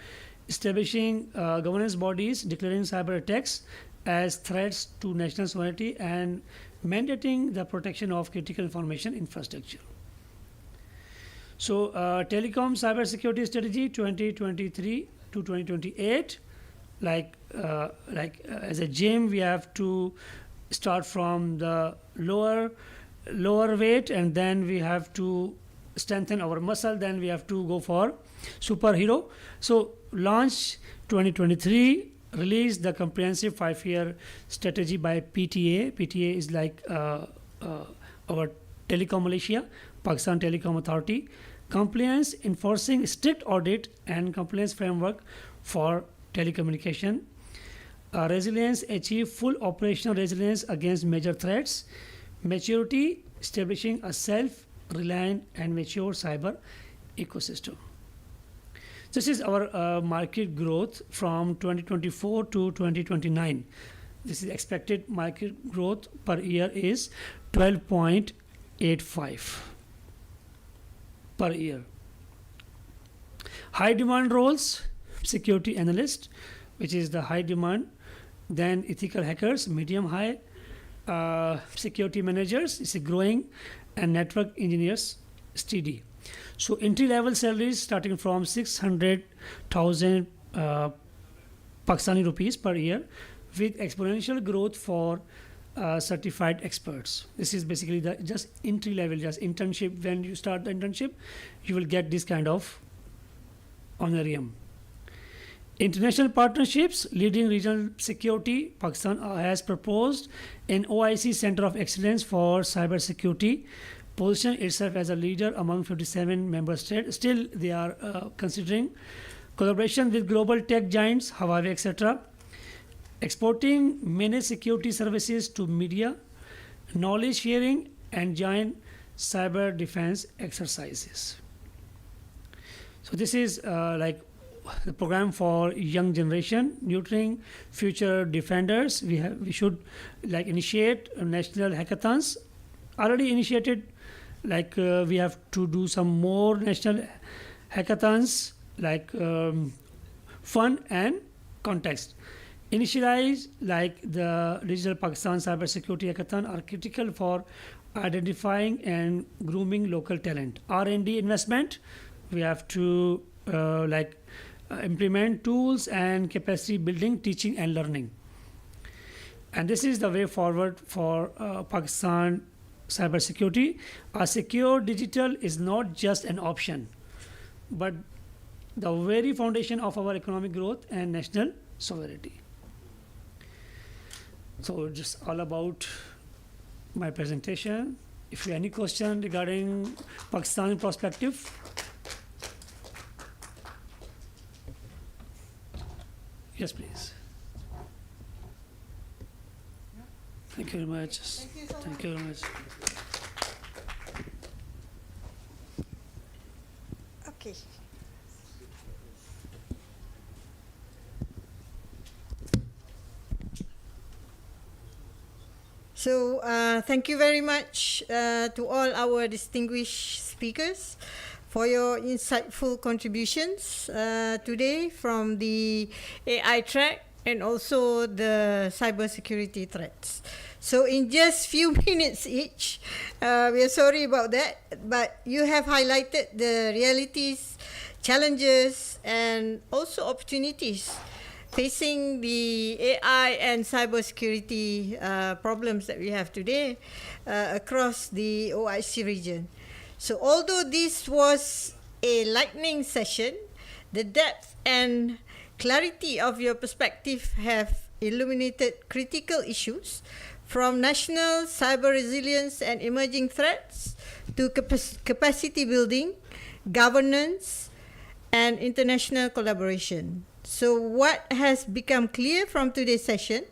establishing governance bodies, declaring cyber attacks as threats to national sovereignty and mandating the protection of critical information infrastructure. So Telecom Cyber Security Strategy 2023 to 2028, as a gym, we have to start from the lower weight, and then we have to strengthen our muscle, then we have to go for superhero. So launch 2023, release the comprehensive 5-year strategy by PTA. PTA is like our Telecom Malaysia, Pakistan Telecom Authority. Compliance, enforcing strict audit and compliance framework for telecommunication. Resilience, achieve full operational resilience against major threats. Maturity, establishing a self-reliant and mature cyber ecosystem. This is our market growth from 2024 to 2029. This is expected market growth per year is 12.85 per year. High demand roles, security analyst, which is the high demand, then ethical hackers, medium high, security managers is growing, and network engineers steady. So entry level salaries starting from 600,000 Pakistani rupees per year, with exponential growth for certified experts. This is basically the just entry level, just internship. When you start the internship, you will get this kind of honorarium. International partnerships, leading regional security. Pakistan has proposed an OIC Center of Excellence for Cyber Security, position itself as a leader among 57 member states. Still, they are considering collaboration with global tech giants, Huawei, etc. Exporting managed security services to media, knowledge sharing, and joint cyber defense exercises. So this is like the program for young generation, nurturing future defenders. We should like initiate national hackathons. Already initiated, like we have to do some more national hackathons, like fun and context. Initialize like the Digital Pakistan Cyber Security Hackathon are critical for identifying and grooming local talent. R&D investment, we have to implement tools and capacity building, teaching and learning. And this is the way forward for Pakistan cyber security. A secure digital is not just an option, but the very foundation of our economic growth and national sovereignty. So just all about my presentation. If you have any question regarding Pakistan perspective. Yes, please. Thank you very much. Thank you very much. Okay. So thank you very much to all our distinguished speakers for your insightful contributions today from the AI track and also the cybersecurity threats. So in just few minutes each, we are sorry about that, but you have highlighted the realities, challenges, and also opportunities facing the AI and cybersecurity problems that we have today across the OIC region. So although this was a lightning session, the depth and clarity of your perspective have illuminated critical issues from national cyber resilience and emerging threats to capacity building, governance, and international collaboration. So what has become clear from today's session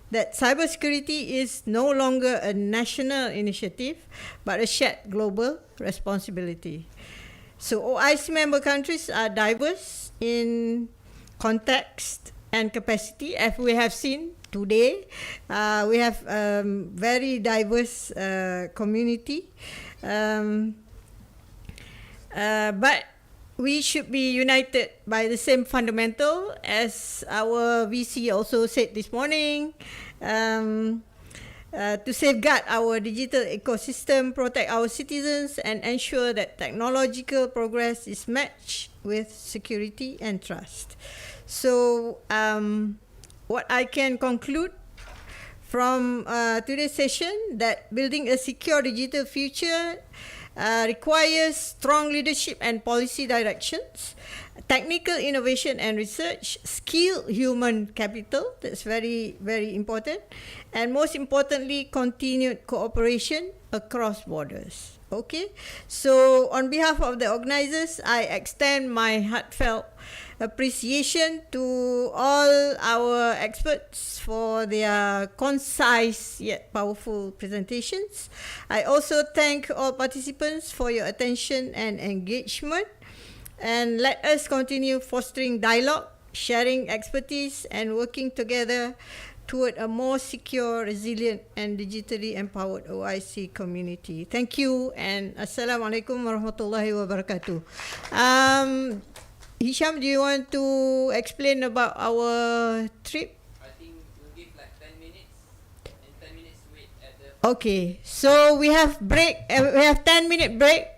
that cybersecurity is no longer a national initiative, but a shared global responsibility. So OIC member countries are diverse in context and capacity, as we have seen today. We have very diverse community, but we should be united by the same fundamental as our VC also said this morning, to safeguard our digital ecosystem, protect our citizens, and ensure that technological progress is matched with security and trust. So what I can conclude from today's session, that building a secure digital future requires strong leadership and policy directions, technical innovation and research, skilled human capital, that's very, very important, and most importantly, continued cooperation across borders. Okay, so on behalf of the organizers, I extend my heartfelt appreciation to all our experts for their concise yet powerful presentations. I also thank all participants for your attention and engagement. And let us continue fostering dialogue, sharing expertise, and working together toward a more secure, resilient, and digitally empowered OIC community. Thank you, and Assalamualaikum warahmatullahi wabarakatuh. Hisham, do you want to explain about our trip? I think we'll give like 10 minutes, and 10 minutes wait at the... Okay, so we have break. We have 10-minute break